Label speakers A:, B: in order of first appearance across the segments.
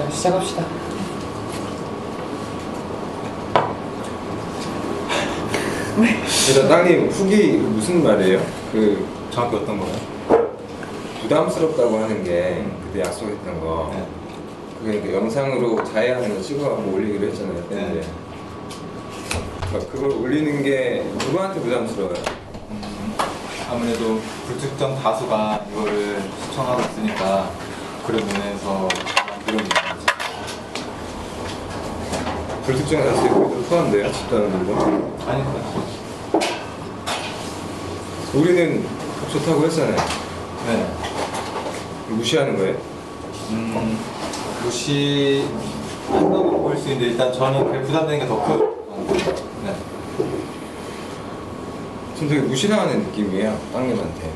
A: 자, 시작합시다.
B: 일단 땅님 후기 무슨 말이에요? 그
C: 정확히 어떤 거요?
B: 부담스럽다고 하는 게 그때 약속했던 거.
C: 네.
B: 그게 그 영상으로 자해하는 거 찍어갖고 올리기로 했잖아요.
C: 네.
B: 그러니까 그걸 올리는 게 누구한테 부담스러워요?
C: 아무래도 불특정 다수가 이거를 시청하고 있으니까 그런 면에서 이런 거지.
B: 불특정 다수에 우리도 포함돼요? 집단으로?
C: 아니
B: 우리는 좋다고 했잖아요.
C: 네.
B: 무시하는 거예요?
C: 무시한다고 볼 수 있는데 일단 저는 그게 부담되는 게 더 크고. 네.
B: 전 되게 무시당하는 느낌이에요. 땅님한테.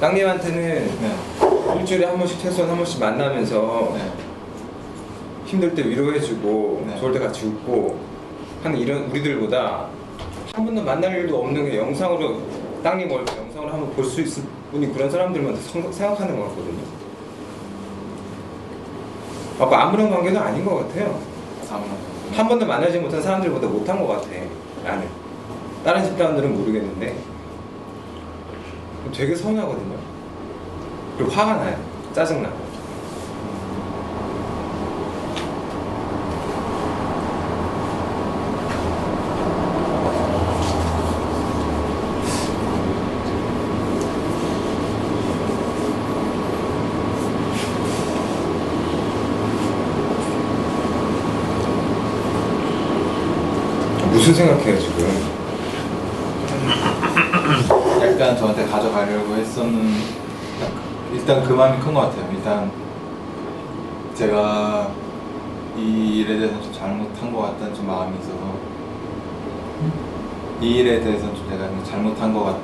B: 땅님한테는
C: 네.
B: 일주일에 한 번씩 최소한 한 번씩 만나면서
C: 네.
B: 힘들 때 위로해주고
C: 네.
B: 좋을 때 같이 웃고 하는 이런 우리들보다 한 번도 만날 일도 없는 게 영상으로 땅님 얼굴 영상으로 한번 볼 수 있을 분이 그런 사람들만 더 생각하는 것 같거든요. 아까 아무런 관계도 아닌 것 같아요.
C: 아무나.
B: 한 번도 만나지 못한 사람들보다 못한 것 같아. 나는 다른 집단들은 모르겠는데 되게 서운하거든요. 그리고 화가 나요. 짜증나. 무슨 생각해요 지금?
C: 약간 저한테 가져가려고 했었는 일단 그 마음이 큰 것 같아요. 일단 제가 이 일에 대해서 좀 잘못한 것 같다는 좀 마음이 있어서 이 일에 대해서 좀 제가 좀 잘못한 것 같.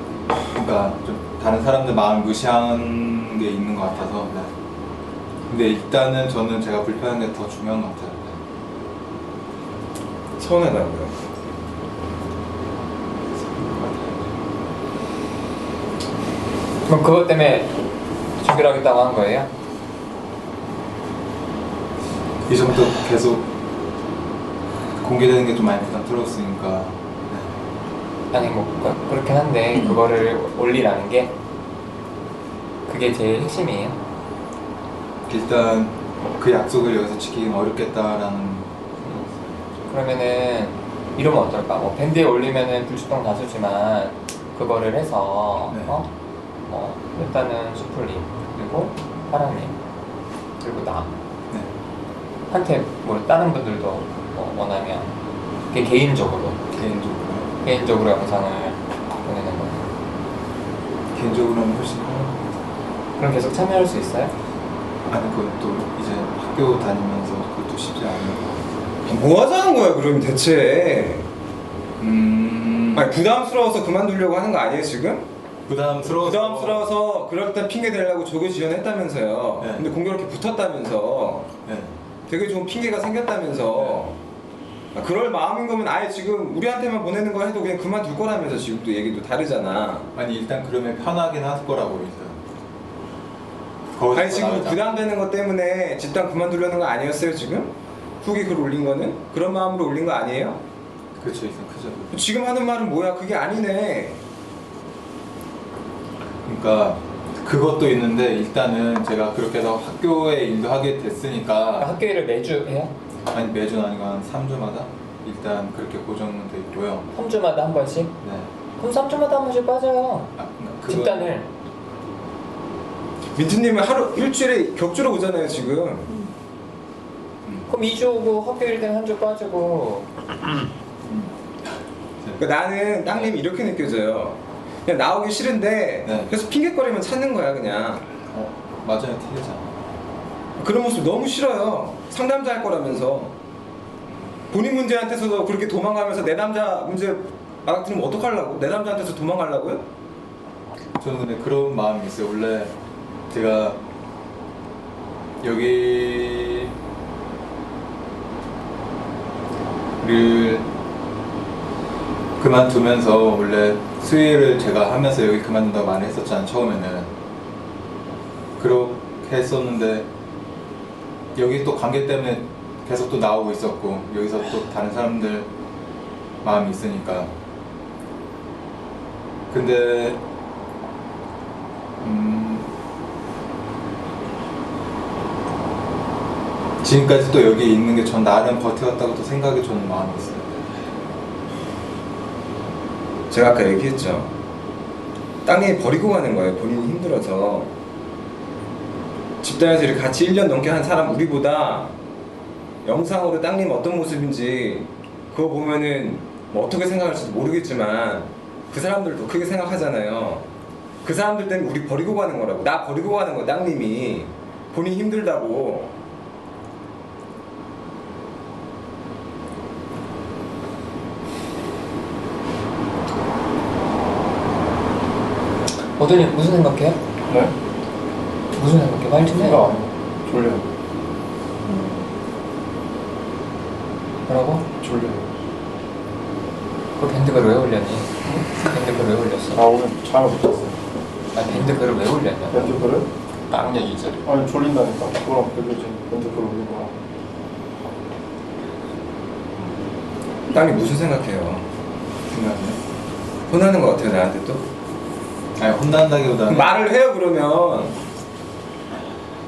C: 그러니까 좀 다른 사람들 마음 무시한 게 있는 것 같아서. 네. 근데 일단은 저는 제가 불편한 게 더 중요한 것 같아요.
B: 서운하다고요.
A: 그럼 그것 때문에 준비를 하겠다고 한 거예요?
C: 이전부터 계속 공개되는 게 좀 많이 부담스러웠으니까.
A: 아니 뭐 그렇긴 한데 그거를 올리라는 게 그게 제일 핵심이에요.
C: 일단 그 약속을 여기서 지키기는 어렵겠다라는.
A: 그러면은 이러면 어떨까? 뭐 밴드에 올리면은 불출동 다수지만 그거를 해서
C: 네.
A: 일단은 수풀님 그리고 파랑님 그리고 나
C: 네.
A: 한테 뭐 다른 분들도 원하면 그게 개인적으로 영상을 보내는 거예요.
C: 개인적으로는 훨씬 편하고.
A: 그럼 계속 참여할 수 있어요?
C: 아니 그것도 이제 학교 다니면서 그것도 쉽지 않은.
B: 뭐 하자는 거야 그럼 대체? 아니 부담스러워서 그만두려고 하는 거 아니에요 지금? 부담스러워서 그럴 때 핑계 대려고 조교 지원했다면서요.
C: 네.
B: 근데 공교롭게 붙었다면서
C: 네.
B: 되게 좋은 핑계가 생겼다면서 그럴 마음인 거면 아예 지금 우리한테만 보내는 거 해도 그냥 그만둘 거라면서 지금 또 얘기도 다르잖아.
C: 아니 일단 그러면 편하긴 할 거라고 있어요.
B: 아니 지금 부담되는 것 때문에 집단 그만두려는 거 아니었어요 지금? 후기 글 올린 거는? 그런 마음으로 올린 거 아니에요?
C: 그렇죠, 일단 크죠.
B: 지금 하는 말은 뭐야? 그게 아니네.
C: 그러니까 그것도 있는데 일단은 제가 그렇게 해서 학교에 일도 하게 됐으니까.
A: 학교 일을 매주 해요?
C: 아니 매주는 아니고 한 3주마다 일단 그렇게 고정은 돼 있고요.
A: 3주마다 한 번씩?
C: 네.
A: 그럼 3주마다 한 번씩 빠져요. 집단을.
B: 민트님은 하루 일주일에 격주로 오잖아요 지금.
A: 그럼 2주 오고 학교 일 때는 한 주 빠지고.
B: 그러니까 나는 땅님이 이렇게 느껴져요. 그냥 나오기 싫은데
C: 네.
B: 그래서 핑계거리면 찾는 거야 그냥.
C: 맞아요, 틀리잖아.
B: 그런 모습 너무 싫어요. 상담자 할 거라면서. 본인 문제한테서도 그렇게 도망가면서 내 남자 문제 알아들으면 어떡하려고? 내 남자한테서 도망가려고요?
C: 저는 근데 그런 마음이 있어요. 원래 제가 여기를 그만두면서 원래 수의를 제가 하면서 여기 그만둔다고 말을 했었잖아요. 처음에는 그렇게 했었는데 여기 또 관계 때문에 계속 또 나오고 있었고 여기서 또 다른 사람들 마음이 있으니까. 근데 지금까지 또 여기 있는 게 전 나름 버텨왔다고 또 생각이 저는 마음이 있어요.
B: 제가 아까 얘기했죠. 땅님이 버리고 가는 거예요. 본인이 힘들어서. 집단에서 이렇게 같이 1년 넘게 한 사람 우리보다 영상으로 땅님 어떤 모습인지 그거 보면은 뭐 어떻게 생각할지도 모르겠지만 그 사람들 더 크게 생각하잖아요. 그 사람들 때문에 우리 버리고 가는 거라고. 나 버리고 가는 거야, 땅님이. 본인 힘들다고.
A: 어머니 무슨 생각해요?
D: 네?
A: 무슨 생각해? 말 좀 해.
D: 생각 안 해요. 졸려요.
A: 뭐라고?
D: 졸려요.
A: 그 밴드 글을 왜 올렸니? 밴드 글을 왜 올렸어?
D: 아 오늘 잠을 못 잤어요.
A: 아 밴드 글을 왜 올렸냐?
D: 밴드 글을?
A: 땅 얘기죠.
D: 아니 졸린다니까. 그거랑 그거지. 밴드 글 올린 거랑.
B: 땅님 무슨 생각해요?
C: 생각해요?
B: 혼나는 거 같아요, 나한테 또?
C: 아니 혼난다기보다는
B: 말을 해요, 그러면.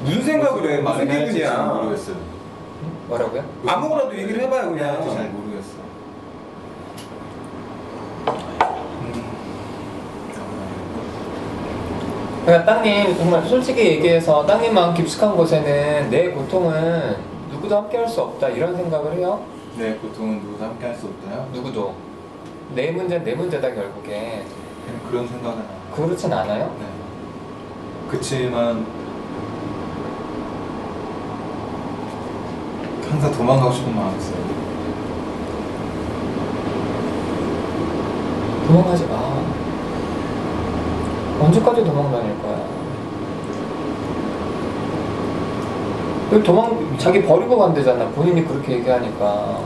B: 무슨 생각을 해? 무슨
C: 말을 해야지 잘
B: 기분이야?
C: 모르겠어요.
A: 뭐라고요?
B: 아무거라도 얘기를 해봐요, 그냥.
C: 해야지 잘 모르겠어.
A: 그러니까 땅님 정말 솔직히 얘기해서 땅님 마음 깊숙한 곳에는 내 고통은 누구도 함께 할 수 없다 이런 생각을 해요?
C: 내 고통은 누구도 함께 할 수 없다요?
A: 누구도. 내 문제는 내 문제다 결국에.
C: 그냥 그런 생각은 안 해요.
A: 그렇진 않아요?
C: 네. 그치만 항상 도망가고 싶은 마음이 있어요.
A: 도망가지 마. 언제까지 도망 다닐 거야? 자기 버리고 간대잖아. 본인이 그렇게 얘기하니까.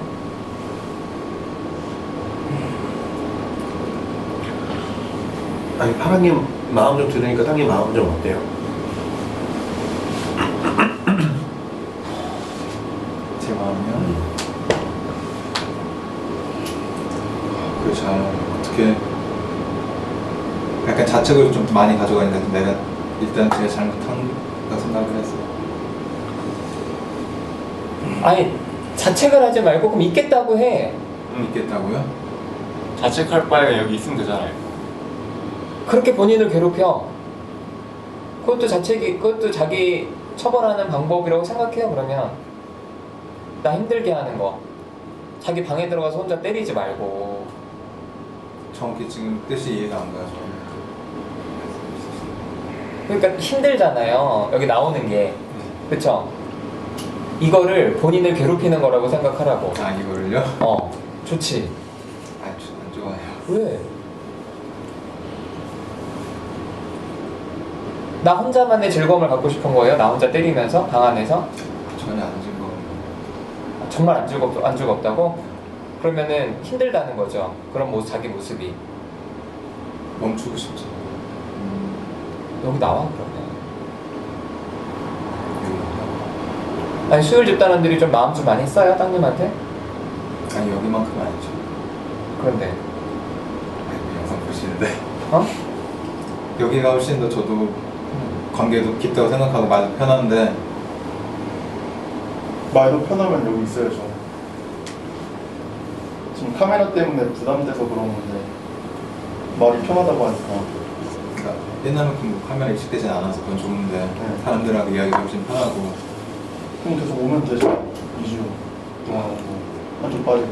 E: 아니 파랑님 마음 좀 들으니까 땅님 마음 좀 어때요?
C: 제 마음이요? 그 잘 어떻게 약간 자책을 좀 많이 가져가니까 내가 일단 제가 잘못한다 생각을 했어요.
A: 아니 자책을 하지 말고 그럼 있겠다고 해.
C: 있겠다고요?
F: 자책할 바에 여기 있으면 되잖아요.
A: 그렇게 본인을 괴롭혀. 그것도 자기 처벌하는 방법이라고 생각해요. 그러면 나 힘들게 하는 거. 자기 방에 들어가서 혼자 때리지 말고.
C: 정확히 지금 뜻이 이해가 안 가요.
A: 그러니까 힘들잖아요. 여기 나오는 게. 그쵸? 이거를 본인을 괴롭히는 거라고 생각하라고.
C: 아 이거를요?
A: 좋지.
C: 안 좋아요.
A: 왜? 나 혼자만의 즐거움을 갖고 싶은 거예요? 나 혼자 때리면서? 방 안에서?
C: 전혀 안 즐거워요.
A: 정말 안 즐겁다고? 그러면은 힘들다는 거죠. 그런 자기 모습이.
C: 멈추고 싶죠.
A: 여기 나와, 그러면.
C: 여기요?
A: 아니, 수요일 집단원들이 좀 마음 좀 많이 써요, 땅님한테?
C: 아니 여기만큼 아니죠.
A: 그런데.
C: 아니, 영상 보시는데
A: 어?
C: 여기가 훨씬 더 저도 관계도 깊다고 생각하고 말도 편한데
D: 말도 편하면 여기 있어야죠. 지금 카메라 때문에 부담돼서 그런 건데 말이 편하다고 하니까.
C: 그러니까 옛날만큼 뭐 카메라 익숙되진 않아서 그건 좋은데
D: 네.
C: 사람들하고 이야기가 훨씬 편하고
D: 그럼 계속 오면 되죠. 2주 동안 오고 한주 빠지고.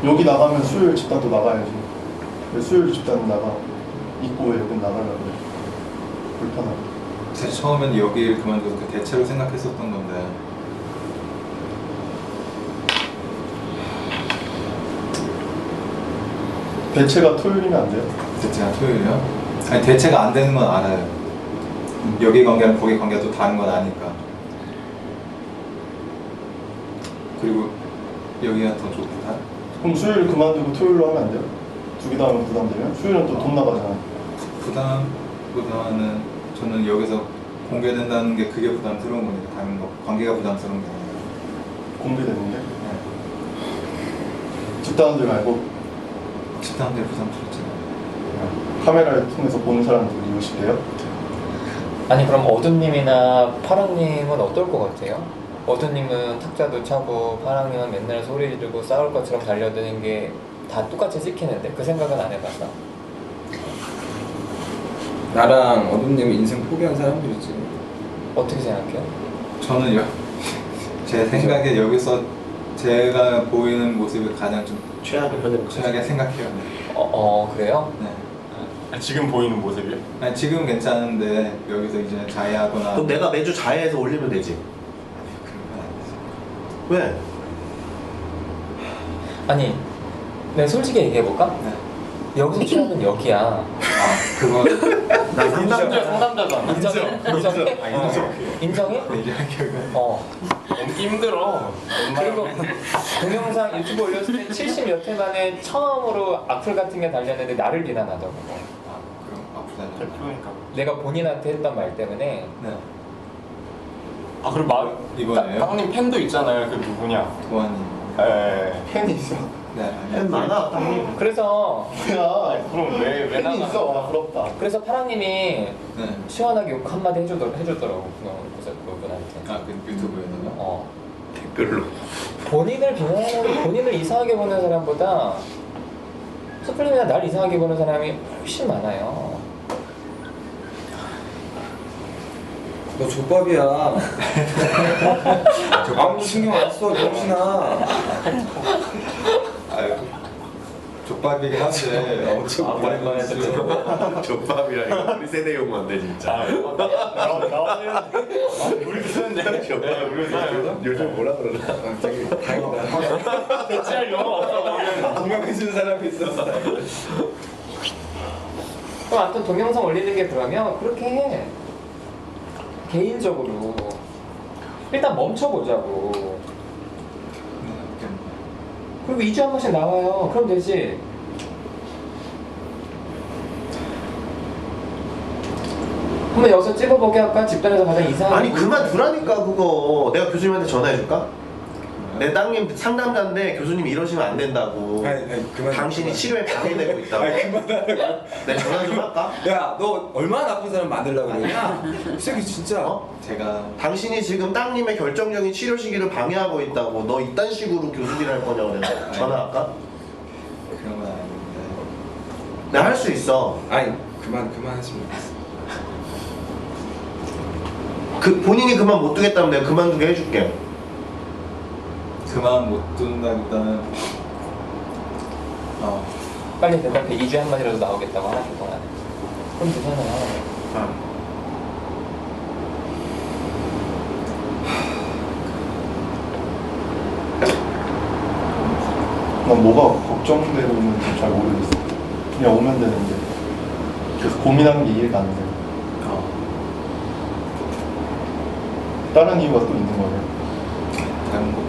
D: 여기 나가면 수요일 집단도 나가야지. 왜 수요일 집단 나가? 있고 왜 여긴 나가려고 그래? 불편하게.
C: 사실 처음에는 여기를 그만둬서 그 대체로 생각했었던 건데
D: 대체가 토요일이면 안 돼요?
C: 대체가 토요일이요? 아니 대체가 안 되는 건 알아요. 여기 관계랑 거기 관계가 또 다른 건 아니까. 그리고 여기가 더 좋다.
D: 그럼 수요일 그만두고 토요일로 하면 안 돼요? 두 개 다 하면 부담되면? 수요일은 또 돈 나가잖아요.
C: 부담보다는 저는 여기서 공개된다는 게 그게 부담스러운 거니까 다른 거 관계가 부담스러운 게 아니라.
D: 공개되는데 집단원들 말고
C: 집단들 부담스럽잖아요.
D: 그냥 카메라를 통해서 보는 사람들이 이웃이래요?
A: 아니 그럼 어둠님이나 파랑님은 어떨 것 같아요? 어둠님은 탁자도 차고 파랑님은 맨날 소리 지르고 싸울 것처럼 달려드는 게 다 똑같이 찍히는데 그 생각은 안 해봤어?
B: 나랑 어둠님은 인생 포기한 사람들이지.
A: 어떻게 생각해요?
C: 저는 제 생각에 여기서 제가 보이는 모습이 가장 좀
E: 최악의 현재는
C: 최악의 생각해요.
A: 그래요?
C: 네.
F: 아, 지금 보이는 모습이요?
C: 아니 지금 괜찮은데 여기서 이제 자해하거나
E: 그럼 내가 매주 자해해서 올리면 되지.
C: 그런 건 안 되죠.
E: 왜?
A: 아니 내가 솔직히 얘기해볼까?
C: 네.
A: 여기서 취업은 여기야.
C: 아 그거
E: 나
F: 심지어
E: 상담자.
F: 상담자잖아.
A: 인정해? 인정해?
C: 얘기하기가
F: 넘기 힘들어.
A: 그리고 동영상 유튜브 올렸을 때 70 몇 회 만에 처음으로 악플 같은 게 달렸는데 나를 비난하더라고.
C: 그럼 아프다죠.
F: 대표니까.
A: 내가 본인한테 했던 말 때문에.
C: 네.
F: 아 그리고
C: 이번에요?
F: 땅님 팬도 있잖아요. 그 누구냐?
C: 도안님.
F: 에.
D: 팬이 있어.
C: 네.
E: 팬 많아, 땅님.
A: 그래서
D: 뭐야?
F: 그럼 왜
D: 팬이
F: 나가는
D: 있어.
F: 거야?
D: 아, 부럽다.
A: 그래서 파랑님이
C: 네.
A: 시원하게 욕 한마디 해주더라고 그분한테.
C: 아그 유튜브에서요?
E: 댓글로.
A: 본인을 비난하는 본인을 이상하게 보는 사람보다 스플림이나 날 이상하게 보는 사람이 훨씬 많아요.
B: 너 족밥이야. 아무 신경 안 써, 정신아.
C: 아유 족밥이긴 한데 엄청 오랜만에 듣죠.
E: 족밥이라 이거 우리 세대 용어인데 진짜.
F: 우리 쓰는데.
E: 요즘 뭐라 그러나? 갑자기 다행이다.
F: 대체할 영어 없어.
B: 공감해주는 사람이 있었어.
A: 그럼 아무튼 동영상 올리는 게 그러면 그렇게 해. 개인적으로 일단 멈춰보자고. 그리고 2주에 한 번씩 나와요. 그럼 되지. 한번 여기서 찍어보게 할까? 집단에서 가장 이상한
E: 아니 그만두라니까 그거. 내가 교수님한테 전화해줄까? 내 땅님 상담자인데 교수님 이러시면 안 된다고.
B: 아니, 그만.
E: 당신이 치료에 방해되고 있다고.
B: 아니, 그만하라고.
E: 내가 전화 좀 할까?
B: 야, 너 얼마나 나쁜 사람 만들려고 그러냐? 이 새끼 진짜.
C: 제가
E: 당신이 지금 땅님의 결정적인 치료 시기를 방해하고 있다고. 너 이딴 식으로 교수님 할 거냐고 내가 전화할까?
C: 그런 건 아닌데
E: 내가 할 수 있어.
B: 아니, 그만했으면 좋겠어.
E: 그 본인이 그만 못 두겠다면 내가 그만두게 해줄게.
C: 그만 못 둔다기보다는
A: 빨리 대답해. 2주에 한 번이라도 나오겠다고 하나 동안에. 그럼 되잖아요.
D: 난 뭐가 걱정되는지 잘 모르겠어. 그냥 오면 되는데 그래서 고민하는 게 이해가 안 돼. 다른 이유가 또 있는 거네.
C: 다른 거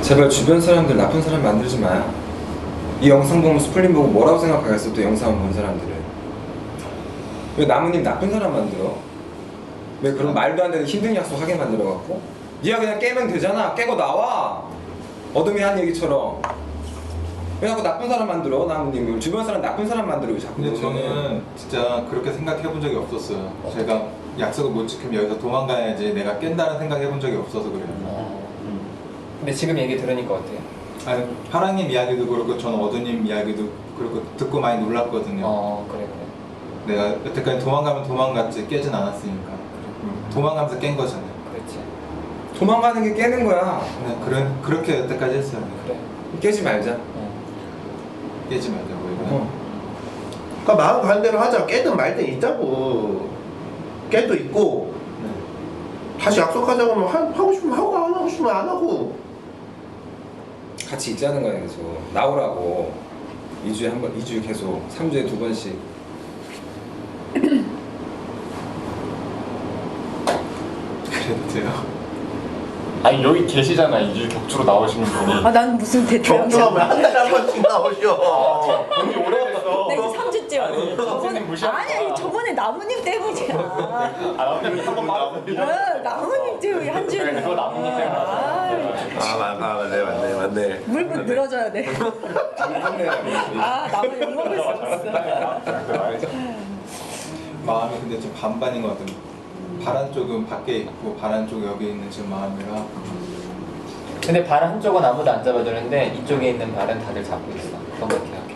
B: 제발 주변 사람들 나쁜 사람 만들지 마. 이 영상 보면 스플림 보고 뭐라고 생각하겠어, 또 영상을 본 사람들은. 왜 나무님 나쁜 사람 만들어? 왜 그런 말도 안 되는 힘든 약속 하게 만들어갖고? 니가 그냥 깨면 되잖아. 깨고 나와. 어둠이 한 얘기처럼. 왜 자꾸 나쁜 사람 만들어, 나무님을? 주변 사람 나쁜 사람 만들고 자꾸.
C: 근데 저는 진짜 그렇게 생각해 본 적이 없었어요. 제가 약속을 못 지키면 여기서 도망가야지 내가 깬다는 생각해 본 적이 없어서 그래요.
A: 근데 지금 얘기 들으니까 어때요?
C: 아니 파랑님 이야기도 그렇고 저는 어두님 이야기도 그렇고 듣고 많이 놀랐거든요.
A: 그래.
C: 내가 여태까지 도망가면 도망갔지 깨진 않았으니까 도망가면서 깬 거잖아요.
A: 그렇지.
B: 도망가는 게 깨는 거야.
C: 그렇게 여태까지 했어요.
A: 그래.
B: 깨지 말자.
C: 깨지 말자고 이거.
E: 그러니까 마음 가는 대로 하자. 깨든 말든 있자고. 깨도 있고 다시 약속하자고 하면 하고 싶으면 하고 안 하고 싶으면 안 하고.
B: 같이 있자는 거야, 계속. 나오라고. 2주에 한 번, 2주에 계속. 3주에 2번씩.
C: 그래도 돼요.
F: 아니 여기 계시잖아. 2주 격주로 나오시는 분이.
G: 난 무슨 대통령?
E: 격주하면 한 달에 한 번씩 나오셔.
F: 너무 오래됐어.
G: 내가 3주 무시했죠.
F: 선생님 무시한
G: 아니
F: 거야.
G: 저번에 나무님 때문이야.
F: 나무님 한번 나무님.
G: 나무님 때문에 한 줄.
F: 그래, 그거 나무님 때문에
E: 맞네.
G: 물고 늘어져야 돼. 나무 욕 먹을 수 없어.
C: 마음이 근데 좀 반반인 것 같아요. 바란 쪽은 밖에 있고 바란 쪽 여기 있는 지금 마음이라.
A: 근데 발 한쪽은 아무도 안 잡아주는데 이쪽에 있는 발은 다들 잡고 있어. 그런 거 기억해.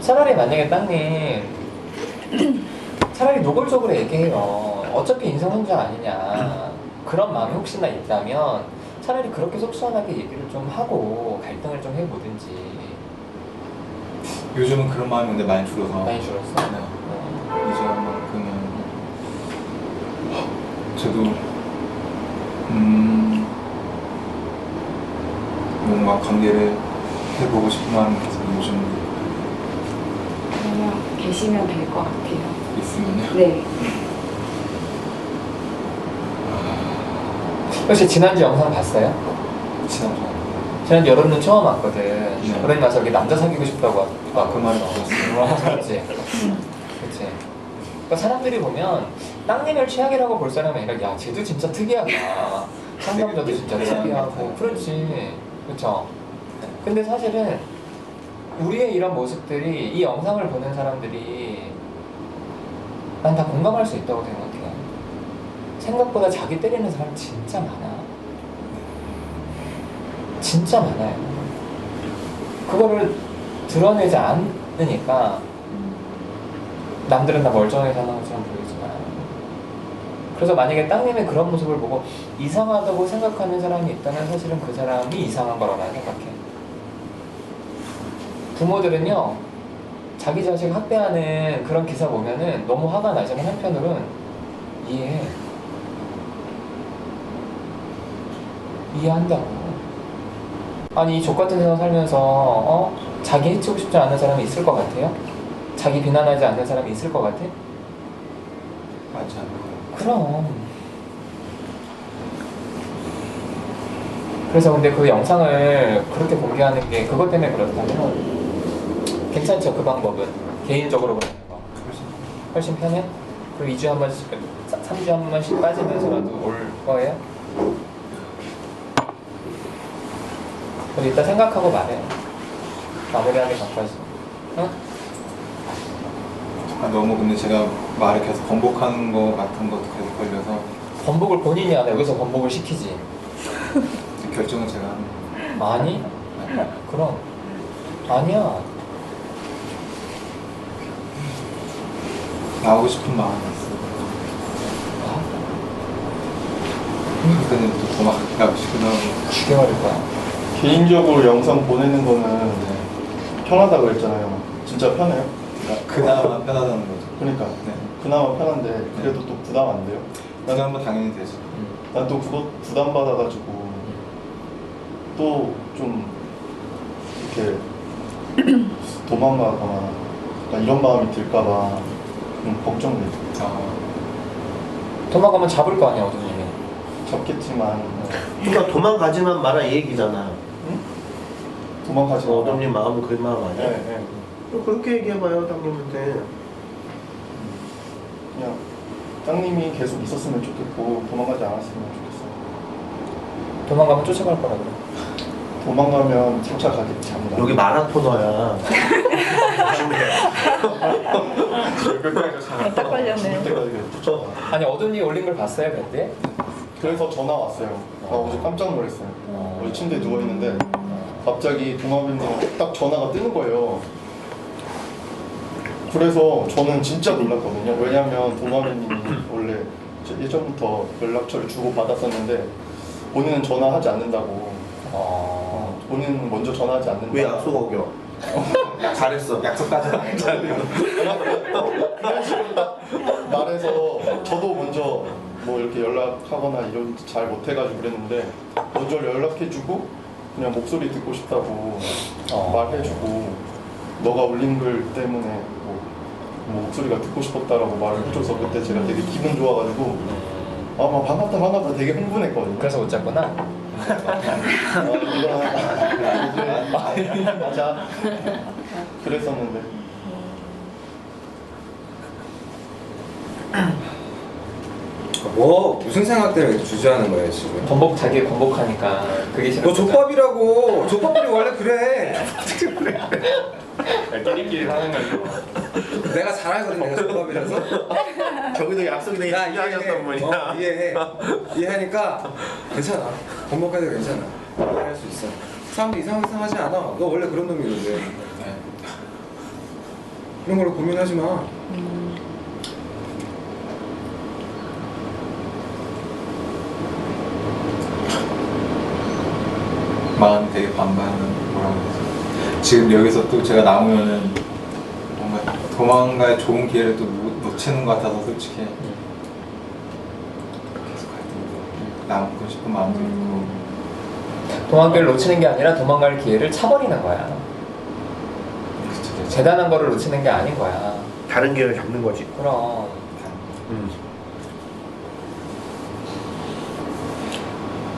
A: 차라리 만약에 땅님 차라리 노골적으로 얘기해요. 어차피 인생 혼자 아니냐. 그런 마음이 혹시나 있다면 차라리 그렇게 속 시원하게 얘기를 좀 하고 갈등을 좀 해보든지.
C: 요즘은 그런 마음이 근데 많이 줄어서.
A: 많이 줄었어?
C: 네. 이전만큼은 저도 뭔가 관계를 해보고 싶은 마음이 계속 요즘
H: 그냥 계시면 될 것 같아요.
C: 있으면요.
H: 네.
A: 혹시 지난주 영상 봤어요? 지난주 여러분 처음 왔거든.
C: 네.
A: 그러니 와서 이렇게 남자 사귀고 싶다고
C: 그 말이 나왔어요.
A: 그치? 그치? 그러니까 사람들이 보면 땅님을 최악이라고 볼 사람이 아니라 야 쟤도 진짜 특이하다. 상담자도 진짜 특이하고 그렇지. 그쵸? 근데 사실은 우리의 이런 모습들이 이 영상을 보는 사람들이 난 다 공감할 수 있다고 생각해. 생각보다 자기 때리는 사람 진짜 많아. 진짜 많아요. 그거를 드러내지 않으니까 남들은 다 멀쩡하게 사는 것처럼 보이지만, 그래서 만약에 땅님의 그런 모습을 보고 이상하다고 생각하는 사람이 있다면 사실은 그 사람이 이상한 거라고 나는 생각해. 부모들은요 자기 자식 학대하는 그런 기사 보면은 너무 화가 나지만 한편으로는 이해한다고. 아니 이 족같은 세상 살면서 자기 해치고 싶지 않은 사람이 있을 것 같아요? 자기 비난하지 않는 사람이 있을 것 같아?
C: 많지 않고요.
A: 그럼. 그래서 근데 그 영상을 그렇게 공개하는 게 그것 때문에 그렇다면 괜찮죠? 그 방법은 개인적으로 그러는 거 훨씬 편해? 그럼 2주에 한 번씩 3주에 한 번씩 빠지면서라도 올 거예요? 그럼 이따 생각하고 말해. 마무리하기 전까지. 응?
C: 너무 근데 제가 말을 계속 번복하는 거 같은 것도 계속 걸려서
A: 번복을 본인이 하나 여기서 번복을 시키지.
C: 결정은 제가 하는 거예요.
A: 아니? 그럼 아니야.
C: 나오고 싶은 마음이 있어요. 그때는 또 도망가고 싶기도 하고.
A: 죽여버릴 거야.
D: 개인적으로 영상 보내는 거는 편하다고 그랬잖아요. 진짜 편해요?
C: 그나마 편하다는 거죠.
D: 그러니까
C: 네.
D: 그나마 편한데 그래도 또 부담 안 돼요?
C: 부담은 당연히 되죠.
D: 난 또 그거 부담 받아가지고 또 좀 이렇게 도망가거나 약간 이런 마음이 들까봐 좀 걱정돼.
A: 도망가면 잡을 거 아니야 어둠님이.
D: 잡겠지만
E: 그러니까 도망가지만 마라 이 얘기잖아.
D: 도망가지 마.
E: 어dom님 마음은 그 마음 아니야?
D: 네.
E: 그렇게 얘기해봐요, 땅님한테.
D: 그냥 땅님이 계속 있었으면 좋겠고 도망가지 않았으면 좋겠어요.
A: 도망가면 쫓아갈 거라 그래.
D: 도망가면 쫓아가겠지 아무나.
E: 여기 마라토너야.
G: 딱 걸렸네.
D: 때까지 계속 쫓아가.
A: 아니 어둠님 올린 걸 봤어요 그때?
D: 그래서 전화 왔어요. 나 어제 깜짝 놀랐어요. 어제 침대에 누워 있는데 갑자기 동아빈님 딱 전화가 뜨는 거예요. 그래서 저는 진짜 놀랐거든요. 왜냐면 동아빈님이 원래 예전부터 연락처를 주고 받았었는데 본인은 전화하지 않는다고. 본인은 먼저 전화하지 않는다.
E: 왜 약속 어겨? 잘했어.
C: 약속까지는 안 했잖아요.
D: 그런 식으로 딱 말해서 저도 먼저 뭐 이렇게 연락하거나 이런 잘 못해가지고 그랬는데 먼저 연락해주고 그냥 목소리 듣고 싶다고 말해주고 너가 올린 글 때문에 뭐 목소리가 듣고 싶었다라고 말을 해줘서 그때 제가 되게 기분 좋아가지고 막 반갑다 되게 흥분했거든요.
A: 그래서 못 잡구나.
D: 맞아. 그랬었는데
B: 뭐 무슨 생각 때문에 이렇게 주저하는 거예요 지금?
A: 자기 번복하니까 그게 싫어.
B: 너 족밥이라고. 족밥들이 원래 그래.
F: 끼리끼리 사는 거죠.
B: 내가 잘 알거든 내가 족밥이라서.
E: 저기도 약속이 되게
B: 나
E: 중요하셨던 분이야.
B: 이해해. 이해하니까 괜찮아. 번복할 때 괜찮아. 이해할 수 있어. 사람도 이상하게 생각하지 않아. 너 원래 그런 놈이던데.
C: 네.
B: 그런 걸로 고민하지 마.
C: 마음이 되게 반반은 뭐라고 해야지. 지금 여기서 또 제가 남으면은 뭔가 도망갈 좋은 기회를 또 놓치는 것 같아서 솔직히 계속 남고 싶은 마음도 있고.
A: 도망갈 놓치는 게 아니라 도망갈 기회를 차버리는 거야.
C: 그쵸.
A: 재단한 거를 놓치는 게 아닌 거야.
E: 다른 기회를 잡는 거지.
A: 그럼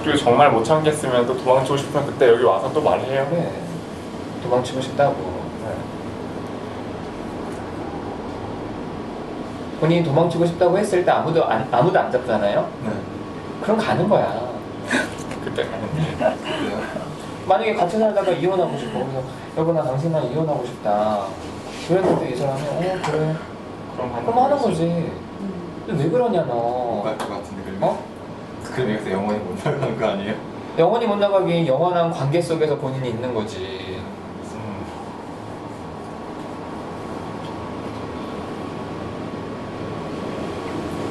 F: 그리고 정말 못 참겠으면 또 도망치고 싶으면 그때 여기 와서 또 말해요.
A: 그래. 도망치고 싶다고. 그래. 본인이 도망치고 싶다고 했을 때 아무도 안 잡잖아요.
C: 네.
A: 그럼 가는 거야.
F: 그때
C: 그래요.
A: 만약에 같이 살다가 이혼하고 싶어. 그래서 여보 나 당신이랑 이혼하고 싶다. 그랬는데 이 사람이 그래. 그럼 하는 거지. 근데 왜 그러냐 너.
C: 못갈 것 같은데 그러면. 그럼 여기서 영원히 못 나가는 거 아니에요?
A: 영원히 못 나가긴 영원한 관계 속에서 본인이 있는 거지.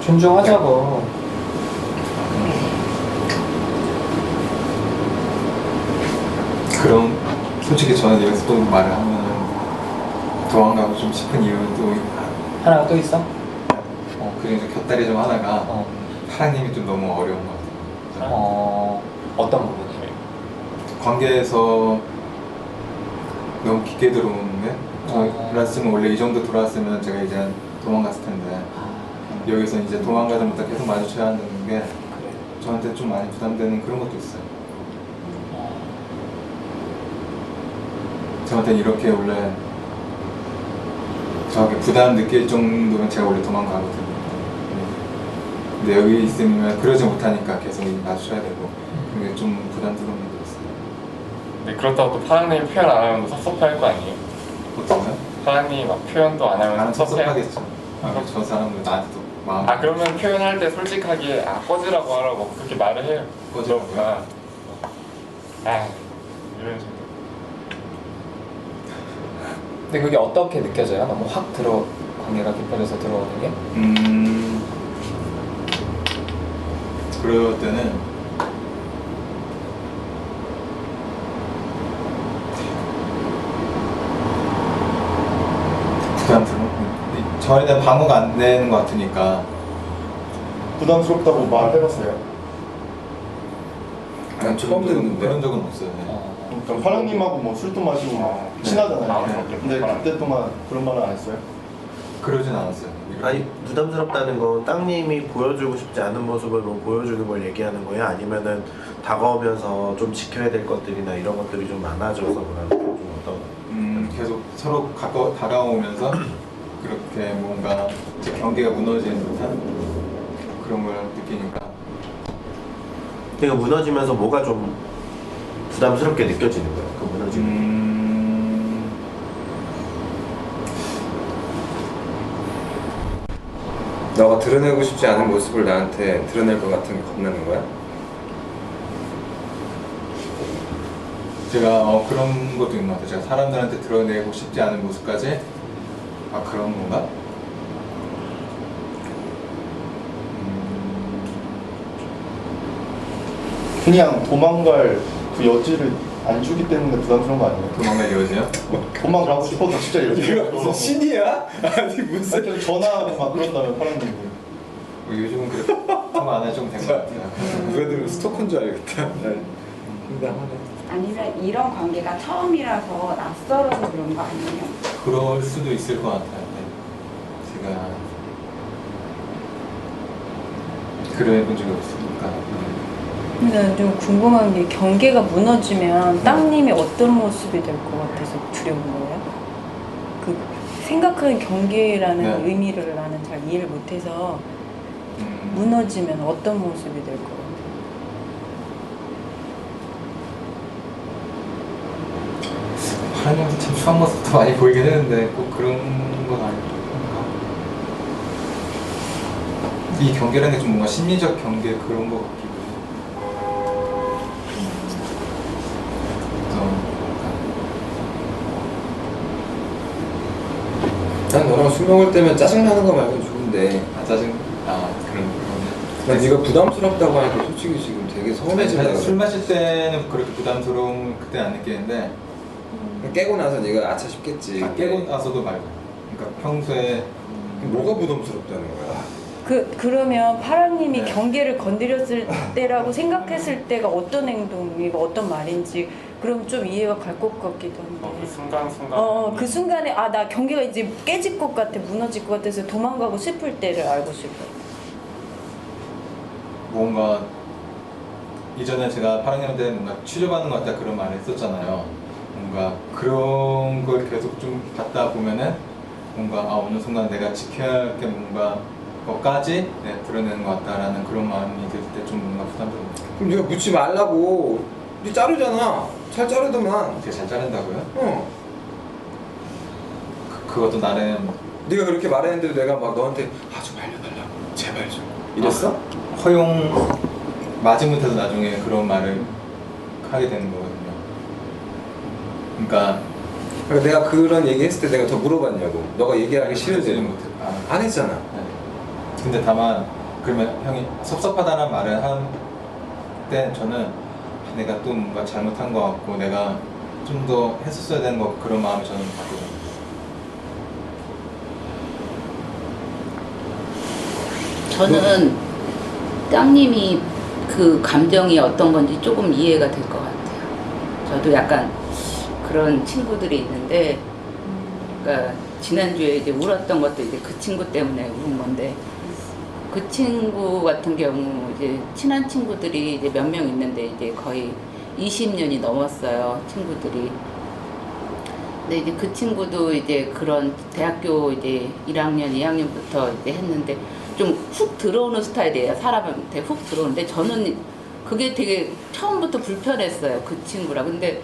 A: 존중하자고.
C: 그럼 솔직히 저는 여기서 또 말을 하면 도망가고 좀 싶은 이유는 또
A: 하나가 또 있어?
C: 그래서 곁다리 좀 하나가
A: 어.
C: 하나님이 좀 너무 어려운 것 같아요.
A: 어떤 부분이?
C: 관계에서 너무 깊게 들어오는데 돌아왔으면 원래 이 정도 돌아왔으면 제가 이제 도망갔을 텐데 여기서 이제 도망가자마자 계속 마주쳐야 한다는 게 저한테 좀 많이 부담되는 그런 것도 있어요. 저한테 이렇게 원래 저게 부담 느낄 정도면 제가 원래 도망가거든요. 근데 여기 있으면 그러지 못하니까 계속 마주쳐야 되고 그게 좀 부담스러운 것도 있어요.
F: 네, 그렇다고 또 파랑님이 표현 안 하면 섭섭할 거 아니에요?
C: 어떤가요?
F: 파랑님이 막 표현도 안 하면
C: 나는
F: 섭섭해.
C: 섭섭하겠죠. 저 사람은 나한테도 마음
F: 그러면 표현할 때 솔직하게 꺼지라고 하라고 그렇게 말을 해요.
C: 꺼지라고요?
F: 이런 식으로.
A: 근데 그게 어떻게 느껴져요? 너무 확 관계가 깊어져서 들어오는 게?
C: 그럴 때는 부담스러워. 저희는 방어가 안 되는 것 같으니까.
D: 부담스럽다고 말해봤어요.
B: 난 처음 듣는데.
C: 그런 적은 없어요.
D: 그러니까 파랑님하고 뭐 술도 마시고 친하잖아요.
F: 네.
D: 근데 그때 동안 그런 말은 안 했어요?
C: 그러진 않았어요.
E: 아니 부담스럽다는 건 땅님이 보여주고 싶지 않은 모습을 뭐 보여주는 걸 얘기하는 거야? 아니면은 다가오면서 좀 지켜야 될 것들이나 이런 것들이 좀 많아져서 그런 좀 어떤?
C: 계속 서로 다가오면서 그렇게 뭔가 제 경계가 무너지는 듯한 그런 걸 느끼니까.
E: 그러니까 무너지면서 뭐가 좀 부담스럽게 느껴지는 거야? 그 무너지는.
B: 너가 드러내고 싶지 않은 모습을 나한테 드러낼 것 같은 게 겁나는 거야?
C: 제가 그런 것도 있는 것 같아요. 제가 사람들한테 드러내고 싶지 않은 모습까지 그런 건가?
D: 그냥 도망갈 그 여지를 안 주기 때문에 부담스러운 거 아니에요?
C: 도망갈 여지요?
D: 도망가고 싶어도 진짜 여지가 없어.
B: 신이야? 아니 무슨
D: 그냥 전화하고 막 그런다면 파랑님이
C: 요즘은 그래 통화 안 해도 좀 된 것 같아요.
B: 누가 들으면 스토커인 줄 알겠다.
H: 아니면 이런 관계가 처음이라서 낯설어서 그런 거 아니에요?
C: 그럴 수도 있을 것 같아요. 네. 제가 그래 본 적이 없으니까.
G: 근데 좀 궁금한 게 경계가 무너지면 땅님이 어떤 모습이 될 것 같아서 두려운 거예요? 생각하는 경계라는
C: 네.
G: 의미를 나는 잘 이해를 못해서 무너지면 어떤 모습이 될 것 같아요?
C: 하나님한테 참 추한 모습도 많이 보이긴 했는데 꼭 그런 건 아닐까. 이 경계라는 게 좀 뭔가 심리적 경계 그런 거 같기도 해요.
B: 난 너랑 술 먹을 때면 짜증나는 거 말고 좋은데
C: 짜증 그런 거네.
B: 난 네가 부담스럽다고 하니까 솔직히 지금 되게 서운해진다.
C: 술 마실 때는 그렇게 부담스러움 그때 안 느끼는데
B: 깨고 나서 네가 아차 싶겠지.
C: 깨고 나서도 말고. 그러니까 평소에
B: 뭐가 부담스럽다는 거야?
G: 그러면 파랑님이
C: 네.
G: 경계를 건드렸을 때라고 생각했을 때가 어떤 행동이고 어떤 말인지 그럼 좀 이해가 갈 것 같기도 한데.
F: 그 순간
G: 그 순간에 나 경계가 이제 깨질 것 같아, 무너질 것 같아서 도망가고 싶을 때를 알고 싶어요.
C: 뭔가 이전에 제가 파랑님한테 뭔가 취조받는 것 같다 그런 말을 했었잖아요. 뭔가 그런 걸 계속 좀 받다 보면은 뭔가 어느 순간 내가 지켜야 할 게 뭔가 것까지 드러내는 것 같다라는 그런 마음이 들 때 좀 뭔가 부담스럽죠.
B: 그럼 네가 묻지 말라고. 네 자르잖아. 잘 자르더만.
C: 되게 잘 자른다고요?
B: 어.
C: 그것도 나름
B: 네가 그렇게 말했는데도 내가 막 너한테 좀 알려달라고 제발 좀 이랬어?
C: 허용 마지못해서 나중에 그런 말을 하게 되는 거거든요. 그러니까
B: 내가 그런 얘기 했을 때 내가 더 물어봤냐고. 너가 얘기하기 싫은데 안 했잖아.
C: 네. 근데 다만 그러면 형이 섭섭하다는 말을 한 때 저는 내가 또 뭔가 잘못한 것 같고 내가 좀 더 했었어야 되는 거 그런 마음이 저는 받거든요.
I: 저는 땅님이 그 감정이 어떤 건지 조금 이해가 될 것 같아요. 저도 약간 그런 친구들이 있는데, 그러니까 지난주에 이제 울었던 것도 이제 그 친구 때문에 우는 건데, 그 친구 같은 경우 이제 친한 친구들이 이제 몇 명 있는데 이제 거의 20년이 넘었어요, 친구들이. 근데 이제 그 친구도 이제 그런 대학교 이제 1학년, 2학년부터 이제 했는데 좀 훅 들어오는 스타일이에요. 사람한테 훅 들어오는데 저는 그게 되게 처음부터 불편했어요. 그 친구라. 근데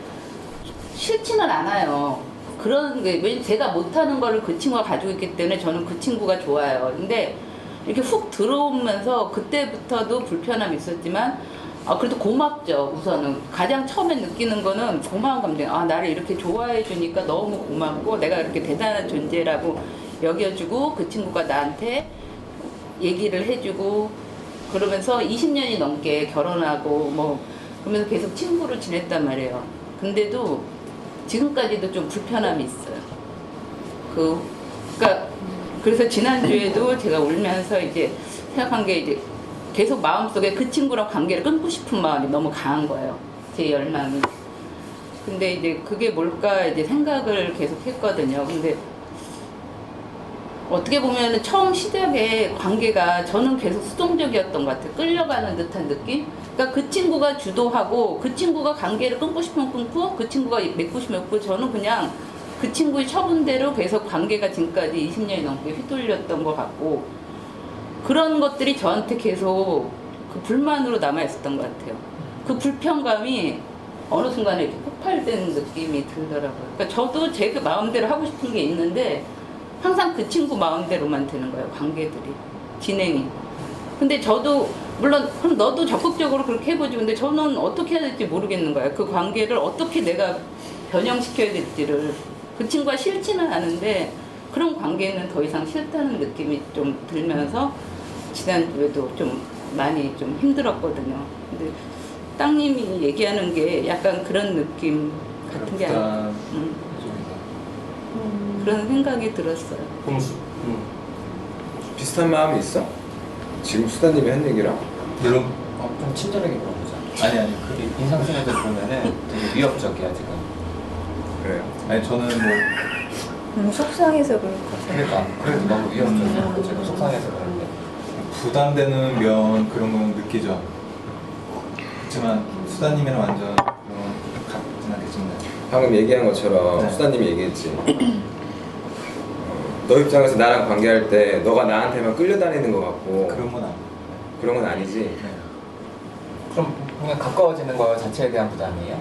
I: 싫지는 않아요. 그런 게, 왜냐면 제가 못하는 거를 그 친구가 가지고 있기 때문에 저는 그 친구가 좋아요. 근데 이렇게 훅 들어오면서 그때부터도 불편함이 있었지만 그래도 고맙죠. 우선은 가장 처음에 느끼는 거는 고마운 감정. 나를 이렇게 좋아해 주니까 너무 고맙고 내가 이렇게 대단한 존재라고 여겨주고 그 친구가 나한테 얘기를 해주고 그러면서 20년이 넘게 결혼하고 뭐 그러면서 계속 친구로 지냈단 말이에요. 근데도 지금까지도 좀 불편함이 있어요. 그러니까 그래서 지난주에도 제가 울면서 이제 생각한 게 이제 계속 마음속에 그 친구랑 관계를 끊고 싶은 마음이 너무 강한 거예요. 제 열망이. 근데 이제 그게 뭘까 이제 생각을 계속 했거든요. 근데 어떻게 보면 처음 시작에 관계가 저는 계속 수동적이었던 것 같아요. 끌려가는 듯한 느낌? 그러니까 그 친구가 주도하고 그 친구가 관계를 끊고 싶으면 끊고 그 친구가 맺고 싶으면 맺고 저는 그냥 그 친구의 처분대로 계속 관계가 지금까지 20년이 넘게 휘둘렸던 것 같고 그런 것들이 저한테 계속 그 불만으로 남아있었던 것 같아요. 그 불편감이 어느 순간에 이렇게 폭발된 느낌이 들더라고요. 그러니까 저도 제 그 마음대로 하고 싶은 게 있는데 항상 그 친구 마음대로만 되는 거예요. 관계들이 진행이. 근데 저도 물론 그럼 너도 적극적으로 그렇게 해보지. 근데 저는 어떻게 해야 될지 모르겠는 거예요. 그 관계를 어떻게 내가 변형시켜야 될지를. 그 친구가 싫지는 않은데 그런 관계는 더 이상 싫다는 느낌이 좀 들면서 지난주에도 좀 많이 좀 힘들었거든요. 근데 땅님이 얘기하는 게 약간 그런 느낌 같은 게 아니에요. 그런 생각이 들었어요.
B: 비슷한 마음이 있어? 지금 수다님이 한 얘기랑?
C: 물론
A: 좀 친절하게 물어보자.
C: 아니
A: 그게 인상 쓰는 데 보면은 되게 위협적이야 지금.
B: 그래요.
C: 아니 저는 뭐
G: 속상해서 그럴 것 같아요.
A: 그러니까 그래도 너무 위협적이야. 제가 속상해서 그런데.
C: 부담되는 면 그런 건 느끼죠. 그렇지만 수다님이랑 완전 같진 않겠지만
B: 방금 얘기한 것처럼
C: 네.
B: 수다님이 얘기했지. 너 입장에서 나랑 관계할 때 너가 나한테만 끌려다니는 것 같고
C: 그런 건 아니에요.
B: 그런 건 아니지.
C: 네.
A: 그럼 그냥 가까워지는 거 자체에 대한 부담이에요?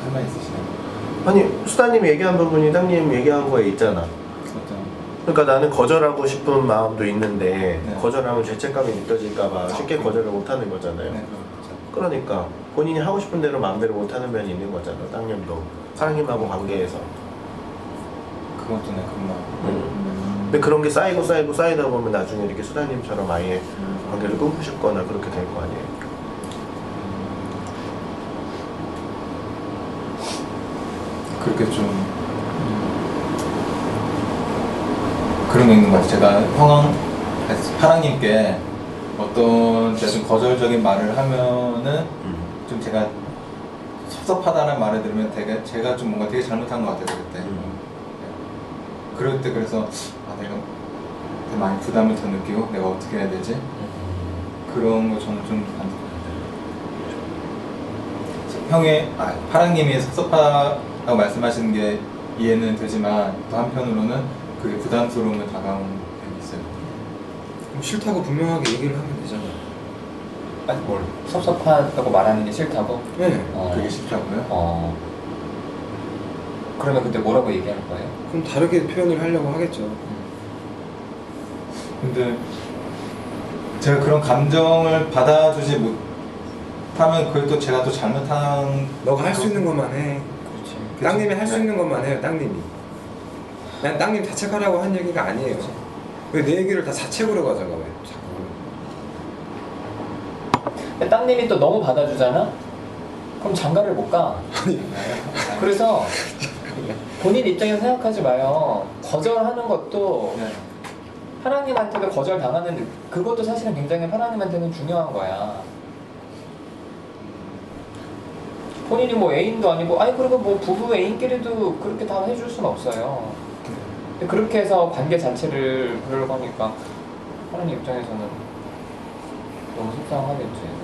C: 할 말 있으시나요?
E: 아니 수다님 얘기한 부분이 땅님 얘기한 거에 있잖아.
C: 어떤
E: 그러니까 나는 거절하고 싶은 마음도 있는데
C: 네.
E: 거절하면 죄책감이 느껴질까봐 쉽게 거절을 못하는 거잖아요.
C: 네,
E: 그러니까 본인이 하고 싶은 대로 마음대로 못하는 면이 있는 거잖아. 땅님도 사장님하고 관계에서.
C: 그건 또 네, 그런 말.
E: 근데 그런 게 쌓이다 보면 나중에 이렇게 수다님처럼 아예 관계를 끊으셨거나 그렇게 될 거 아니에요.
C: 그렇게 좀 그런 게 있는 것 같아요. 제가 파랑님께 어떤 제가 좀 거절적인 말을 하면은 좀 제가 섭섭하다는 말을 들으면 되게 제가 좀 뭔가 되게 잘못한 것 같아요 그때. 그럴 때 그래서 내가 되게 많이 부담을 더 느끼고 내가 어떻게 해야 되지? 그런 거 저는 좀 안 형의 파랑님이 섭섭하다고 말씀하시는 게 이해는 되지만 또 한편으로는 그게 부담스러움을 다가오는 게 있어요.
B: 그럼 싫다고 분명하게 얘기를 하면 되잖아.
A: 아니 뭘 섭섭하다고 말하는 게 싫다고?
B: 네.
C: 그게 싫다고요?
A: 그러면 그때 뭐라고 얘기할 거예요?
B: 그럼 다르게 표현을 하려고 하겠죠.
C: 근데 제가 그런 감정을 받아주지 못하면 그게 또 제가 또 잘못한
B: 너가 할 수 있는 것만 해.
A: 그렇지.
B: 땅님이 할 수 있는 것만 해요. 땅님이. 난 땅님 자책하라고 한 얘기가 아니에요. 왜 내 얘기를 다 자책으로 가져가 왜 자꾸.
A: 근데 땅님이 또 너무 받아주잖아? 그럼 장가를 못 가. 그래서 본인 입장에서 생각하지 마요. 거절하는 것도
C: 네.
A: 하나님한테도 거절 당하는 그것도 사실은 굉장히 하나님한테는 중요한 거야. 본인이 뭐 애인도 아니고 그리고 뭐 부부 애인끼리도 그렇게 다 해줄 수는 없어요. 근데 그렇게 해서 관계 자체를 그러려고 하니까 하나님 입장에서는 너무 속상하겠지.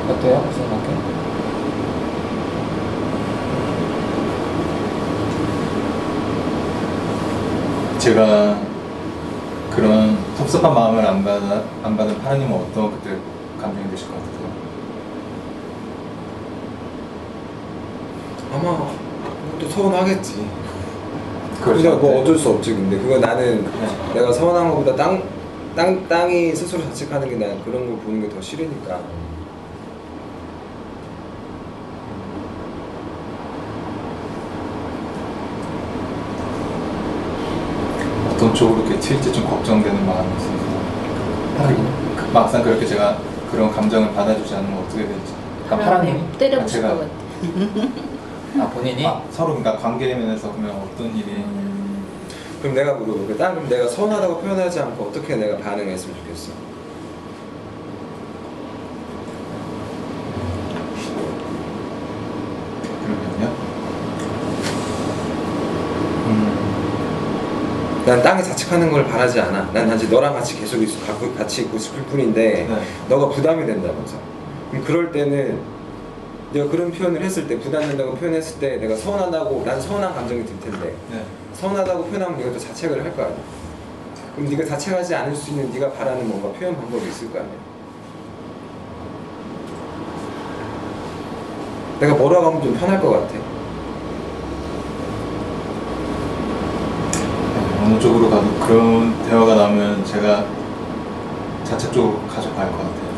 A: 어때요? 그 생각해?
C: 제가 그런 섭섭한 마음을 안 받은 파랑님은 어떤 그때 감정이 드실 것 같아요?
B: 아마 또 서운하겠지.
C: 그걸
B: 그냥 뭐
C: 저한테-
B: 어쩔 수 없지. 근데 그거 나는
C: 네.
B: 내가 서운한 것보다 땅이 스스로 자책하는 게 난 그런 걸 보는 게 더 싫으니까.
C: 어떤 쪽으로 이렇게 튈지 좀 걱정되는 마음이 있어서 막상 그렇게 제가 그런 감정을 받아주지 않으면 어떻게 될지.
A: 그러니까 파랑님이?
I: 때려부실
C: 제가-
I: 것 같아.
A: 본인이?
C: 서로 그러니까 관계 면에서 그러면 어떤 일이
B: 그럼 내가 물어볼게. 그럼 내가 서운하다고 표현하지 않고 어떻게 내가 반응했으면 좋겠어?
C: 그러면요?
B: 난 땅에 자책하는 걸 바라지 않아. 난 단지 너랑 같이 계속 같이 있고 싶을 뿐인데
C: 네.
B: 너가 부담이 된다면서. 그럼 그럴 때는 내가 그런 표현을 했을 때 부담된다고 표현했을 때 내가 서운하다고 난 서운한 감정이 들 텐데
C: 네.
B: 서운하다고 표현하면 네가 또 자책을 할 거 아니야. 그럼 네가 자책하지 않을 수 있는 네가 바라는 뭔가 표현 방법이 있을 거 아니야. 내가 뭐라고 하면 좀 편할 것 같아.
C: 어느 쪽으로 가도 그런 대화가 나오면 제가 자책 쪽으로 가져갈 것 같아요.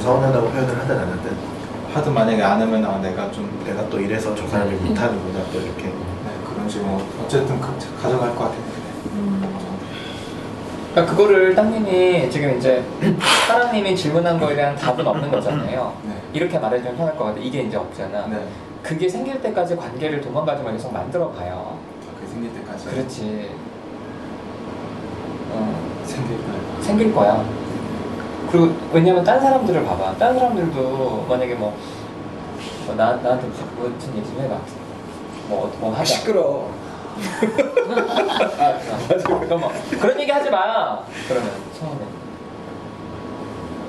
E: 서운하다고 표현을 하든 안 하든
C: 하도 만약에 안 하면 내가 좀
E: 내가 또 이래서 저 사람이 못하는구나 또 이렇게
C: 그런 식으로 어쨌든 가져갈 것 같아요.
A: 그러니까 그거를 땅님이 지금 이제 하나님이 질문한 거에 대한 답은 없는 거잖아요.
C: 네.
A: 이렇게 말해주면 편할 것 같아. 이게 이제 없잖아.
C: 네.
A: 그게 생길 때까지 관계를 도망가지 말고 계속 만들어 봐요.
C: 그게 생길 때까지.
A: 그렇지.
C: 생길 거예요.
A: 생길 거야. 그리고 왜냐면 딴 사람들을 봐봐. 딴 사람들도 만약에 나한테 무슨 얘기 좀 해봐. 뭐 하자.
B: 시끄러.
A: 잠깐만. 그런 얘기 하지 마. 그러면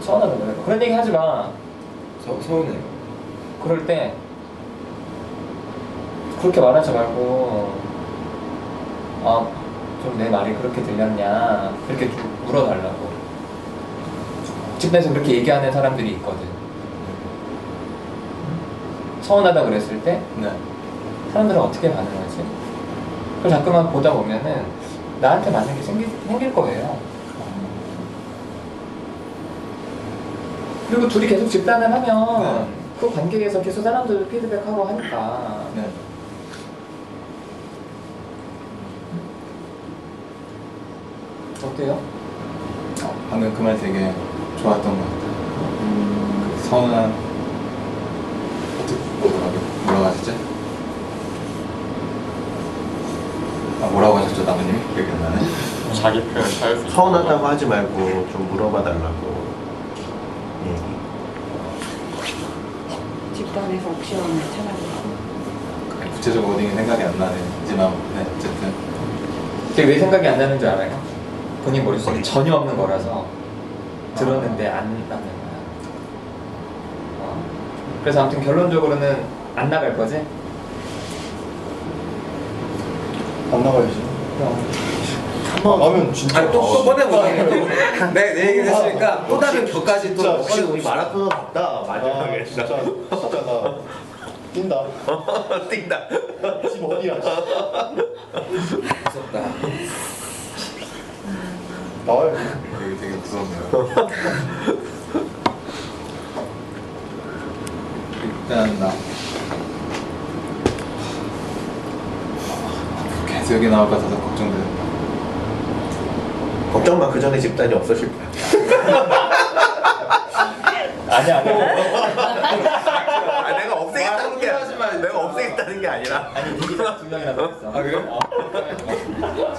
A: 서운하다 그래. 그런 얘기 하지 마.
B: 서운해요.
A: 그럴 때 그렇게 말하지 말고 좀 내 말이 그렇게 들렸냐 이렇게 좀 물어달라고. 집에서 그렇게 얘기하는 사람들이 있거든. 서운하다 그랬을 때
C: 네.
A: 사람들은 어떻게 반응하지? 그걸 자꾸만 보다 보면은 나한테 맞는 게 생길 거예요. 그리고 둘이 계속 집단을 하면
C: 네.
A: 그 관계에서 계속 사람들 피드백하고 하니까.
C: 네.
A: 어때요?
C: 방금 그 말 되게 좋았던 것 같아요. 서운한 뭐라고 하셨지? 뭐라고 하셨죠, 나무님? 기억이 안 나네.
F: 자기 표현 잘할 수 있는
E: 서운하다고 하지 말고 좀 물어봐 달라고 얘기.
H: 집단에서 옵션을 찾아보고.
C: 구체적으로 어딘지 생각이 안 나지만 네, 어쨌든
A: 그게 왜 생각이 안 나는 줄 알아요? 본인 머릿속에 전혀 없는 거라서 들었는데 안 나는 거야. 그래서 아무튼 결론적으로는 안 나갈 거지?
D: 안 나가야지.
A: 그럼.
D: 나가면 진짜.
B: 아니 또 꺼내보네. 내 얘기를 했으니까 또 다른 격까지 또.
D: 진짜
E: 혹시 우리 마라톤 갔다
D: 아,
E: 마지막에
D: 진짜 나 뛴다.
E: 띵다.
D: 집 어디야?
B: 무섭다.
D: 나와야지.
C: 되게 무섭네요. 일단 나 계속 여기 나올까 더 걱정돼요.
E: 걱정 마. 그 전에 집단이 없어질 거야.
A: 아니야.
E: 내가 없애겠다는 게 내가 없애겠다는 게 아니라.
A: 아니 대기자 2명이나 있어.
B: 아 그래요?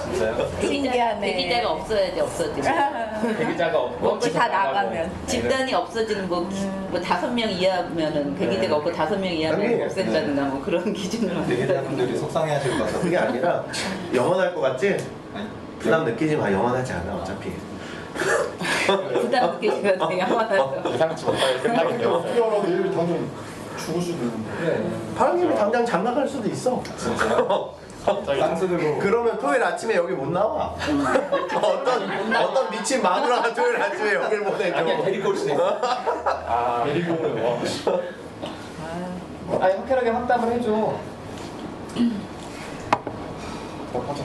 A: 진짜요?
G: 신기하네.
I: 대기자가 없어야지 없어지면.
A: 대기자가 없고
G: 뭔지 다 나가면.
I: 집단이 없어지는 뭐 5명 이하면은 대기자가 없고 5명 이하면
E: 아니,
I: 없앤다든가 뭐 그런 기준으로
C: 대기자분들이 속상해하실 것 같아서
E: 그게 아니라 영원할 것 같지?
C: 아니,
E: 부담 느끼지 마. 영원하지 않아 어차피.
I: 부담 느끼시면 되게 화나죠.
F: 예상치 못하게 끝나긴 요
D: 어떻게 알아? 내일 당장 죽을 수도 있는데.
A: 그래.
E: 파랑님이 당장 장가 갈 수도 있어.
C: 쌍수 들고
E: 그러면 토요일 아침에 여기 못 나와. 어떤 미친 마누라가 토요일 아침에 여기를 보내줘.
A: 아니야 데리고 올 수도 있어.
D: 데리고 오면 와.
A: 아니 확실하게 확답을 해줘.
D: 하자.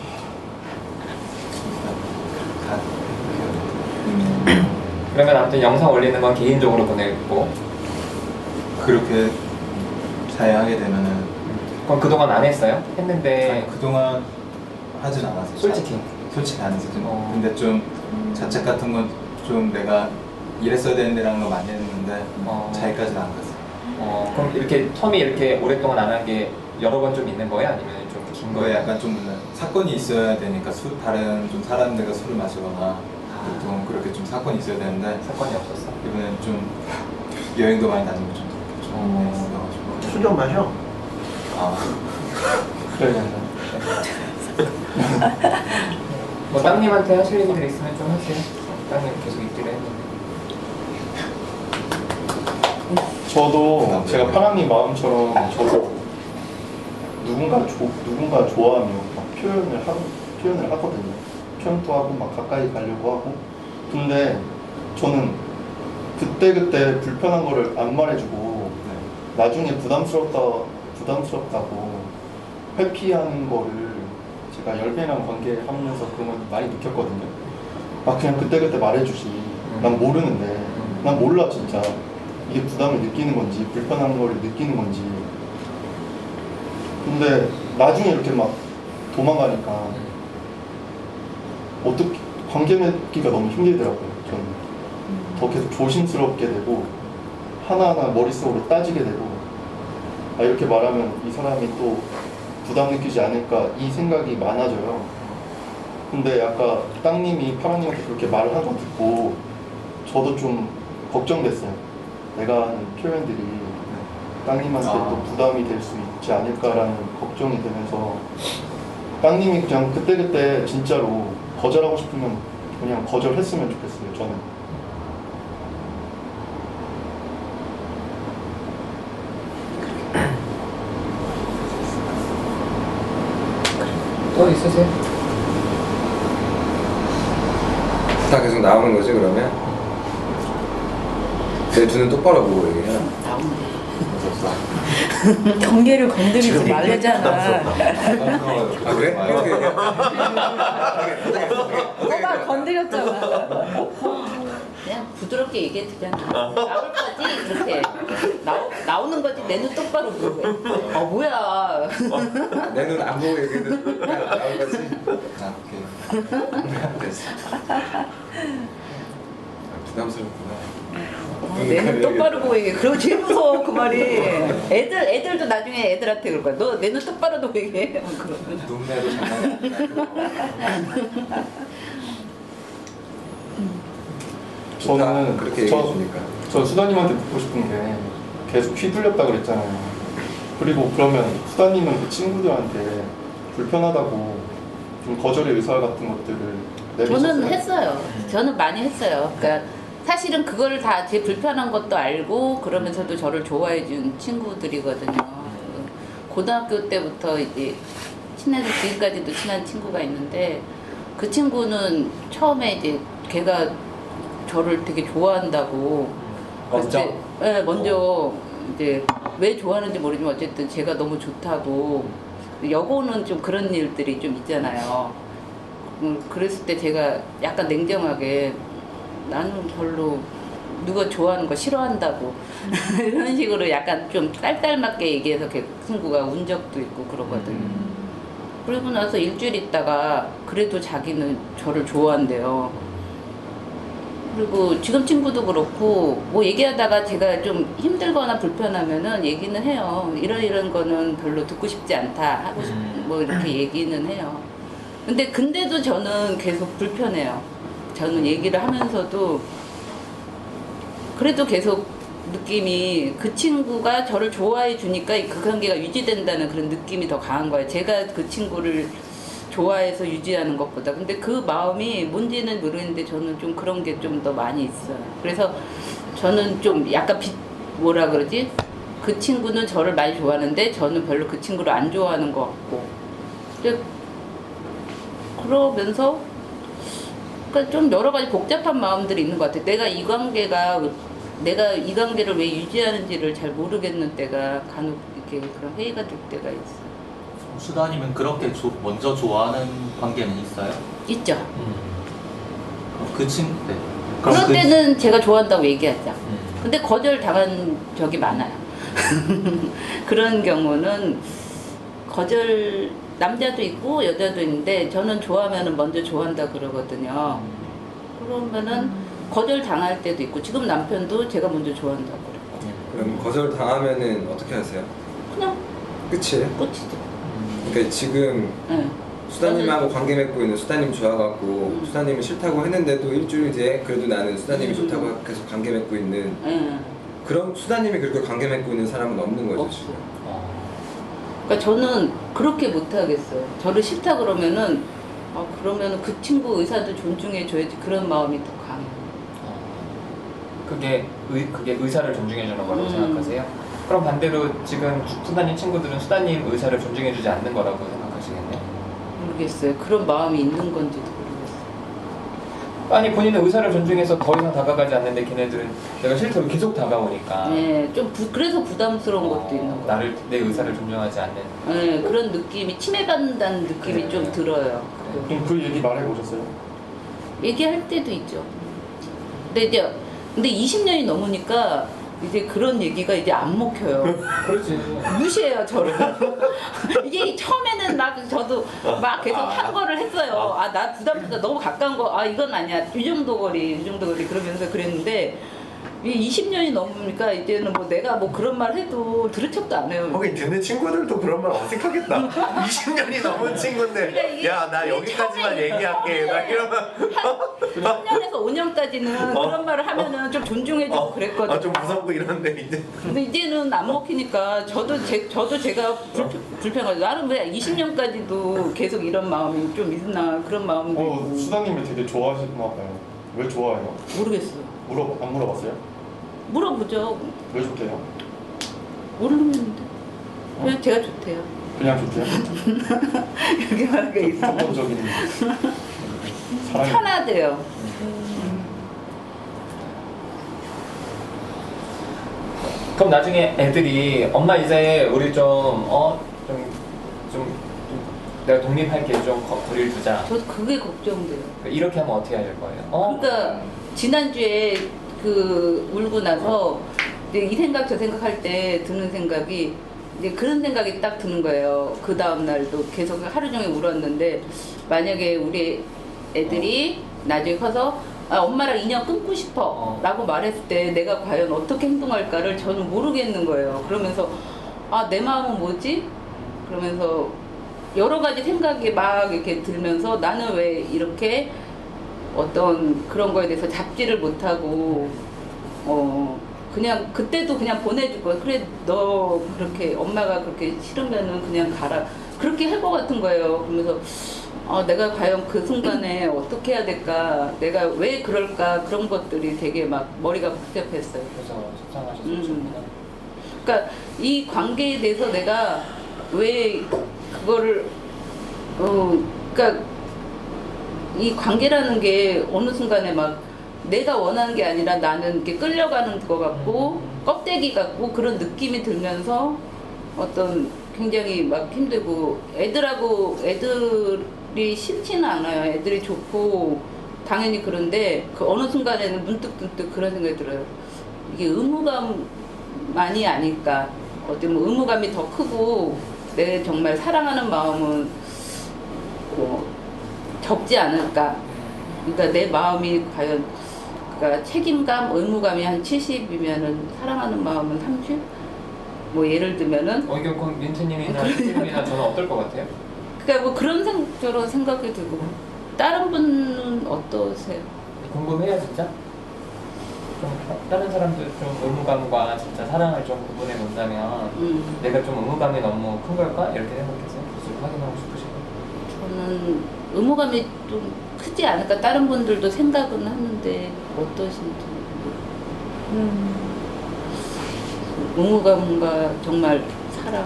A: 그러면 아무튼 영상 올리는 건 개인적으로 보내고.
C: 그렇게 자해하게 되면은
A: 그럼 그동안 안 했어요? 했는데
C: 아니, 그동안 하진 않았어요.
A: 솔직히.
C: 솔직히 안 했어요.
A: 어.
C: 근데 좀 자책 같은 건 좀 내가 이랬어야 되는데라는 거 많이 했는데 자기까지는 안 갔어요.
A: 그럼 이렇게 텀이 이렇게 오랫동안 안 한 게 여러 번 좀 있는 거예요? 아니면 좀 긴
C: 그거에
A: 거예요?
C: 약간 좀 사건이 있어야 되니까 다른 좀 사람들과 술을 마시거나 보통 그렇게 좀 사건이 있어야 되는데
A: 사건이 없었어?
C: 이번엔 좀 여행도 많이 다니고 좀 있어가지고
E: 술 좀 마셔.
D: 그래.
A: 뭐 땅님한테 하실 얘기들 있으면 좀 하세요. 땅님 계속 있기로 했는데.
D: 저도 제가 파랑님 마음처럼 저도 누군가 좋아하면 막 표현을 하거든요. 표현도 하고 막 가까이 가려고 하고. 근데 저는 그때 불편한 거를 안 말해주고 나중에 부담스럽다고 회피하는 거를 제가 열배랑 관계하면서 그런 걸 많이 느꼈거든요. 그냥 그때 말해주지. 난 모르는데, 난 몰라 진짜. 이게 부담을 느끼는 건지 불편한 거를 느끼는 건지. 근데 나중에 이렇게 막 도망가니까 어떻게 관계 맺기가 너무 힘들더라고요. 저는 더 계속 조심스럽게 되고 하나하나 머릿속으로 따지게 되고 이렇게 말하면 이 사람이 또 부담 느끼지 않을까 이 생각이 많아져요. 근데 아까 땅님이 파랑님한테 그렇게 말을 한 거 듣고 저도 좀 걱정됐어요. 내가 하는 표현들이 땅님한테 또 부담이 될 수 있지 않을까라는 걱정이 되면서 땅님이 그냥 그때 진짜로 거절하고 싶으면 그냥 거절했으면 좋겠어요. 저는
A: 더 있으세요?
B: 다 계속 나오는 거지 그러면? 내 눈은 똑바로 보고 얘기해.
I: 나오네.
G: 경계를 건드리지 말래잖아.
B: 아 그래? 어떻게 얘기해?
G: 너가 건드렸잖아.
I: 그냥 부드럽게 얘기해도 그냥 나올 거지 이렇게 나오는 거지 내 눈 똑바로 보고 아 뭐야
B: 내 눈 안 보고 얘기해도 그냥 나올 거지?
C: 아, 오케이.
B: 됐어. 부담스럽구나.
I: 내 눈 똑바로 보고 얘기해. 그리고 제일 무서워 그 말이. 애들도 나중에 애들한테 그럴 거야. 너 내 눈 똑바로 보고 얘기해. 그러면.
C: 눈매도 장난이 아니라.
D: 저는
B: 그렇게 얘기해 주니까.
D: 저 수다님한테 묻고 싶은 게 계속 휘둘렸다 그랬잖아요. 그리고 그러면 수다님은 그 친구들한테 불편하다고 좀 거절의 의사 같은 것들을 내비쳤어요?
I: 저는 했어요. 저는 많이 했어요. 그러니까 사실은 그걸 다 제 불편한 것도 알고 그러면서도 저를 좋아해 준 친구들이거든요. 고등학교 때부터 이제 친해서 지금까지도 친한 친구가 있는데 그 친구는 처음에 이제 걔가 저를 되게 좋아한다고
A: 먼저?
I: 그랬을 때, 네, 먼저 이제 왜 좋아하는지 모르지만 어쨌든 제가 너무 좋다고 여고는 좀 그런 일들이 좀 있잖아요. 그랬을 때 제가 약간 냉정하게 나는 별로 누가 좋아하는 거 싫어한다고 이런 식으로 약간 좀 딸딸맞게 얘기해서 그 친구가 운 적도 있고 그러거든요. 그리고 나서 일주일 있다가 그래도 자기는 저를 좋아한대요. 그리고 지금 친구도 그렇고 뭐 얘기하다가 제가 좀 힘들거나 불편하면은 얘기는 해요. 이런 거는 별로 듣고 싶지 않다 하고 뭐 이렇게 얘기는 해요. 근데도 저는 계속 불편해요. 저는 얘기를 하면서도 그래도 계속 느낌이 그 친구가 저를 좋아해 주니까 그 관계가 유지된다는 그런 느낌이 더 강한 거예요. 제가 그 친구를 좋아해서 유지하는 것보다. 근데 그 마음이 뭔지는 모르겠는데 저는 좀 그런 게 좀 더 많이 있어요. 그래서 저는 좀 약간 뭐라 그러지? 그 친구는 저를 많이 좋아하는데 저는 별로 그 친구를 안 좋아하는 것 같고. 그러면서 그러니까 좀 여러 가지 복잡한 마음들이 있는 것 같아요. 내가 이 관계를 왜 유지하는지를 잘 모르겠는 때가 간혹 이렇게 그런 회의가 될 때가 있어요.
J: 수다님은 그렇게 먼저 좋아하는 관계는 있어요?
I: 있죠.
J: 그 친구 때.
I: 그럴 때는 제가 좋아한다고 얘기하죠. 근데 거절 당한 적이 많아요. 그런 경우는 남자도 있고 여자도 있는데 저는 좋아하면 먼저 좋아한다 그러거든요. 그러면은 거절 당할 때도 있고 지금 남편도 제가 먼저 좋아한다고 그래요.
B: 그럼 거절 당하면은 어떻게 하세요?
I: 그냥
B: 끝이에요?
I: 끝이죠.
B: 그러니까 지금
I: 네.
B: 수다님하고 관계 맺고 있는 수다님 좋아갖고 수다님이 싫다고 했는데도 일주일 뒤에 그래도 나는 수다님이 좋다고 계속 관계 맺고 있는 그럼 수다님이 그렇게 관계 맺고 있는 사람은 없는 거죠?
I: 없어요. 그러니까 저는 그렇게 못하겠어요. 저를 싫다 그러면은 그러면은 그 친구 의사도 존중해줘야지 그런 마음이 더 강해요.
A: 그게 의사를 존중해주는 거라고 생각하세요? 그럼 반대로 지금 수다님 친구들은 수다님 의사를 존중해주지 않는 거라고 생각하시겠네요?
I: 모르겠어요. 그런 마음이 있는 건지도 모르겠어요.
A: 아니 본인은 의사를 존중해서 더 이상 다가가지 않는데 걔네들은 내가 싫다고 계속 다가오니까
I: 네, 좀 그래서 부담스러운 것도 있는 거예요.
A: 내 의사를 존중하지 않는.
I: 네, 그런 느낌이 침해받는다는 느낌이 좀 들어요.
D: 그럼 그 얘기 말해보셨어요?
I: 얘기할 때도 있죠. 근데 20년이 넘으니까 이제 그런 얘기가 이제 안 먹혀요.
A: 그렇지.
I: 무시해요 저를. 이게 처음에는 저도 계속 한 거를 했어요. 나 부담보다 너무 가까운 거, 이건 아니야. 이 정도 거리 그러면서 그랬는데 20년이 넘으니까 이제는 내가 그런 말 해도 들은 척도 안 해요.
E: 거기 듣는 친구들도 그런 말 어색하겠다. 20년이 넘은 친구인데 야 나 여기까지만 얘기할게 나 이러면
I: 한 3년에서 5년까지는 그런 말을 하면은 좀 존중해주고 그랬거든요.
E: 좀 무섭고 이런데 이제
I: 근데 이제는 안 먹히니까 저도 제가 불편하죠. 나는 왜 20년까지도 계속 이런 마음이 좀 있나 그런 마음도 있고.
D: 수다님을 되게 좋아하시나 봐요. 왜 좋아해요?
I: 모르겠어요.
D: 안 물어봤어요?
I: 물어보죠.
D: 왜 좋대요?
I: 모르는데 왜 제가 좋대요.
D: 그냥 좋대요.
I: 이렇게 말하는 게 있어.
D: 조건적인 사랑이.
I: 편하대요.
A: 그럼 나중에 애들이 엄마 이제 우리 좀 내가 독립할게 좀 거리를 두자.
I: 저도 그게 걱정돼요.
A: 이렇게 하면 어떻게 할 거예요?
I: 그러니까 지난주에 그 울고 나서 이제 이 생각 저 생각할 때 드는 생각이 이제 그런 생각이 딱 드는 거예요. 그 다음 날도 계속 하루 종일 울었는데 만약에 우리 애들이 나중에 커서 엄마랑 인연 끊고 싶어 라고 말했을 때 내가 과연 어떻게 행동할까를 저는 모르겠는 거예요. 그러면서 내 마음은 뭐지? 그러면서 여러 가지 생각이 막 이렇게 들면서 나는 왜 이렇게 어떤 그런 거에 대해서 잡지를 못하고 그냥 그때도 그냥 보내줄 거야. 그래 너 그렇게 엄마가 그렇게 싫으면은 그냥 가라. 그렇게 할 것 같은 거예요. 그러면서 내가 과연 그 순간에 어떻게 해야 될까? 내가 왜 그럴까? 그런 것들이 되게 막 머리가 복잡했어요.
A: 그래서 속상하셨습니다.
I: 그러니까 이 관계에 대해서 내가 왜 그거를 그러니까 이 관계라는 게 어느 순간에 막 내가 원하는 게 아니라 나는 이렇게 끌려가는 것 같고 껍데기 같고 그런 느낌이 들면서 어떤 굉장히 막 힘들고 애들이 싫지는 않아요. 애들이 좋고 당연히 그런데 그 어느 순간에는 문득 그런 생각이 들어요. 이게 의무감만이 아닐까. 어디 뭐 의무감이 더 크고 내 정말 사랑하는 마음은 적지 않을까. 그러니까 내 마음이 과연 그러니까 책임감, 의무감이 한 70이면은 사랑하는 마음은 30? 뭐 예를 들면은
A: 그럼 민트님이나 선생님이나 저는 어떨 것 같아요?
I: 그러니까 뭐 저런 생각이 들고 다른 분은 어떠세요?
A: 궁금해요 진짜? 좀 다른 사람들 좀 의무감과 진짜 사랑을 좀 구분해 본다면 내가 좀 의무감이 너무 큰 걸까? 이렇게 생각해서 계속 확인하고 싶으시고
I: 저는 의무감이 좀 크지 않을까. 다른 분들도 생각은 하는데 어떠신지. 의무감과 정말 사랑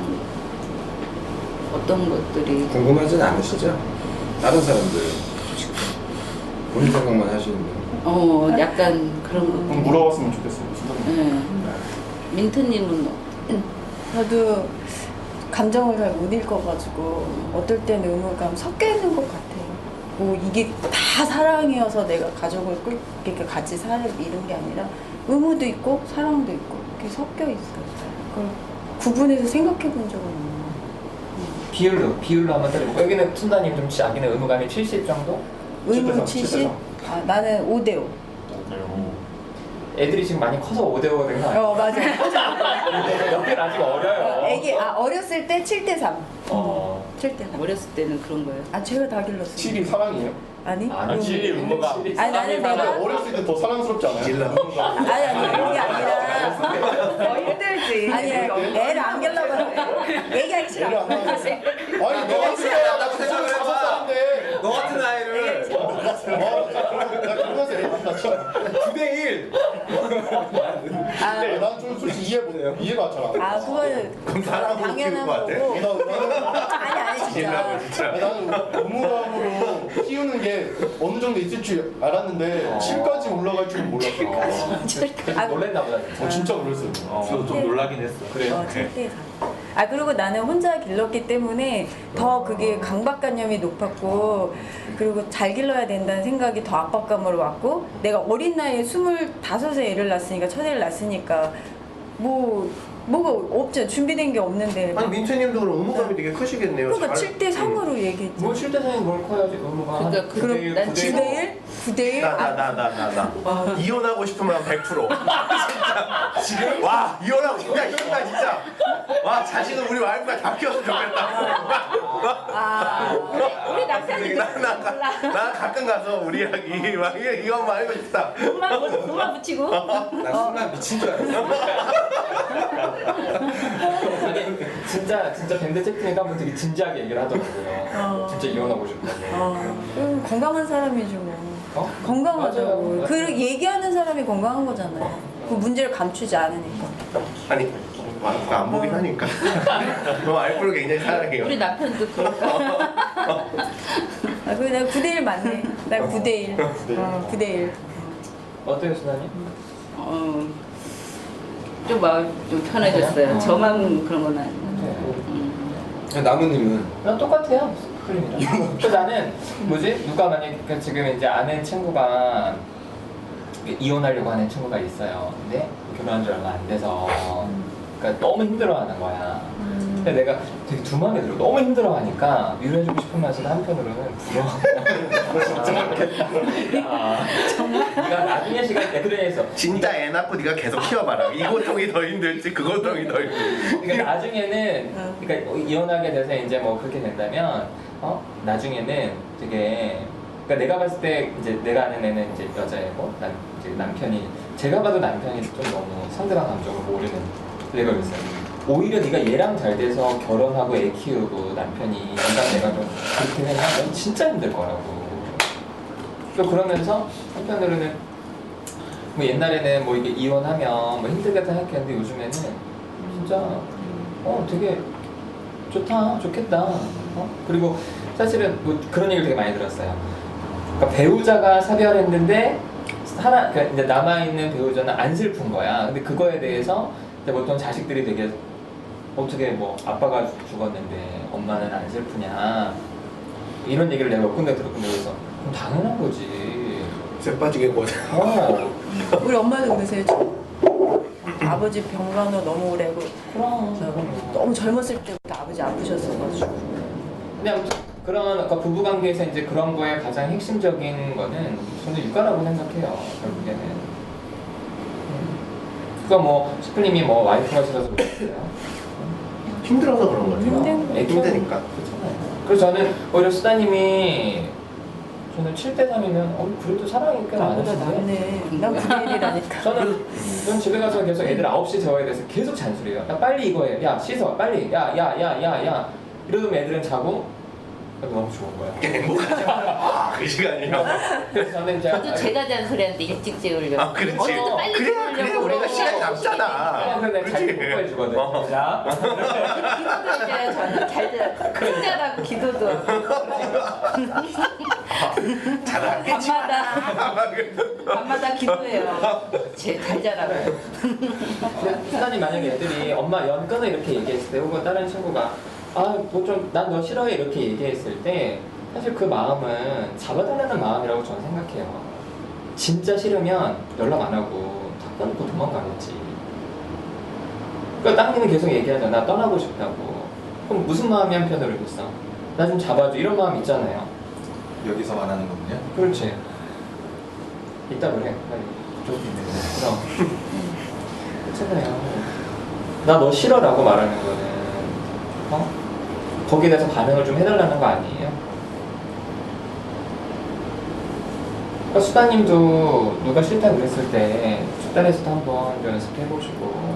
I: 어떤 것들이
B: 궁금하진 않으시죠? 다른 사람들 본인 생각만 하시는데.
I: 약간 그런 거.
D: 물어봤으면 좋겠어요.
I: 네. 민트님은
G: 저도 감정을 잘 못 읽어가지고 어떨 때는 의무감 섞여 있는 것 같아요. 뭐 이게 다 사랑이어서 내가 가족을 이렇게 같이 사는 이런 게 아니라 의무도 있고 사랑도 있고 이렇게 섞여 있어요. 그걸 구분해서 생각해 본 적은 없네요.
A: 비율로 한번 드려볼까요? 여기는 순다님 좀 자기는 의무감이 70 정도?
G: 의무 70? 나는 5대5.
A: 애들이 지금 많이 커서 5대5가 된 거 아니에요?
G: 맞아.
A: 여기는 아직 어려요.
G: 어렸을 때 7대3. 7대3.
I: 어렸을 때는 그런 거예요.
G: 제가 다 길렀어요.
D: 7이 사랑이에요?
G: 아니?
A: 아니지 의무감.
G: 나는 내가
D: 어렸을 때 더 사랑스럽지 않아요?
G: 아니 그게 아니라 더 힘들지. 아니 애를 안 길러봐. 얘기하기 싫어.
D: 아니 너 같은 애야 나 세상을 5살인데
B: 너 같은 아이를
D: 나 결혼해서 애 만났잖아.
B: 9대1.
D: 난 좀 솔직히 이해가 안 잘.
G: 그거는
B: 사람으로 키울 것 같아?
G: 거고. 아니 진짜.
D: 나는 의무감으로 키우는 게 어느 정도 있을 줄 알았는데 7까지 올라갈 줄은 몰랐어.
A: 놀랬나 보다.
D: 진짜 놀랐어요.
J: 저도 좀 놀라긴 했어.
A: 그래요?
G: 7대4. 그리고 나는 혼자 길렀기 때문에 더 그게 강박관념이 높았고 그리고 잘 길러야 된다는 생각이 더 압박감으로 왔고 내가 어린 나이에 25에 애를 낳았으니까 첫 애를 낳았으니까 뭐가 없죠. 준비된 게 없는데.
E: 아니 민트님도 그럼 의무감이 되게 크시겠네요.
G: 그러니까 7대3으로 얘기했지.
A: 뭐 7대3이 뭘 커야지 의무감.
I: 그러니까
G: 그럼 난 9대1? 9대1?
E: 나 이혼하고 싶으면 100%. 진짜 지금 와 이혼하고 싶다 이혼다 진짜. 와 자식은 우리 와이프가 다 키웠으면 좋겠다.
I: 우리 남편이
E: 나 가끔 가서 우리랑 이혼만 하고 싶다.
I: 돈만 붙이고
B: 나 순간 미친 줄 알았어.
A: 아니 진짜 밴드 채팅에도 한번 되게 진지하게 얘기를 하더라고요. 진짜 이혼하고 싶다고.
G: 건강한 사람이죠 뭐. 건강하죠.
A: 맞아요.
G: 그 얘기하는 사람이 건강한 거잖아요. 그 문제를 감추지 않으니까.
E: 아니 와이프가 안 보긴 하니까. 와이프를 굉장히 사랑해요.
I: 우리 남편도 그럴까?
G: 아, 그래 나 9대1 맞네. 나 9대1. 9대1.
A: 어때요, 수다님?
I: 좀 마음 좀 편해졌어요. 저만 그런 건 아니고.
B: 나무님은
A: 난 똑같아요. 클림이랑. 그래서 나는 뭐지? 누가 만약에 지금 이제 아는 친구가 이혼하려고 하는 친구가 있어요. 근데 결혼한 지 얼마 안 돼서 그러니까 너무 힘들어하는 거야. 근데 내가 되게 두 마음에 들어. 너무 힘들어하니까 위로해주고 싶으면서도 한편으로는 부러워. 진짜 좋겠다. 정말? 네가 나중에 시간 때 그런 얘기했어.
E: 진짜 애 낳고 네가 계속 키워봐라. 이 고통이 더 힘들지 그 고통이 더 힘들지.
A: 그러니까 나중에는 그러니까 이혼하게 돼서 이제 뭐 그렇게 된다면 나중에는 되게 그러니까 내가 봤을 때 이제 내가 아는 애는 이제 여자애고 이제 남편이 제가 봐도 남편이 좀 너무 상대방 감정을 모르는 내가 그랬어요. 오히려 네가 얘랑 잘 돼서 결혼하고 애 키우고 남편이 인간 내가 좀 그렇게 되면 넌 진짜 힘들 거라고. 또 그러면서 한편으로는 뭐 옛날에는 뭐 이게 이혼하면 뭐 힘들겠다 생각했는데 요즘에는 진짜 되게 좋겠다. 그리고 사실은 뭐 그런 얘기를 되게 많이 들었어요. 그러니까 배우자가 사별했는데 그러니까 이제 남아있는 배우자는 안 슬픈 거야. 근데 그거에 대해서 이제 보통 자식들이 되게 어떻게 뭐 아빠가 죽었는데 엄마는 안 슬프냐 이런 얘기를 내가 몇 군데 들었는데 그래서 그럼 당연한 거지.
E: 쇠 빠지게 구워.
G: 우리 엄마도 그러세요. 아버지 병간호 너무 오래 하고 너무 젊었을 때부터 아버지 아프셨어가지고.
A: 근데 아무튼 그런 아까 부부 관계에서 이제 그런 거에 가장 핵심적인 거는 저는 육아라고 생각해요. 결국에는. 그러니까 뭐 스플님이 뭐 와이프가 싫어서 그랬어요.
E: 힘들어서 그런 거지. 힘드니까.
A: 그래서 저는 오히려 수다님이 저는 7대3이면 그래도 사랑이 꽤
G: 나보다
A: 많으신데
G: 낫네. 난 9대1이라니까.
A: 저는 집에 가서 계속 애들 9시 재워야 돼서 계속 잔소리해요. 야 빨리 이거 해. 야 씻어. 빨리. 야 이러면 애들은 자고 너무 좋은 거야.
E: 행복하죠. 그 시간이요.
A: 그래서 저는
I: 저도 제가 잔소리하는데 일찍 재우려고.
E: 그렇지.
I: 빨리
E: 그래
I: 재우려고
E: 우리가 시간이 남잖아.
A: 그래서 내가 잘 뽀뽀해 주거든. 자.
I: 기도도 해줘요. 저는 잘 친절하고 기도도
E: 잘하겠지.
I: 밤마다 기도해요. 잘 자라고요.
A: 수단이 만약에 애들이 엄마 연근을 이렇게 얘기했을 때 혹은 다른 친구가 뭐 좀 난 너 싫어해 이렇게 얘기했을 때 사실 그 마음은 잡아달라는 마음이라고 저는 생각해요. 진짜 싫으면 연락 안 하고 다 끊고 도망가겠지. 그러니까 땅님은 계속 얘기하잖아. 나 떠나고 싶다고. 그럼 무슨 마음이 한편으로 있어? 나 좀 잡아줘 이런 마음 있잖아요.
C: 여기서 말하는 거군요.
A: 그렇지. 이따 그래. 빨리. 저기 있네. 그럼. 그렇잖아요. 나 너 싫어라고 말하는 거는 거기에 대해서 반응을 좀 해달라는 거 아니에요? 그러니까 수다님도 누가 싫다 그랬을 때 집단에서도 한번 연습해보시고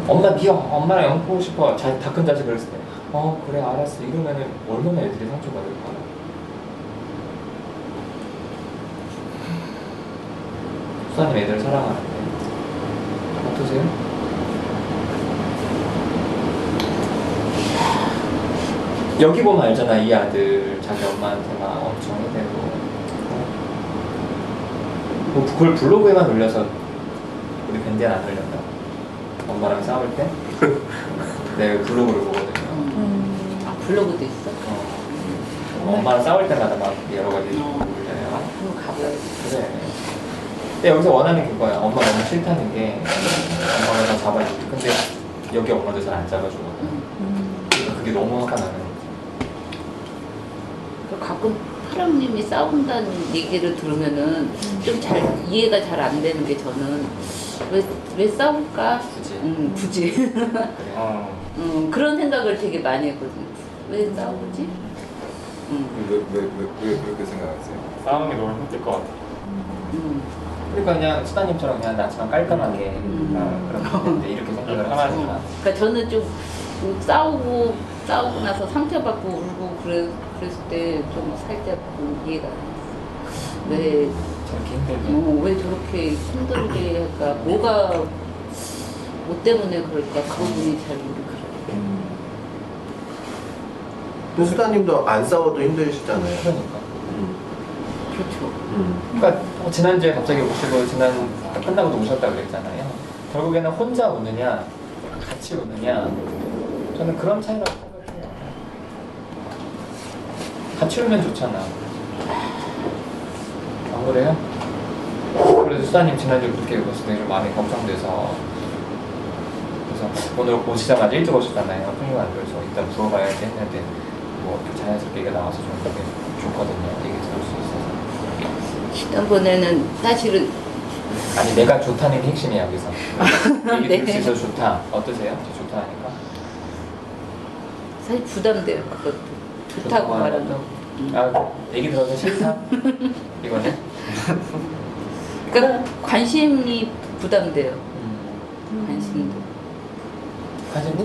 A: 엄마 미워 엄마랑 영 보고 싶어 다 큰 자식 그랬을 때 그래 알았어 이러면은 얼마나 애들이 상처받을까. 수다님 애들 사랑하는데 어떠세요? 여기 보면 알잖아. 이 아들 자기 엄마한테 막 엄청 해대고 뭐 그걸 블로그에만 올려서 우리 밴드에 안 올렸다. 엄마랑 싸울 때 내가 블로그를 보거든요.
I: 블로그도 있어?
A: 엄마랑 싸울 때마다 막 여러 가지 올려요.
I: 그럼 가봐야지.
A: 그래. 근데 여기서 원하는 그거야. 엄마 너무 싫다는 게 엄마가 다 잡아줄게. 근데 여기 엄마도 잘 안 잡아주거든. 그러니까 그게 너무 화가 나는 거지.
I: 가끔 파랑님이 싸운다는 얘기를 들으면은 좀 잘 이해가 잘 안 되는 게 저는 왜 싸울까? 굳이. 그런 생각을 되게 많이 했거든요. 왜 싸우지?
B: 왜 그렇게 생각하세요?
F: 싸우는 게 너무 힘들 것 같아요.
A: 그러니까 그냥 수다님처럼 그냥 나처럼 깔끔하게 그런 이렇게 생각을 하시니까.
I: 그러니까 저는 좀 싸우고 나서 상처받고 울고 그랬을 때 좀 살짝 이해가 안 됐어요. 왜
A: 저렇게 힘들게.
I: 왜 저렇게 힘들게 할까? 뭐가 뭐 때문에 그럴까 그 부분이 잘 모르겠어요.
E: 근데 수다님도 안 싸워도 힘드시잖아요.
A: 그러니까.
I: 그렇죠.
A: 그러니까 지난주에 갑자기 오시고 지난 끝나고도 오셨다 그랬잖아요. 결국에는 혼자 우느냐 같이 우느냐 저는 그런 차이라고 생각해요. 같이 울면 좋잖아. 안 그래요? 그래서 수다님 지난주에 그렇게 울었을 때 좀 마음이 걱정돼서 그래서 오늘 오시자마자 일찍 오셨잖아요. 흥미가 안 좋아서 일단 물어봐야지 했는데 뭐 자연스럽게 얘기가 나와서 좀 되게 좋거든요. 얘기 들을 수 있어서.
I: 지난번에는 사실은
A: 아니 내가 좋다는 게 핵심이야 여기서. 얘기 들을 수
I: 네.
A: 있어서 좋다. 어떠세요? 저 좋다 하니까.
I: 사실 부담돼요. 그것도 좋다고 말하는 거.
A: 아 얘기 들어서 싫다? 이거는?
I: 그러니까 관심이 부담돼요.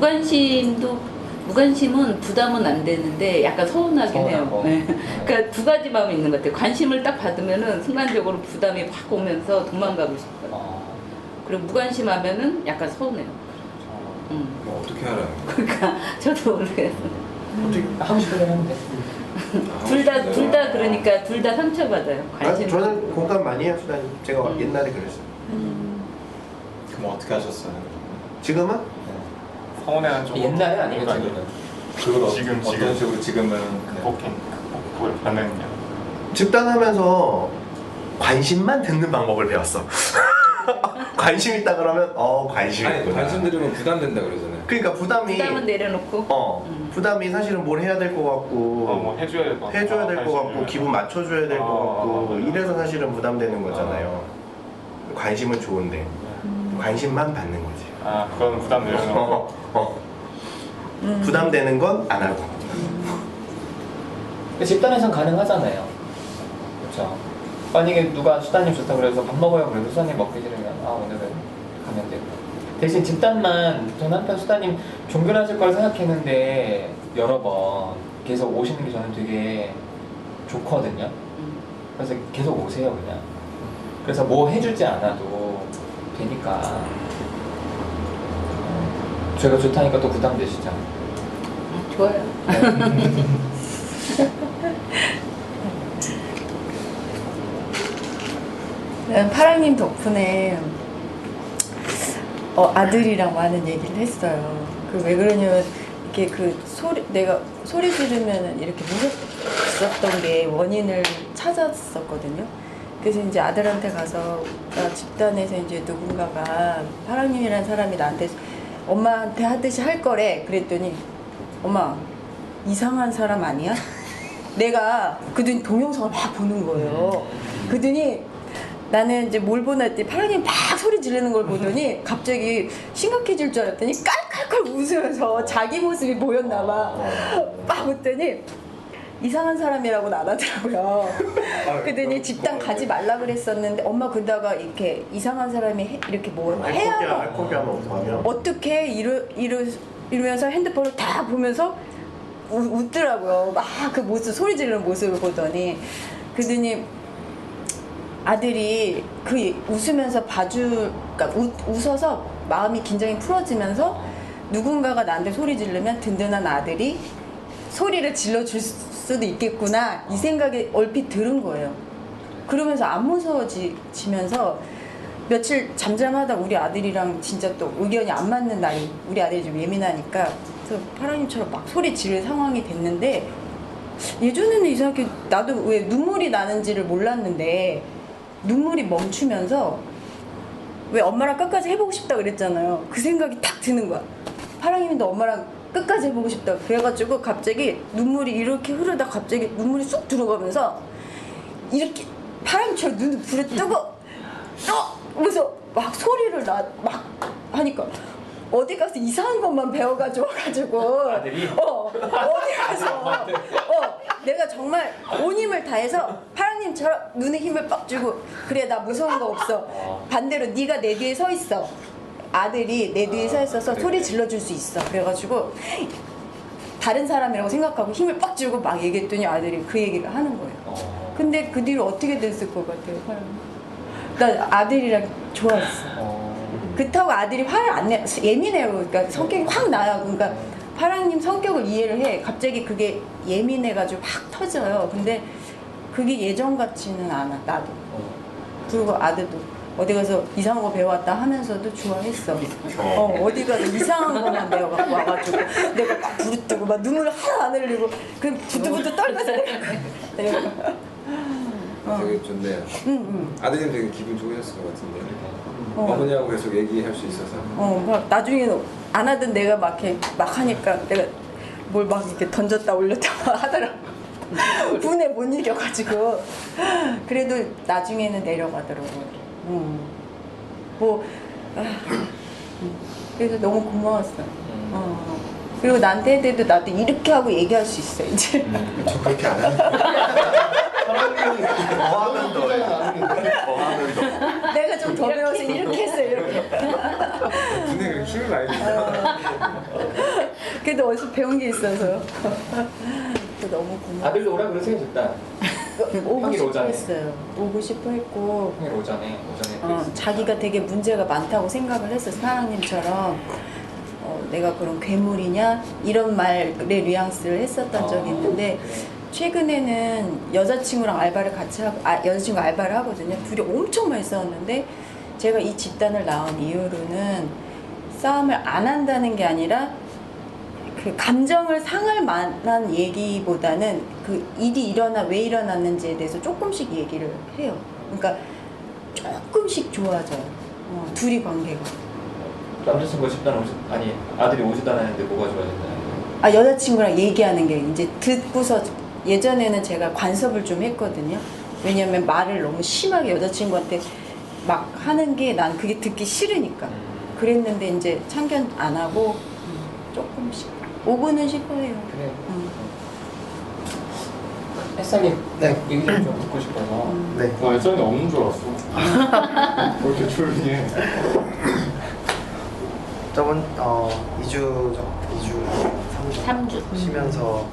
I: 관심도. 무관심은 부담은 안 되는데 약간 서운하긴 해요. 네. 그러니까 두 가지 마음이 있는 것 같아요. 관심을 딱 받으면은 순간적으로 부담이 확 오면서 도망가고 싶어요. 그리고 무관심하면은 약간 서운해요.
B: 뭐 어떻게 알아요?
I: 그러니까 저도 모르겠어요.
A: 어떻게 하고 싶은 대로 하면 돼.
I: 둘 다 그러니까 둘 다 상처받아요. 관심.
E: 저는 공감 많이 해요, 수다님. 제가 옛날에 그랬어요.
C: 그럼 어떻게 하셨어요?
E: 지금은?
F: 서운해하는 쪽
A: 옛날에 아니면 지금은?
C: 그걸
F: 지금
C: 어떤 식으로 지금은
F: 극복을 반응이냐.
E: 집단하면서 관심만 듣는 방법을 배웠어. 관심 있다 그러면 관심
B: 아니
E: 있구나.
B: 관심 들으면 부담된다 그러잖아요.
E: 그러니까 부담은
I: 내려놓고
E: 부담이 사실은 뭘 해야 될 것 같고
F: 뭐 해줘야 될 것 같고
E: 해줘야 될 것 같고 기분 맞춰줘야 될 것 같고 이래서 사실은 부담되는 거잖아요. 관심은 좋은데 관심만 받는 거지.
F: 아 그건 부담 내려놓고
E: 부담되는 건 안 하고.
A: 근데 집단에선 가능하잖아요. 그렇죠. 만약에 누가 수다님 좋다 그래서 밥 먹어요 그래도 수다님 먹기 싫으면 오늘은 가면 되고 대신 집단만 전 한편 수다님 종결하실 걸 생각했는데 여러 번 계속 오시는 게 저는 되게 좋거든요. 그래서 계속 오세요 그냥. 그래서 뭐 해주지 않아도 되니까 제가 좋다니까 또 부담되시죠?
I: 좋아요.
G: 파랑님 덕분에 아들이랑 많은 얘기를 했어요. 그 왜 그러냐면 이렇게 그 내가 소리 지르면 이렇게 무섭었던 게 원인을 찾았었거든요. 그래서 이제 아들한테 가서 집단에서 이제 누군가가 파랑님이라는 사람이 나한테 엄마한테 하듯이 할 거래. 그랬더니 엄마 이상한 사람 아니야? 내가 그더니 동영상을 막 보는 거예요. 그더니 나는 이제 뭘 보나 했더니 파랑님 막 소리 지르는 걸 보더니 갑자기 심각해질 줄 알았더니 깔깔깔 웃으면서 자기 모습이 보였나 봐. 막 웃더니 이상한 사람이라고는 안 하더라고요. 그러더니 집단 가지 말라 그랬었는데 엄마 그러다가 이렇게 이상한 사람이 이렇게 뭐 해야
E: 알코기하면 어떡하냐?
G: 어떻게 이러면서 핸드폰을 다 보면서 웃더라고요. 막 그 모습 소리 지르는 모습을 보더니 그러더니 아들이 그 웃으면서 그러니까 웃어서 마음이 긴장이 풀어지면서 누군가가 나한테 소리 지르면 든든한 아들이 소리를 질러줄 수도 있겠구나 이 생각이 얼핏 들은 거예요. 그러면서 안 무서워지면서 며칠 잠잠하다 우리 아들이랑 진짜 또 의견이 안 맞는 날이 우리 아들이 좀 예민하니까 그래서 파랑님처럼 막 소리 지를 상황이 됐는데 예전에는 이상하게 나도 왜 눈물이 나는지를 몰랐는데 눈물이 멈추면서 왜 엄마랑 끝까지 해보고 싶다 그랬잖아요. 그 생각이 딱 드는 거야. 파랑님도 엄마랑 끝까지 해보고 싶다. 그래가지고 갑자기 눈물이 이렇게 흐르다 갑자기 눈물이 쑥 들어가면서 이렇게 파랑님처럼 눈을 불에 뜨고 그래서 막 소리를 막 하니까 어디 가서 이상한 것만 배워가지고
A: 아들이?
G: 어디 가서 내가 정말 온 힘을 다해서 파랑님처럼 눈에 힘을 빡 주고 그래 나 무서운 거 없어. 반대로 네가 내 뒤에 서 있어. 아들이 내 뒤에 서 있어서 소리 질러줄 수 있어. 그래가지고 다른 사람이라고 생각하고 힘을 빡 주고 막 얘기했더니 아들이 그 얘기를 하는 거예요. 근데 그 뒤로 어떻게 됐을 것 같아요? 파랑님? 나 아들이랑 좋아했어. 그렇다고 아들이 화를 안 내, 예민해요. 그러니까 성격이 확 나요. 그러니까 파랑님 성격을 이해를 해. 갑자기 그게 예민해가지고 확 터져요. 근데 그게 예전 같지는 않아, 나도. 그리고 아들도 어디 가서 이상한 거 배워왔다 하면서도 좋아했어. 어디 가서 이상한 거만 배워갖고 와가지고 내가 막 부르뜨고 막 눈물 하나 안 흘리고 그 부들부들 떨면서 내가
B: 되게 좋네요. 아드님 되게 기분 좋으셨을 것 같은데. 어머니하고 계속 얘기할 수 있어서.
G: 막 나중에는 안 하던 내가 막 이렇게 막 하니까 내가 뭘 막 이렇게 던졌다 올렸다 하더라고. 분에 못 이겨가지고. 그래도 나중에는 내려가더라고요. 그래서 너무 고마웠어. 그리고 나한테 해도 나도 이렇게 하고 얘기할 수 있어, 이제.
B: 저 그렇게 안 하는데.
E: 뭐 하면 더 하면 더.
G: 내가 좀 더 배워서 이렇게 했어요, 이렇게.
B: 분에 그렇게 힘을 많이 주세요.
G: 그래도 어디서 배운 게 있어서. 너무 고마워.
A: 아들도 오라 그러세요, 일단.
G: 오고
A: 평일
G: 싶어
A: 오전에.
G: 했어요. 오고 싶어 했고.
A: 평일 오전에 그랬어요.
G: 자기가 되게 문제가 많다고 생각을 했어. 사랑님처럼 내가 그런 괴물이냐 이런 말의 뉘앙스를 했었던 적이 있는데 최근에는 여자친구랑 알바를 같이 하고 여자친구 알바를 하거든요. 둘이 엄청 많이 싸웠는데 제가 이 집단을 나온 이후로는 싸움을 안 한다는 게 아니라 그 감정을 상할 만한 얘기보다는 그 일이 왜 일어났는지에 대해서 조금씩 얘기를 해요. 그러니까 조금씩 좋아져요. 둘이 관계가.
A: 남자친구가 집단 아니 아들이 오지도 않았는데 뭐가 좋아졌나요?
G: 여자친구랑 얘기하는 게 이제 듣고서 예전에는 제가 간섭을 좀 했거든요. 왜냐면 말을 너무 심하게 여자친구한테 막 하는 게 난 그게 듣기 싫으니까. 그랬는데 이제 참견 안 하고 조금씩 오고는 싶어요.
A: 그래. 햇살님
E: 네.
A: 얘기 좀 듣고 싶어서.
E: 네.
F: 나 예전에 없는 줄 알았어. 왜 이렇게 조용히 해?
E: 저번 2주 3주
I: 3주.
E: 쉬면서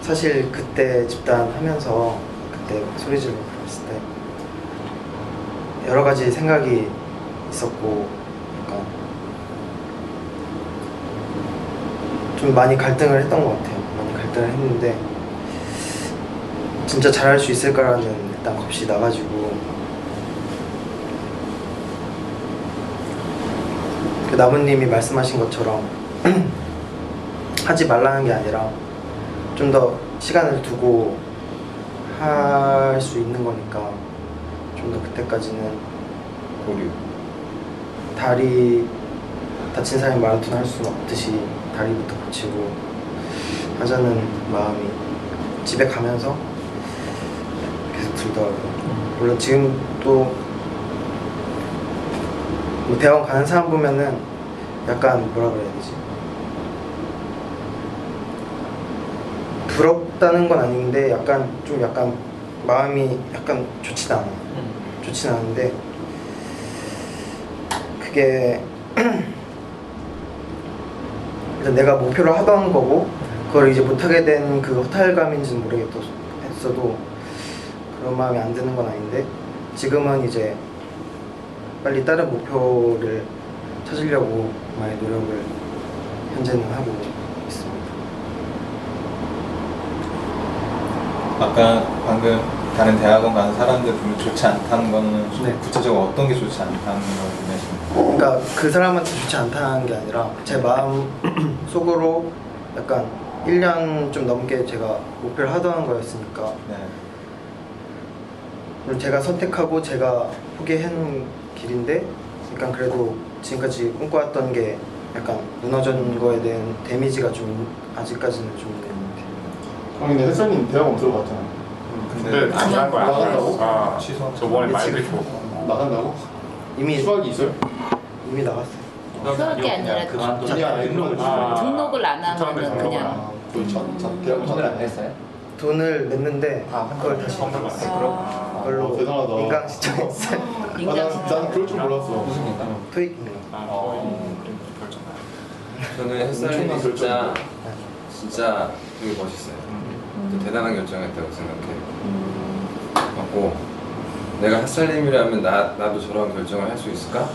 E: 사실 그때 집단 하면서 그때 소리 지르고 그랬을 때 여러 가지 생각이 있었고 약간 좀 많이 갈등을 했던 것 같아요. 많이 갈등을 했는데 진짜 잘할 수 있을까라는 일단 겁이 나가지고 그 나무님이 말씀하신 것처럼 하지 말라는 게 아니라 좀 더 시간을 두고 할 수 있는 거니까 좀 더 그때까지는
B: 보류.
E: 다리 다친 사람이 마라톤 할 수는 없듯이 다리부터 고치고 하자는 마음이 집에 가면서 계속 들더라고요. 물론 지금 또 뭐 대학원 가는 사람 보면은 약간 뭐라 그래야 되지? 부럽다는 건 아닌데 약간 마음이 약간 좋진 않아. 좋진 않은데 그게 일단 내가 목표를 하던 거고 그걸 이제 못하게 된 그 허탈감인지는 모르겠어도 그런 마음이 안 드는 건 아닌데 지금은 이제 빨리 다른 목표를 찾으려고 많이 노력을 현재는 하고 있습니다.
C: 아까 방금 다른 대학원 가는 사람들 별로 좋지 않다는 거는
E: 네.
C: 구체적으로 어떤 게 좋지 않다는 걸 의미하시는 거예요?
E: 그러니까 그 사람한테 좋지 않다는 게 아니라 제 마음 속으로 약간 1년 좀 넘게 제가 목표를 하던 거였으니까
C: 네.
E: 물론 제가 선택하고 제가 포기한 길인데 약간 그래도 지금까지 꿈꿔왔던 게 약간 무너진 거에 대한 데미지가 좀 아직까지는 좀 있는 것 같아요.
D: 근데 햇살님 대학원 들어갔잖아요.
F: 근데 중요한 거야.
D: 나간다고?
C: 취소.
F: 저번에 말
E: 지금-
F: 듣고.
D: 나간다고?
E: 이미
D: 수학이 있어요?
E: 이미 나갔어요.
I: 수학이 아니라
J: 그만둔
D: 등록을
I: 등록을 안 하면은 그냥
D: 대학원
A: 돈을 안 냈어요?
E: 돈을 냈는데 그걸 다시 그걸로
D: 대단하다.
E: 인강 신청했어요.
D: 나는 그럴 줄 몰랐어.
A: 무슨 인가?
E: 토익인가.
F: 결정.
B: 저는 햇살님이
D: 엄청난
B: 진짜 되게 멋있어요. 또 대단한 결정했다고 생각해요. 하고 내가 햇살님이라면 나도 저런 결정을 할 수 있을까?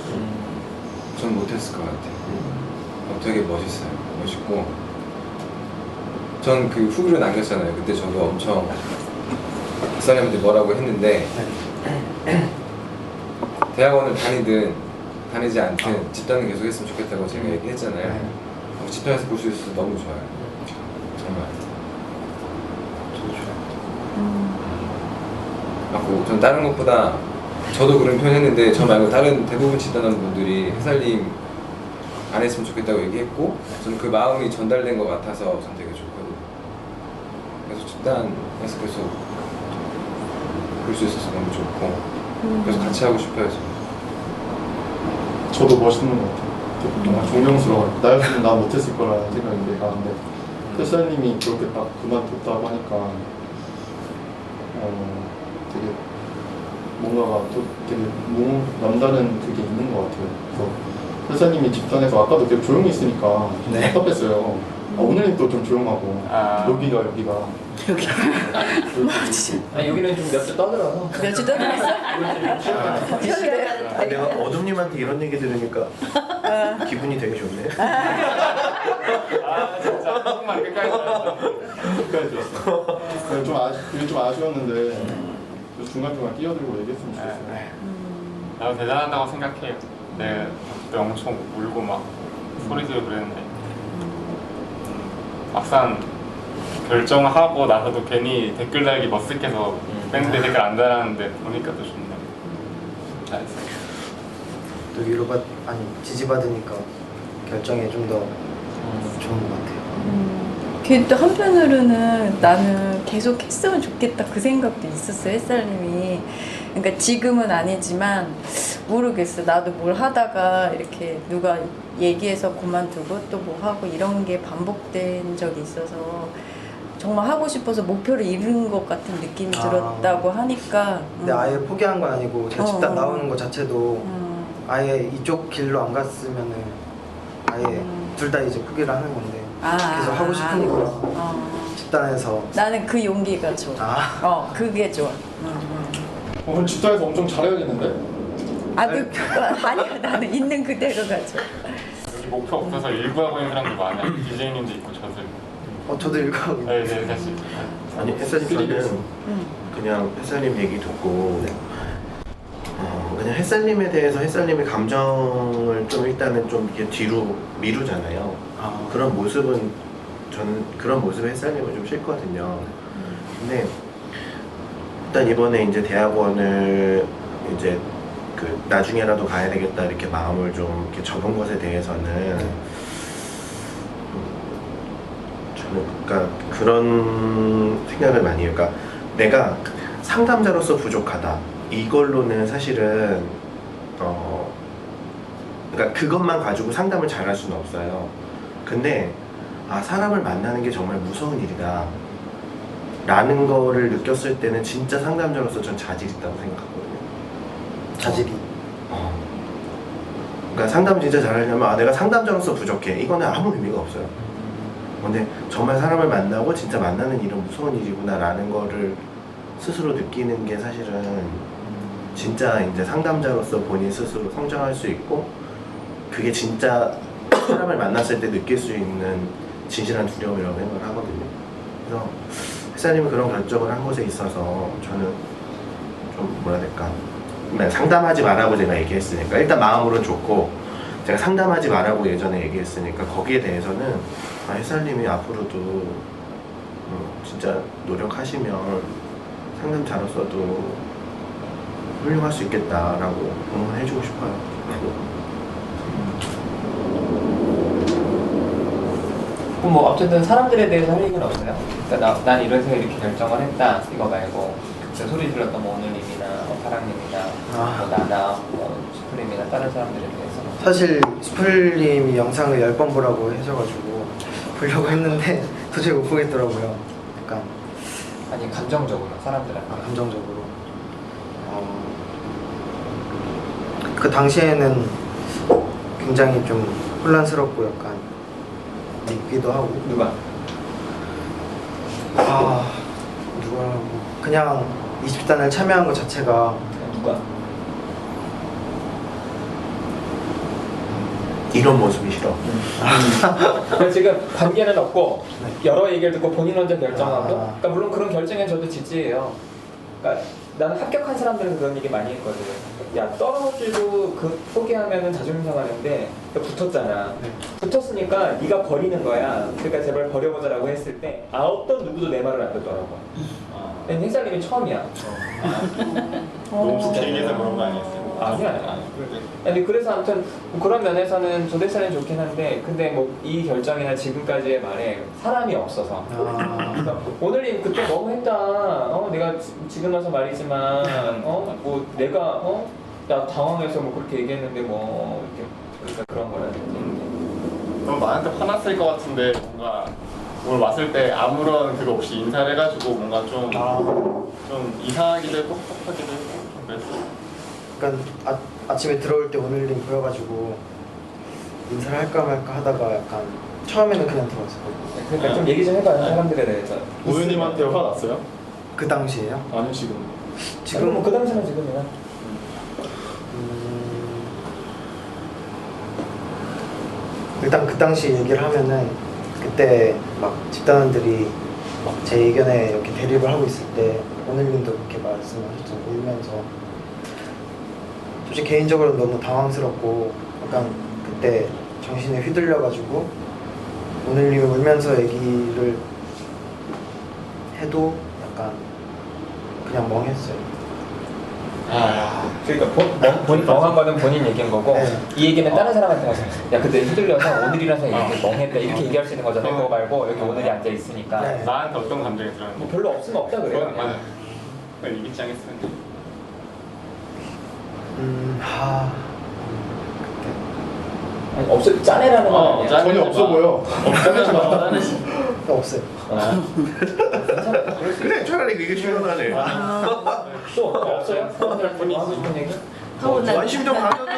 B: 전 못했을 것 같아요. 되게 멋있어요. 멋있고 전 그 후기로 남겼잖아요. 그때 저도 엄청 사람들이 뭐라고 했는데 대학원을 다니든 다니지 않든 집단은 계속 했으면 좋겠다고 제가 얘기했잖아요. 집단에서 볼 수 있어서 너무 좋아요. 정말. 맞고 전 다른 것보다 저도 그런 표현 했는데 저 말고 다른 대부분 집단하는 분들이 햇살님 안 했으면 좋겠다고 얘기했고 저는 그 마음이 전달된 것 같아서 전 되게 좋거든요. 그래서 집단에서 계속 볼 수 있어서 너무 좋고 그래서 같이 하고 싶어요.
D: 저도 멋있는 것 같아요. 정말 존경스러워요. 나였으면 나 못했을 거라는 생각이 내가 하는데 햇살님이 그렇게 딱 그만뒀다고 하니까 되게 뭔가가 또 되게 남다른 그게 있는 것 같아요. 그래서 햇살님이 집단에서 아까도 되게 조용히 있으니까 좀 답답했어요. 오늘은 또 좀 조용하고 여기가
G: 여기.
A: 여기는 좀 몇 주 떠들어서.
G: 몇 주 떠들었어?
E: 내가 어둠님한테 이런 얘기 들으니까 기분이 되게 좋네.
F: 진짜 정말 끝까지 들었어.
D: 끝까지 들었어. 그게 좀 아쉬웠는데 중간중간 끼어들고 얘기했으면 좋겠어요.
F: 나도 대단하다고 생각해요. 내가 그때 엄청 울고 막 소리 지르고 그랬는데 막상 결정하고 나서도 괜히 댓글 달기 머쓱해서 밴드 댓글 안 달았는데 보니까 또 좋네. 잘했어.
K: 또 지지받으니까 결정이 좀 더 좋은 것 같아요.
G: 걔 또 한편으로는 나는 계속 했으면 좋겠다 그 생각도 있었어요. 햇살님이. 그러니까 지금은 아니지만 모르겠어. 나도 뭘 하다가 이렇게 누가 얘기해서 그만두고 또 뭐 하고 이런 게 반복된 적이 있어서 정말 하고 싶어서 목표를 이룬 것 같은 느낌이 들었다고 하니까.
K: 근데 아예 포기한 건 아니고 제가 집단 나오는 것 자체도 아예 이쪽 길로 안 갔으면은 아예 둘 다 이제 포기를 하는 건데 계속 하고 싶으니까 집단에서
G: 나는 그 용기가 좋아. 그게 좋아.
D: 오늘 집단에서 엄청 잘해야겠는데?
G: 아니야, 나는 있는 그대로 가죠.
F: 여기 목표 없어서 일구하고 있는 사람도 많아요. DJ님도 있고 저도.
K: 저도 일가하고
F: 네, 사실.
E: 아니 햇살님 저는 그냥 햇살님 얘기 듣고 그냥 햇살님에 대해서 햇살님의 감정을 좀 일단은 좀 이렇게 뒤로 미루잖아요. 그런 모습은 저는 그런 모습의 햇살님은 좀 싫거든요. 근데 일단 이번에 이제 대학원을 이제 그 나중에라도 가야 되겠다 이렇게 마음을 좀 이렇게 접은 것에 대해서는 저는 그러니까 그런 생각을 많이 해요. 그러니까 내가 상담자로서 부족하다 이걸로는 사실은 그러니까 그것만 가지고 상담을 잘할 수는 없어요. 근데 사람을 만나는 게 정말 무서운 일이다 라는 거를 느꼈을 때는 진짜 상담자로서 전 자질이 있다고 생각하거든요.
K: 자질이?
E: 그러니까 상담 진짜 잘하려면 내가 상담자로서 부족해 이거는 아무 의미가 없어요. 근데 정말 사람을 만나고 진짜 만나는 일은 무서운 일이구나 라는 거를 스스로 느끼는 게 사실은 진짜 이제 상담자로서 본인 스스로 성장할 수 있고 그게 진짜 사람을 만났을 때 느낄 수 있는 진실한 두려움이라고 생각을 하거든요. 그래서 햇살님이 그런 결정을 한 것에 있어서 저는 좀 뭐라 해야 될까 상담하지 말라고 제가 얘기했으니까 일단 마음으로는 좋고 제가 상담하지 말라고 예전에 얘기했으니까 거기에 대해서는 햇살님이 앞으로도 진짜 노력하시면 상담자로서도 훌륭할 수 있겠다라고 응원해주고 싶어요.
A: 그럼 뭐 어쨌든 사람들에 대해서 할 얘기는 없어요? 그러니까 난 이래서 이렇게 결정을 했다 이거 말고 그때 소리 질렀던 뭐 오늘님이나 뭐 파랑님이나 뭐 나나 뭐 스프림이나 다른 사람들에 대해서
K: 사실 스플님이 영상을 10번 보라고 하셔가지고 보려고 했는데 도저히 못 보겠더라고요. 약간
A: 아니 감정적으로 사람들한테
K: 감정적으로 그 당시에는 굉장히 좀 혼란스럽고 약간 믿기도 하고
A: 누가?
K: 누가라고 그냥 20단을 참여한 것 자체가
A: 누가?
E: 이런 모습이 싫어.
A: 그래서 지금 관계는 없고 여러 얘기를 듣고 본인 혼자 결정하고 그러니까 물론 그런 결정엔 저도 지지해요. 그러니까 나는 합격한 사람들은 그런 얘기 많이 했거든. 야 떨어지고 그 포기하면은 자존심 상하는데 붙었잖아. 붙었으니까 네가 버리는 거야. 그러니까 제발 버려보자라고 했을 때 어떤 누구도 내 말을 안 듣더라고. 햇살님이 처음이야.
F: 너무 좋게 얘기해서 그런 거 아니었어요?
A: 아니야. 근데 그래서 아무튼 그런 면에서는 조대사는 좋긴 한데 근데 뭐 이 결정이나 지금까지의 말에 사람이 없어서 그러니까 오늘님 그때 너무 했다. 내가 지금 와서 말이지만 뭐 내가 나 당황해서 뭐 그렇게 얘기했는데 뭐 이렇게 그러니까 그런 거라든지
F: 너무 나한테 화났을 것 같은데 뭔가 오늘 왔을 때 아무런 그거 없이 인사를 해가지고 뭔가 좀 이상하기도 했고 섭섭하기도 했고 좀 그랬어.
K: 그러니까 아침에 들어올 때 오늘님 보여가지고 인사를 할까 말까 하다가 약간 처음에는 그냥 들어왔어요.
A: 그러니까 좀 얘기 좀 해봐요 사람들에 대해서.
F: 오윤님한테 화났어요?
K: 그 당시에요?
F: 아니 지금.
A: 지금 뭐 그 당시는 지금이야.
K: 일단 그 당시 얘기를 하면은 그때 막 집단원들이 막 제 의견에 이렇게 대립을 하고 있을 때 오늘님도 그렇게 말씀하셨죠. 울면서 솔직히 개인적으로 너무 당황스럽고 약간 그때 정신에 휘둘려가지고 오늘님이 울면서 얘기를 해도 약간 그냥 멍했어요.
A: 그러니까 본인 멍한 거는 본인 얘기인 거고 이 얘기는 다른 사람한테 가서 야 그때 휘둘려서 오늘이라서 얘기 멍했다 이렇게 얘기할 수 있는 거잖아요. 그거 말고 여기 오늘이 앉아 있으니까
F: 나한테 어떤 감정이 들었는데
A: 뭐 별로 없으면 없다 그래요.
F: 맞아. 그냥 이 입장 했으면 돼.
A: 아니, 없어 짜내라는 건 아니야.
D: 전혀 없어 보여.
K: 없어요.
E: 그래 차라리 그게 시원하네.
A: 또 없어요? 본인 하고 싶은 얘기?
E: 관심 좀 가져줘.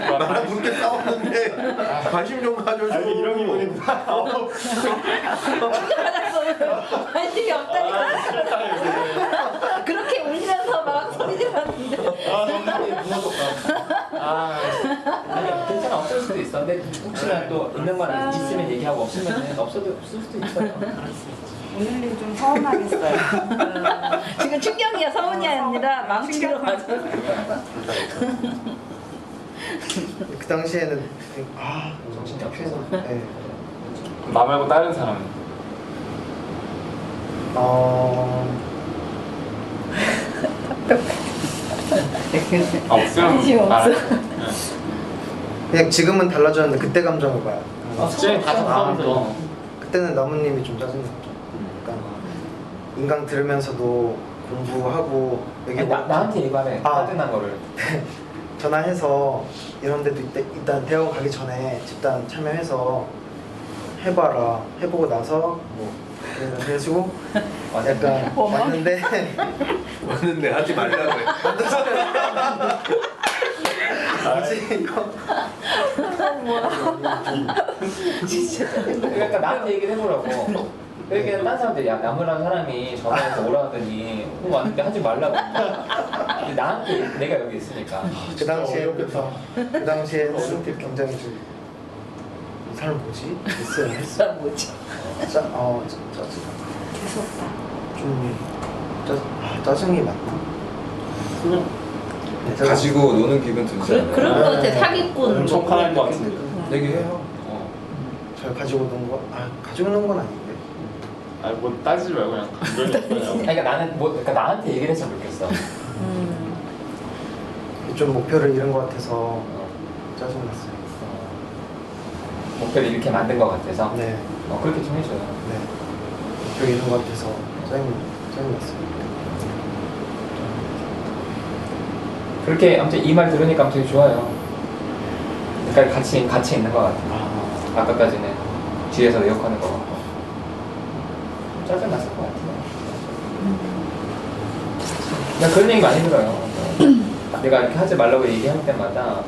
E: 나랑 그렇게 싸웠는데 관심 좀 가져줘.
F: 이런 기분이구나.
G: 관심이 없다니까. 그렇게 울면서 막 소리 질렀는데.
A: 괜찮아 없을 수도 있어. 근데 혹시나 또 있는 건 있으면 얘기하고 없으면 없을 수도 있어요.
H: 오늘님 좀 서운하겠어요.
G: 지금 충격이야 서운이 아니라 망치로 맞아.
K: 그 당시에는
A: 정신이 없어서.
K: 네.
F: 나 말고 다른 사람은? 없으면
G: 관심 없어.
K: 그냥 지금은 달라졌는데 그때 감정을 봐요.
F: 진짜 다 섞어서.
K: 그때는 나무님이 좀 짜증났죠. 그러니까 인강 들으면서도 공부하고 여기
A: 나한테 얘기하래. 짜증난 거를.
K: 전화해서 이런 데도 일단 대학원 가기 전에 집단 참여해서 해봐라. 해보고 나서 뭐 그래가지고 약간 왔는데
E: 하지 말라고 해.
K: 뭐지 이거?
A: 그러니까 나한테 얘기를 해보라고. 그러니까 딴 사람들 야무란 사람이 전화해서 오라 하더니 왔는데 하지 말라고. 근데 나한테 내가 여기 있으니까.
K: 그 당시에는 굉장히 좀 이 사람 뭐지? 했어요.
G: 사람 뭐지?
K: 짜증. 좀 짜증이 많나?
B: 가지고 노는 기분 들지 않아요?
I: 그런 거 같아. 사기꾼.
F: 엄청 화날 것 같은데.
B: 얘기해요.
K: 잘 가지고 논 거? 가지고 논 건 아닌데.
F: 아니 뭐 따지지 말고 그냥 감정이 없어요.
A: 그러니까 나는 그러니까 나한테 얘기를 했으면 좋겠어.
K: 좀 목표를 잃은 것 같아서 짜증났어요.
A: 목표를 이렇게 만든 것 같아서.
K: 네.
A: 그렇게 좀 해줘요.
K: 네. 목표 잃은 것 같아서 짜증났어요.
A: 그렇게 아무튼 이 말 들으니까 되게 좋아요. 그러니까 같이 있는 것 같아. 아까까지는 뒤에서 내역하는 것 같고. 짜증 났을 것 같아요. 나 그런 얘기 많이 들어요. 내가 이렇게 하지 말라고 얘기할 때마다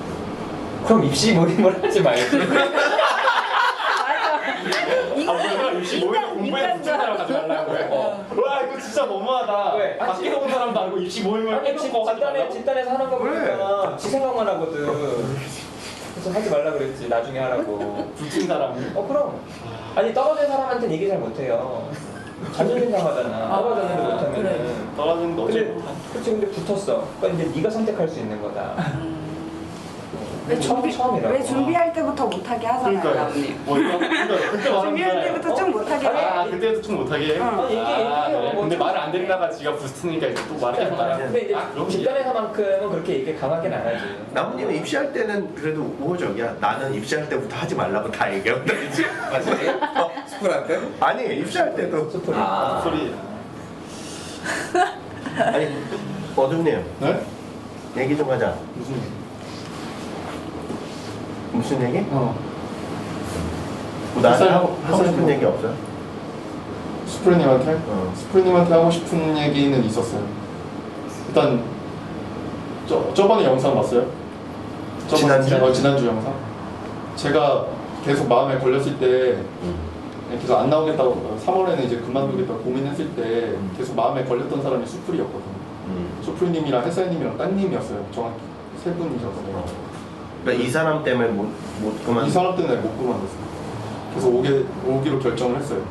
A: 그럼 입시 모임을 하지 말지.
F: 내가 입시 모임을 공부해서 붙은 사람 가지 말라고 해. 와 이거 진짜 너무하다.
A: 왜?
F: 밖에 온 사람도 아니고 입시 모임을 해놓고 하지 말라고?
A: 집단에서 하는 거 보니까 지 생각만 하거든. 그래서 하지 말라 그랬지. 나중에 하라고.
F: 붙인 사람.
A: 그럼. 아니 떨어진 사람한테는 얘기 잘 못해요. 자존심 상하잖아. 떨어졌는데 못하면은.
G: 그래.
F: 떨어지는데 어째
A: 근데 그치 근데 붙었어. 그러니까 이제 네가 선택할 수 있는 거다.
H: 왜
A: 처음이라고.
H: 왜 준비할 때부터 못하게 하잖아요.
F: 그러니까 뭐 이거 그때 말하는
H: 준비할 때부터 좀 못하게 해.
F: 그때도 좀 못하게 해.
A: 얘기해.
F: 근데 말을 안 듣다가 지가 붙으니까 이제 또 말을 했다.
A: 근데 이제 집단에서만큼은 그렇게 얘기 강하게는 안 하지.
E: 나무님은 입시할 때는 그래도 우호적이야. 나는 입시할 때부터 하지 말라고 다 얘기한다 이제.
B: 맞지? 스쿨한테?
E: 아니 입시할 때도
A: 소풀이.
F: 소리.
E: 아니 어둠님
D: 네?
E: 얘기 좀 하자.
D: 무슨 얘기?
E: 무슨 얘기? 뭐 나한테 하고 싶은 얘기 없어요?
D: 스프레님한테?
E: 어.
D: 스프레님한테 하고 싶은 얘기는 있었어요. 일단 저번에 영상 봤어요?
E: 지난주?
D: 지난주 영상. 제가 계속 마음에 걸렸을 때 계속 안 나오겠다고 3월에는 이제 그만두겠다고 고민했을 때 계속 마음에 걸렸던 사람이 수풀이었거든요. 수풀님이랑 햇살님이랑 딴님이었어요. 정확히 세 분이셨어요.
E: 그러니까 이 사람 때문에 못 그만.
D: 이 사람 때문에 못 그만뒀어요. 그래서 오기로 결정을 했어요.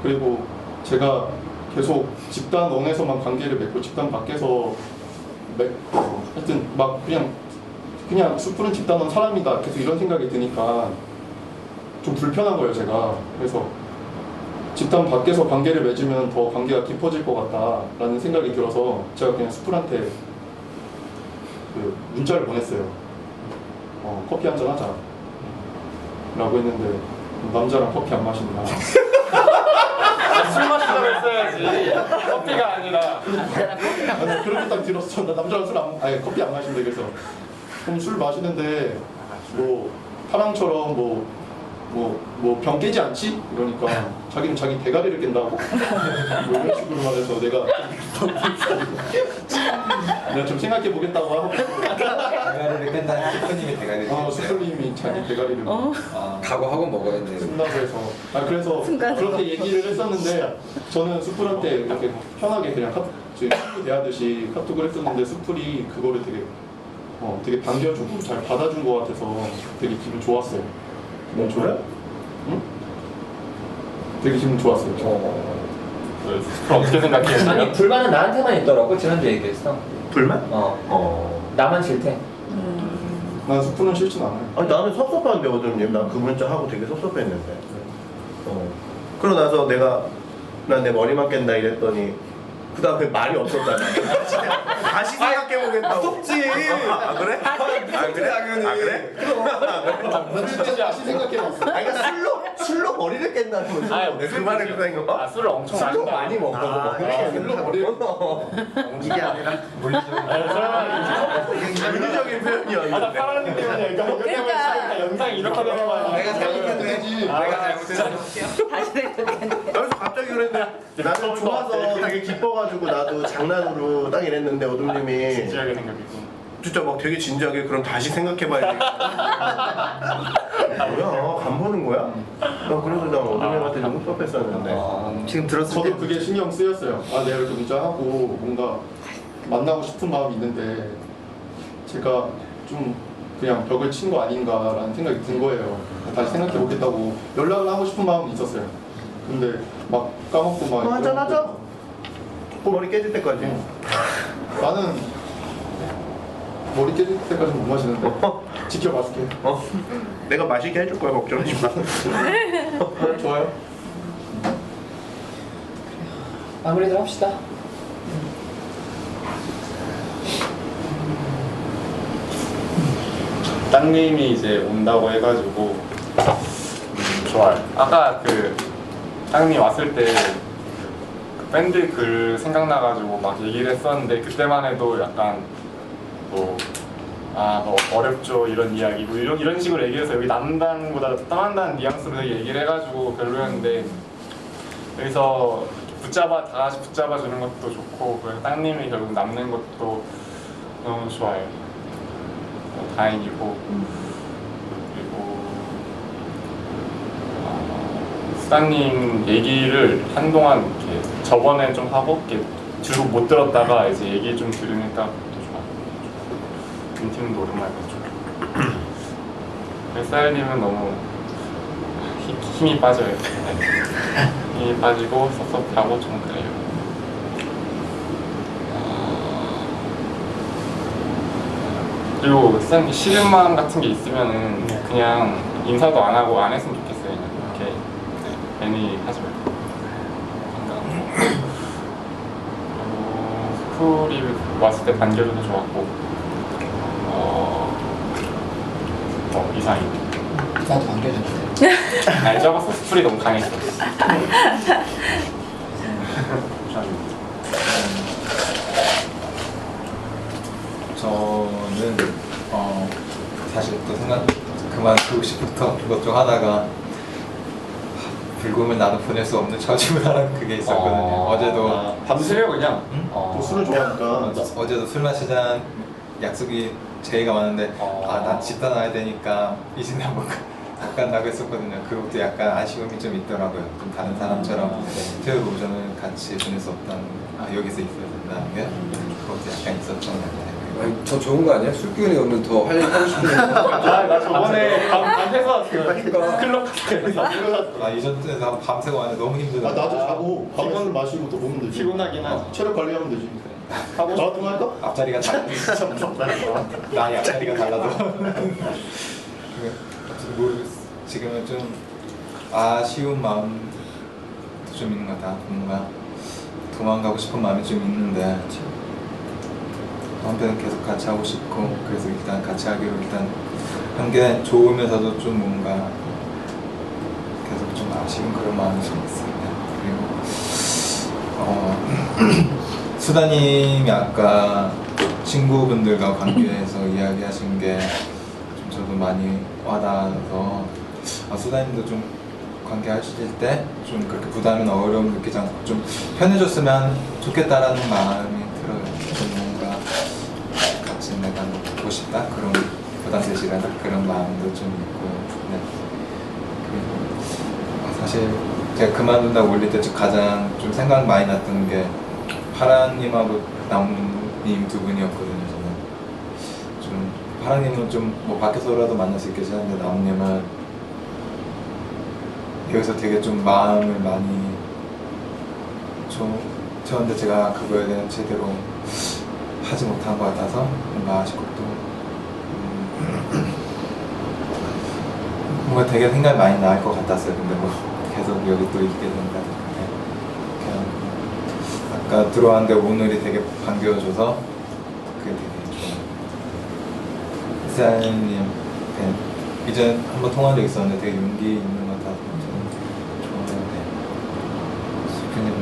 D: 그리고 제가 계속 집단 원에서만 관계를 맺고 집단 밖에서 하여튼 막 그냥 수풀은 집단 원 사람이다 계속 이런 생각이 드니까 좀 불편한 거예요 제가. 그래서 집단 밖에서 관계를 맺으면 더 관계가 깊어질 것 같다라는 생각이 들어서 제가 그냥 수풀한테 그 문자를 보냈어요. 커피 한잔 하자 라고 했는데 남자랑 커피 안 마신다.
F: 술 마시자고 했어야지. 커피가 아니라.
D: 아니, 그렇게 딱 들었어. 나 남자랑 커피 안 마신대. 그래서 그럼 술 마시는데 뭐 파랑처럼 병 깨지 않지? 이러니까 자기는 자기 대가리를 깬다고 뭐 이런 식으로 말해서 내가 좀 생각해 보겠다고 하고
B: 대가리를 깬다는 슈퍼님이 대가리를 깼어요.
D: 수풀님이 자기 대가리를
B: 각오하고 먹어야지.
D: 쓴다고 해서 그래서 그렇게 얘기를 했었는데 저는 수풀한테 이렇게 편하게 그냥 친구 대하듯이 카톡을 했었는데 수풀이 그거를 되게 반겨주고 잘 받아준 것 같아서 되게 기분 좋았어요. 기분 좋아요? 응? 되게 기분 좋았어요.
F: 그럼 어떻게 생각해요?
A: 아니 불만은 나한테만 있더라고. 지난주 얘기했어.
E: 불만?
A: 나만 싫대.
D: 난 수풀은 싫진 않아요.
E: 아니 나는 섭섭한데 어둠님. 난 그 문자 하고 되게 섭섭했는데. 그러고 나서 난 내 머리만 깬다 이랬더니 그 다음에 말이 없었잖아. 다시 생각해보겠다고.
B: 무섭지.
E: 아 그래?
B: 당연히.
D: 난 진짜 다시 생각해봤어.
E: 그러니까 술로 머리를 깬다는 거지. 내가 그 말을 그런 거?
F: 술을 엄청
E: 술로 많이 먹어.
D: 술로 머리를
E: 이게 아니라 물리적인 표현이었는데.
F: 파란님 때문에 이거 때문에 영상이 이렇게 되는 거 아니야?
B: 내가 잘못했네. 내가 잘못했어.
I: 다시 생각했는데.
E: 그래서 갑자기 그랬는데 나는 좋아서 되게 기뻐가지고 나도 장난으로 딱 이랬는데 어둠님이
F: 진지하게 생각했고.
E: 진짜 막 되게 진지하게 그럼 다시 생각해봐야 돼. 뭐야? 간 보는 거야? 나 그래서 나 어둠님한테 좀 섭섭했었는데.
K: 지금 들었을 때
D: 저도 그게 신경 쓰였어요. 내가 이렇게 문자하고 뭔가 만나고 싶은 마음이 있는데 제가 좀 그냥 벽을 친 거 아닌가라는 생각이 든 거예요. 다시 생각해 보겠다고 연락을 하고 싶은 마음은 있었어요. 근데 막 까먹고 막
E: 한잔하자. 머리 깨질 때까지.
D: 나는 머리 깨질 때까지 못 마시는데 지켜봐줄게.
E: 내가 마시게 해줄 거야. 걱정하지 마.
D: 좋아요.
A: 마무리들 합시다.
F: 땅님이 이제 온다고 해가지고 좋아요. 아까 그 땅님 왔을 때 그 밴드 글 생각나가지고 막 얘기를 했었는데 그때만 해도 약간 뭐 어렵죠 이런 이야기 뭐 이런 식으로 얘기해서 여기 남단보다 떠난다는 뉘앙스로 얘기를 해가지고 별로였는데 여기서 다 같이 붙잡아 주는 것도 좋고 그래서 땅님이 결국 남는 것도 너무 좋아요. 다행이고 그리고 수다님 얘기를 한동안 이렇게 저번에 좀 하고 이렇게 주로 못 들었다가 이제 얘기 좀 들으니까 또 좋아요. 민팀도 오랜만에 봤죠. 뱃살님은 너무 힘이 빠져요. 힘이 빠지고 섭섭하고 좀 그래요. 그리고 쌤 싫은 마음 같은 게 있으면은 그냥 인사도 안 하고 안 했으면 좋겠어요. 그냥 이렇게 괜히 하지 말고. 스쿨이 왔을 때 단결도 좋았고 이상이.
A: 나도 반겨줬어요.
F: 아니 적었어. 스쿨이 너무 강했어.
C: 저는 사실 또 그만두고 싶었던 것 중 하나가 불금을 나도 보낼 수 없는 처지구나라는 그게 있었거든요. 어제도
F: 밤새요 그냥.
D: 또 술을 좋아하니까.
C: 어제도 술 마시자는 약속이 제의가 많은데 난 집 떠나야 되니까 이진에 한번 잠깐 나고 했었거든요. 그것도 약간 아쉬움이 좀 있더라고요. 좀 다른 사람처럼 토요일 오전을 같이 보낼 수 없다는 여기서 있어야 된다는 게 그것도 약간 있었던 것 같아요.
B: 아니, 더 좋은 거 아니야? 술 기운이 오면 더 할 일 하고 싶은데.
F: 나 저번에 밤새서 클럽 갔어요.
C: 이전에도 밤새고 왔는데 너무 힘들어.
D: 나도 자고 밤에 술 마시고 또 보면 되지.
F: 피곤하긴 하지.
D: 체력 관리하면 되지. 하고 나도 할까?
C: 앞자리가 달라. 나의 앞자리가 달라도. 지금은 좀 아쉬운 마음도 좀 있는 것 같아. 뭔가 도망가고 싶은 마음이 좀 있는데 한편은 계속 같이 하고 싶고 그래서 일단 같이 하기로 일단 한 게 좋으면서도 좀 뭔가 계속 좀 아쉬운 그런 마음이 좀 있습니다. 그리고 수다님이 아까 친구분들과 관계에서 이야기하신 게 좀 저도 많이 와닿아서 수다님도 좀 관계하실 때 좀 그렇게 부담이나 어려움 느끼지 않고 좀 편해졌으면 좋겠다라는 마음이 들어요. 좀 뭔가 같이 내가 보고 싶다 그런 부담되시라는 그런 마음도 좀 있고요. 네. 그리고 사실 제가 그만둔다고 올릴 때 가장 좀 생각 많이 났던 게 파랑님하고 나무님 두 분이었거든요. 저는 좀 파랑님은 좀 뭐 밖에서라도 만날 수 있겠지 한데 나무님은 여기서 되게 좀 마음을 많이 저한테 제가 그거에 대한 제대로 하지 못한 것 같아서 뭔가 아쉽고 또 뭔가 되게 생각이 많이 날 것 같았어요. 근데 뭐 계속 여기 또 있게 된다. 아까 들어왔는데 오늘이 되게 반겨줘서 그게 되게 좋아요. 이사님 이전 한번 통화한 적 있었는데 되게 용기 있는 것 같아서 저는 좋아하는데 수표님은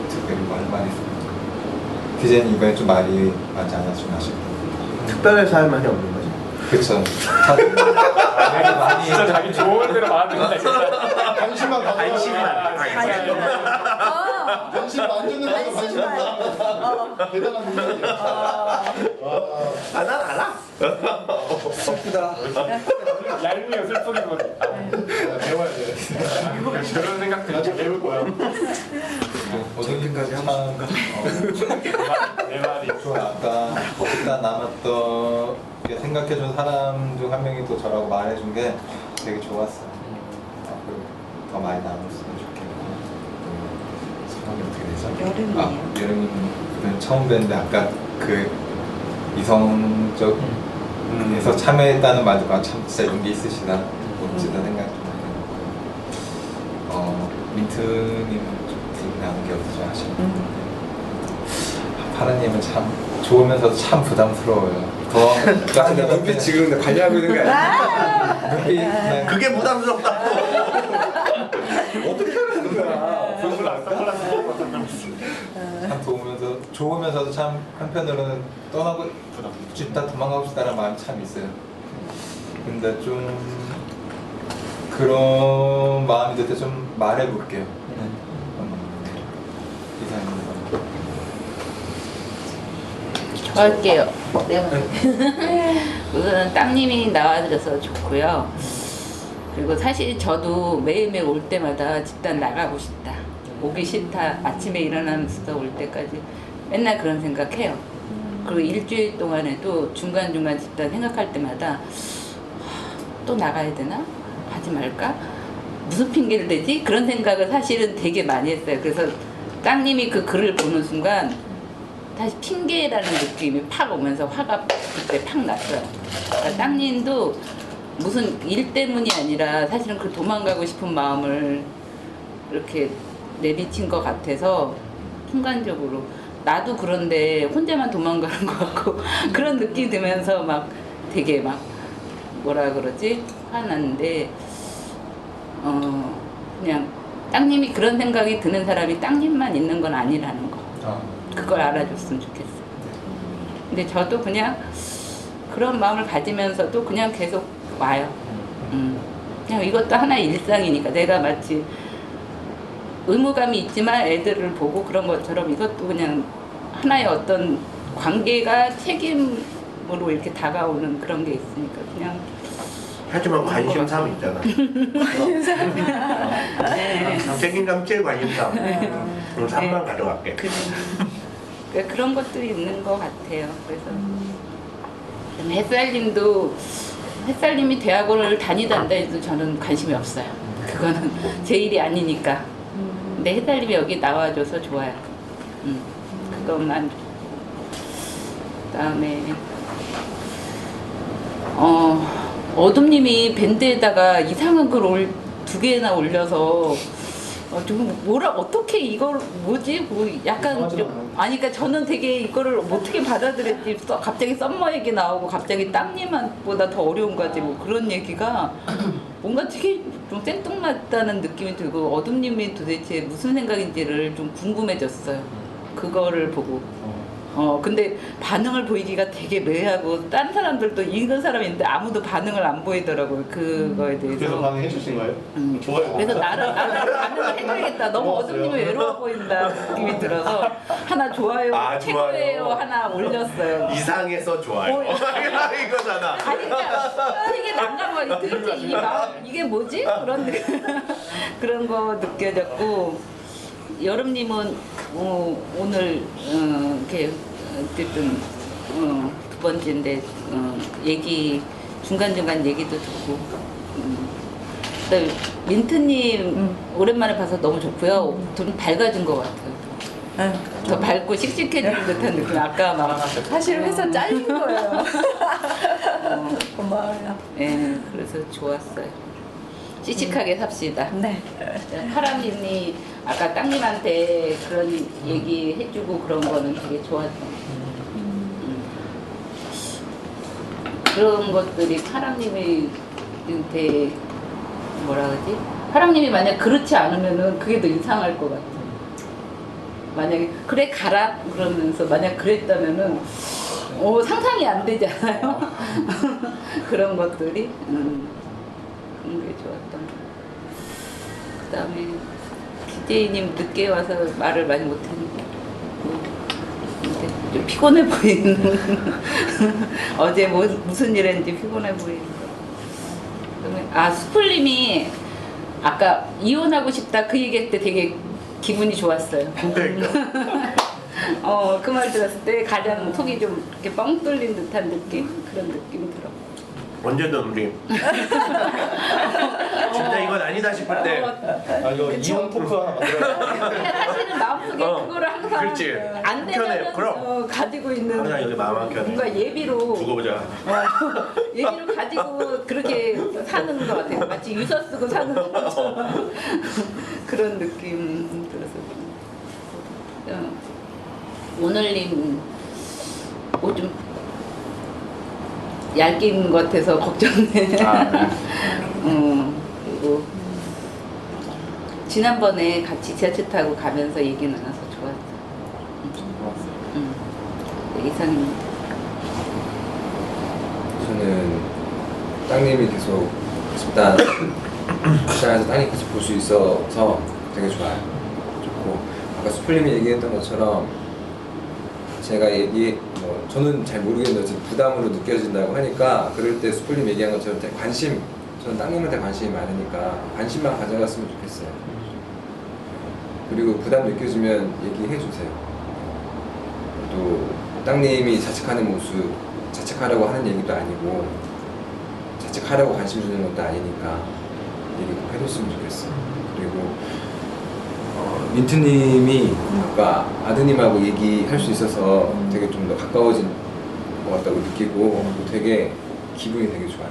C: 특별히 말 많이 했어요. 디제이는 이번에 좀 말이 많지 않아서 좀 아쉽다.
E: 특별해서 할 말이 없는 거지?
C: 그쵸.
F: 진짜 자기 좋은 대로 말하는데
D: 관심만 가져. 관심 안 주는 데도 관심 가. 대단한 분이야.
E: 난 알아.
B: 슬프다.
F: 얄미워 슬프기도
D: 배워야 돼.
F: 그런 생각도
D: 나중에 배울 거야.
C: 어저께까지 한번
F: 내 말이
C: 좋아. 아까 일단 남았던 생각해준 사람 중 한 명이 또 저라고 말해준 게 되게 좋았어요. 앞으로 더 많이 나눴으면 좋겠고. 성함이 어떻게 되죠?
H: 여름이에요.
C: 여름이는 처음 뵀는데 아까 그 이성적 에서 참여했다는 말도 참 진짜 용기 있으시다. 멋지다 생각 좀 해봤고요. 민트님은 좀 기억나는 게 없으죠 하시는 파라님은 참 좋으면서도 참 부담스러워요. 더
B: 눈빛 지그는데 관리하고 있는 게 아니야.
C: 눈빛
E: 그게 부담스럽다고.
B: 어떻게 하는 거야?
C: 참 좋으면서도 참 한편으로는 떠나고 싶다 도망가고 싶다는 마음이 참 있어요. 근데 좀 그런 마음이 들 때 좀 말해볼게요. 이상입니다.
I: 할게요. 우선 땅님이 나와줘서 좋고요. 그리고 사실 저도 매일매일 올 때마다 집단 나가고 싶다. 오기 싫다. 아침에 일어나면서 올 때까지 맨날 그런 생각해요. 그리고 일주일 동안에도 중간중간 집단 생각할 때마다 또 나가야 되나? 가지 말까? 무슨 핑계를 대지? 그런 생각을 사실은 되게 많이 했어요. 그래서 땅님이 그 글을 보는 순간 다시 핑계라는 느낌이 팍 오면서 화가 그때 팍 났어요. 그러니까 땅님도 무슨 일 때문이 아니라 사실은 그 도망가고 싶은 마음을 이렇게 내비친 것 같아서 순간적으로 나도 그런데 혼자만 도망가는 것 같고 그런 느낌이 들면서 막 되게 막 뭐라 그러지? 화났는데 그냥 땅님이 그런 생각이 드는 사람이 땅님만 있는 건 아니라는 거. 그걸 알아줬으면 좋겠어요. 근데 저도 그냥 그런 마음을 가지면서도 그냥 계속 와요. 그냥 이것도 하나의 일상이니까 내가 마치 의무감이 있지만 애들을 보고 그런 것처럼 이것도 그냥 하나의 어떤 관계가 책임으로 이렇게 다가오는 그런 게 있으니까 그냥
E: 하지만 관심사는 있잖아.
I: 네.
E: 책임감 제일 관심사. 그럼 3만 가져갈게.
I: 그러니까 그런 것들이 있는 것 같아요. 그래서 햇살님이 대학원을 다니다 해도 저는 관심이 없어요. 그거는 제 일이 아니니까. 근데 햇살님이 여기 나와줘서 좋아요. 그것만. 그다음에 어둠님이 밴드에다가 이상한 글 2개나 올려서 좀 어떻게 이걸 뭐지? 뭐 약간 좀 아니 그러니까 저는 되게 이거를 어떻게 받아들였지? 갑자기 썸머 얘기 나오고 갑자기 땅님보다 더 어려운 거지 뭐 그런 얘기가 뭔가 되게 좀 생뚱맞다는 느낌이 들고 어둠님이 도대체 무슨 생각인지를 좀 궁금해졌어요. 그거를 보고. 근데 반응을 보이기가 되게 매하고 딴 사람들도 읽은 사람이 있는데 아무도 반응을 안 보이더라고요. 그거에 대해서.
D: 그래서 반응해 주신 거예요? 좋아요.
I: 그래서 나를 반응을 해줘야겠다. 너무 어둠님이 외로워 보인다 느낌이 들어서 하나 좋아요, 최고예요 하나 올렸어요.
E: 이상해서 좋아요. 이거잖아.
I: 아니 그러니까 되게 난감해. 도대체 이게 뭐지? 그런 거 느껴졌고. 여름님은 오늘 이렇게 어쨌든 2번째인데 얘기 중간중간 얘기도 듣고 그다음에 민트님 오랜만에 봐서 너무 좋고요. 좀 밝아진 것 같아요. 더 밝고 씩씩해진 듯한 느낌. 아까 막
G: 사실 회사 잘린 거예요. 고마워요.
I: 네, 그래서 좋았어요. 씩씩하게 삽시다.
G: 네.
I: 파람님이 아까 땅님한테 그런 얘기 해주고 그런 거는 되게 좋았던 그런 것들이 파람님한테 뭐라 그러지? 파람님이 만약 그렇지 않으면은 그게 더 이상할 것 같아. 만약에 그래 가라 그러면서 만약 그랬다면은 상상이 안 되잖아요. 그런 것들이 그런 게 좋았던 거. 그다음에 DJ님 늦게 와서 말을 많이 못했는데 좀 피곤해 보이는 어제 무슨 일 했는지 피곤해 보이는 거. 그다음에 수풀님이 아까 이혼하고 싶다 그 얘기할 때 되게 기분이 좋았어요. 그 말 들었을 때 가장 속이 좀 이렇게 뻥 뚫린 듯한 느낌 그런 느낌이 들어.
E: 언제든 우리 진짜 이건 아니다 싶을 때
D: 이거 이혼 토크 하나 만들어야
I: 사실은 마음속에 그거를 항상
E: 그렇지.
I: 안
E: 편해. 그럼.
I: 되면 가지고 있는
E: 항상 이렇게 마음 한 켠에
I: 뭔가 예비로
E: 두고 보자.
I: 예비로 가지고 그렇게 사는 것 같아요. 마치 유서 쓰고 사는 것처럼 그런 느낌 들어서 오늘님 좀 얇긴 것 같아서 걱정돼. 그리고 지난번에 같이 지하철 타고 가면서 얘기 나눠서 좋았어. 이상입니다.
B: 저는 땅님이 계속 집단에서 땅님 계속 볼 수 있어서 되게 좋아요. 좋고 아까 수풀님이 얘기했던 것처럼 제가 저는 잘 모르겠는데 부담으로 느껴진다고 하니까 그럴 때 수풀님 얘기한 것처럼 저는 땅님한테 관심이 많으니까 관심만 가져갔으면 좋겠어요. 그리고 부담 느껴지면 얘기해 주세요. 또 땅님이 자책하는 모습, 자책하라고 하는 얘기도 아니고 직책하려고 관심 주는 것도 아니니까 얘기 꼭 해줬으면 좋겠어. 그리고 민트님이 아까 아드님하고 얘기할 수 있어서 되게 좀 더 가까워진 것 같다고 느끼고 되게 기분이 되게 좋아요.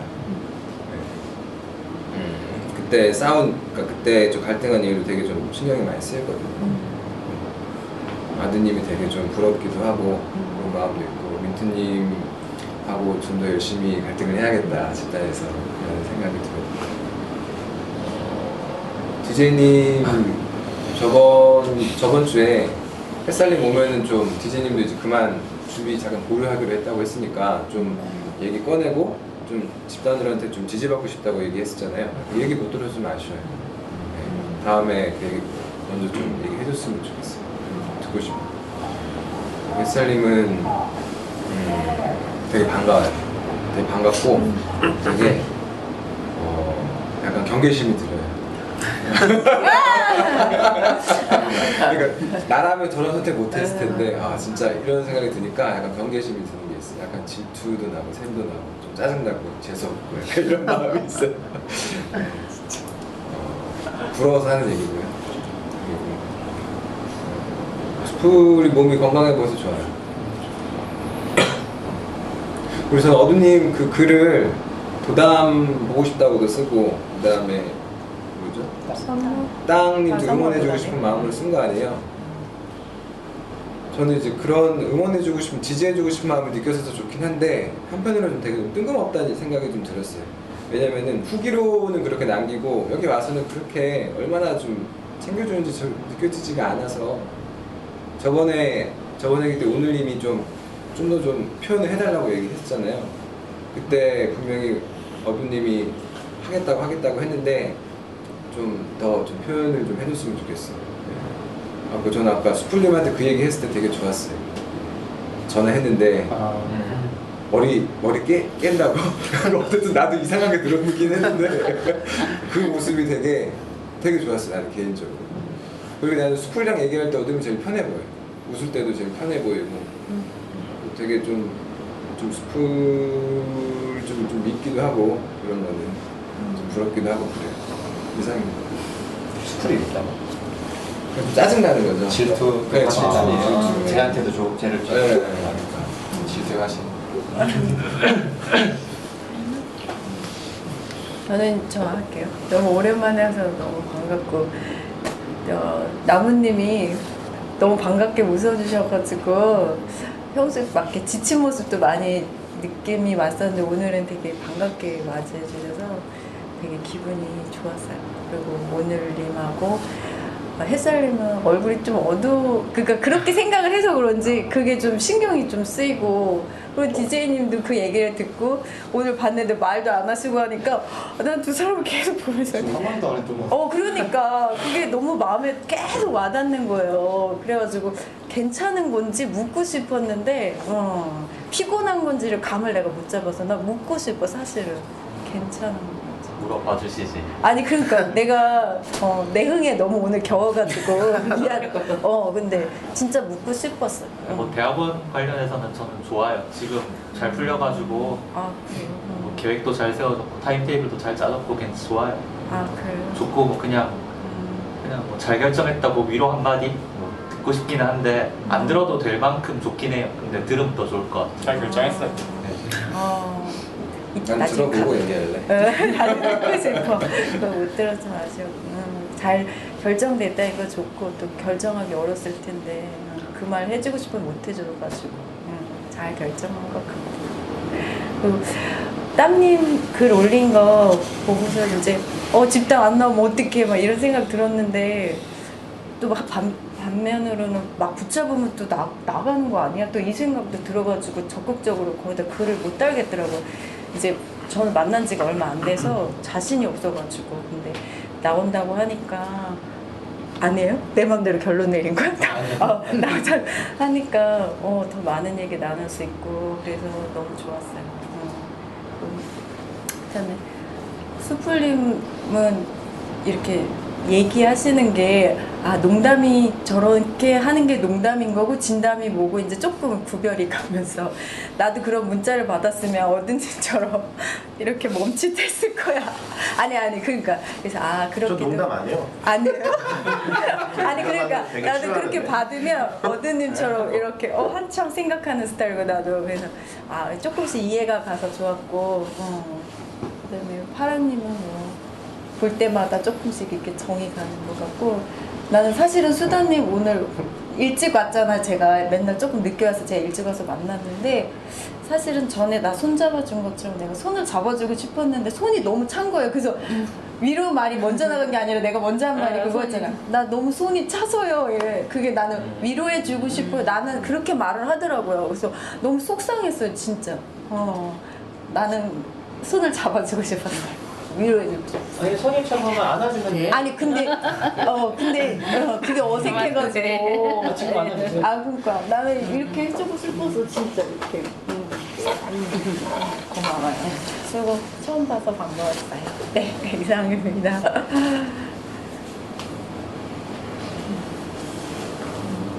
B: 그때 그러니까 그때 좀 갈등한 이유로 되게 좀 신경이 많이 쓰였거든요. 아드님이 되게 좀 부럽기도 하고 그런 마음도 있고 민트님하고 좀 더 열심히 갈등을 해야겠다 집단에서 그런 생각이 들었고 DJ님 저번 주에 햇살님 오면은 좀 DJ님도 이제 그만 준비 잠깐 보류하기로 했다고 했으니까 좀 얘기 꺼내고 좀 집단들한테 좀 지지받고 싶다고 얘기했었잖아요. 그 얘기 못 들어주면 아쉬워요. 네. 다음에 그 얘기 먼저 좀 얘기해줬으면 좋겠어요. 듣고 싶어요. 햇살님은 되게 반가워요. 되게 반갑고 되게 약간 경계심이 들어요. 그러니까 나라면 저런 선택 못했을 텐데 진짜 이런 생각이 드니까 약간 경계심이 드는 게 있어요. 약간 질투도 나고 샘도 나고 좀 짜증나고 재수없고 약간 이런 마음이 있어요. 진짜 부러워서 하는 얘기고요. 그리고 스풀이 몸이 건강해 보여서 좋아요. 그래서 어두님 그 글을 도담 보고 싶다고도 쓰고 그 다음에 땅님도 응원해주고 싶은 마음으로 쓴 거 아니에요? 저는 이제 그런 응원해주고 싶은, 지지해주고 싶은 마음을 느껴서 좋긴 한데 한편으로는 되게 좀 뜬금없다는 생각이 좀 들었어요. 왜냐면은 후기로는 그렇게 남기고 여기 와서는 그렇게 얼마나 좀 챙겨주는지 느껴지지가 않아서 저번에 그때 오늘님이 좀 더 좀 표현을 해달라고 얘기했잖아요. 그때 분명히 어두님이 하겠다고 했는데 좀 더 좀 표현을 좀 해줬으면 좋겠어요. 저는 아까 수풀님한테 그 얘기 했을 때 되게 좋았어요. 전화했는데 머리 깬다고? 어쨌든 나도 이상하게 들어보긴 했는데 그 모습이 되게 좋았어요. 나는 개인적으로. 그리고 나는 수풀이랑 얘기할 때 어둠이 제일 편해 보여요. 웃을 때도 제일 편해 보이고 되게 좀 수풀 좀 믿기도 하고 그런 거는 좀 부럽기도 하고 그래요. 이상입니다.
A: 수풀이 있다고?
B: 짜증나는 거죠.
A: 질투.
B: 그래, 질투.
A: 쟤한테도 쟤를 질투하시는.
G: 저는 저 할게요. 너무 오랜만에 와서 너무 반갑고 나무님이 너무 반갑게 웃어주셔가지고 평소에 막 이렇게 지친 모습도 많이 느낌이 왔었는데 오늘은 되게 반갑게 맞이해주셔서 되게 기분이 좋았어요. 그리고 오늘님하고 햇살님은 얼굴이 좀 그러니까 그렇게 생각을 해서 그런지 그게 좀 신경이 좀 쓰이고, 그리고 DJ님도 그 얘기를 듣고 오늘 봤는데 말도 안 하시고 하니까 난 두 사람을 계속 보면서
D: 한 번도 안 했던 것 같아요.
G: 그러니까 그게 너무 마음에 계속 와닿는 거예요. 그래가지고 괜찮은 건지 묻고 싶었는데 피곤한 건지를 감을 내가 못 잡아서 나 묻고 싶어. 사실은 괜찮은 건지
J: 물어봐 주시지.
G: 아니 그러니까 내가 내 흥에 너무 오늘 겨워가지고 미안. 근데 진짜 묻고 싶었어요.
J: 뭐 대학원 관련해서는 저는 좋아요. 지금 잘 풀려가지고
G: 그래요?
J: 뭐 계획도 잘 세워졌고 타임테이블도 잘 짜졌고 괜찮 좋아요.
G: 그래요?
J: 좋고 뭐 그냥 뭐 잘 결정했다고 위로 한마디 뭐 듣고 싶기는 한데 안 들어도 될 만큼 좋긴 해요. 근데 들으면 더 좋을 것 같아요.
F: 잘 결정했어요.
B: 난 들어보고 얘기할래.
G: 나도 듣고 싶어. 그거 못 들어서 아쉬워. 잘 결정됐다 이거 좋고 또 결정하기 어렸을 텐데 그 말 해주고 싶으면 못 해줘가지고 잘 결정한 것 같고. 그리고 땀님 글 올린 거 보고서 이제 집단 안 나오면 어떡해 막 이런 생각 들었는데 또 막 반면으로는 막 붙잡으면 또 나가는 거 아니야? 또 이 생각도 들어가지고 적극적으로 거기다 글을 못 달겠더라고. 이제 저는 만난 지가 얼마 안 돼서 자신이 없어가지고. 근데 나온다고 하니까 아니에요? 내 맘대로 결론 내린 거야? 나오자 하니까 더 많은 얘기 나눌 수 있고 그래서 너무 좋았어요. 그다음에 수풀님은 이렇게 얘기하시는 게 농담이 저렇게 하는 게 농담인 거고 진담이 뭐고 이제 조금 구별이 가면서 나도 그런 문자를 받았으면 어든지처럼 이렇게 멈칫했을 거야. 아니 그러니까 그래서 그렇게
E: 저 농담 아니에요?
G: 아니에요. 아니 그러니까
E: 되게
G: 나도
E: 싫어하는데.
G: 그렇게 받으면 어든님처럼 이렇게 한참 생각하는 스타일이고 나도 그래서 조금씩 이해가 가서 좋았고 그다음에 파랑님은 뭐 볼 때마다 조금씩 이렇게 정이 가는 것 같고 나는 사실은 수다님 오늘 일찍 왔잖아. 제가 맨날 조금 늦게 와서 제가 일찍 와서 만났는데 사실은 전에 나 손 잡아준 것처럼 내가 손을 잡아주고 싶었는데 손이 너무 찬 거예요. 그래서 위로 말이 먼저 나간 게 아니라 내가 먼저 한 말이 그거였잖아. 나 너무 손이 차서요. 그게 나는 위로해주고 싶어요. 나는 그렇게 말을 하더라고요. 그래서 너무 속상했어요, 진짜. 나는 손을 잡아주고 싶었어요. 위로해주고 싶어.
A: 아니 손님 처음에 안아주면 돼.
G: 아니 근데 그게 어색해가지고.
A: 지금 안아주세요.
G: 그러니까 나는 이렇게 해주고 싶어서 진짜 이렇게. 고마워요. 그리고 처음 봐서 반가웠어요. 네, 이상입니다.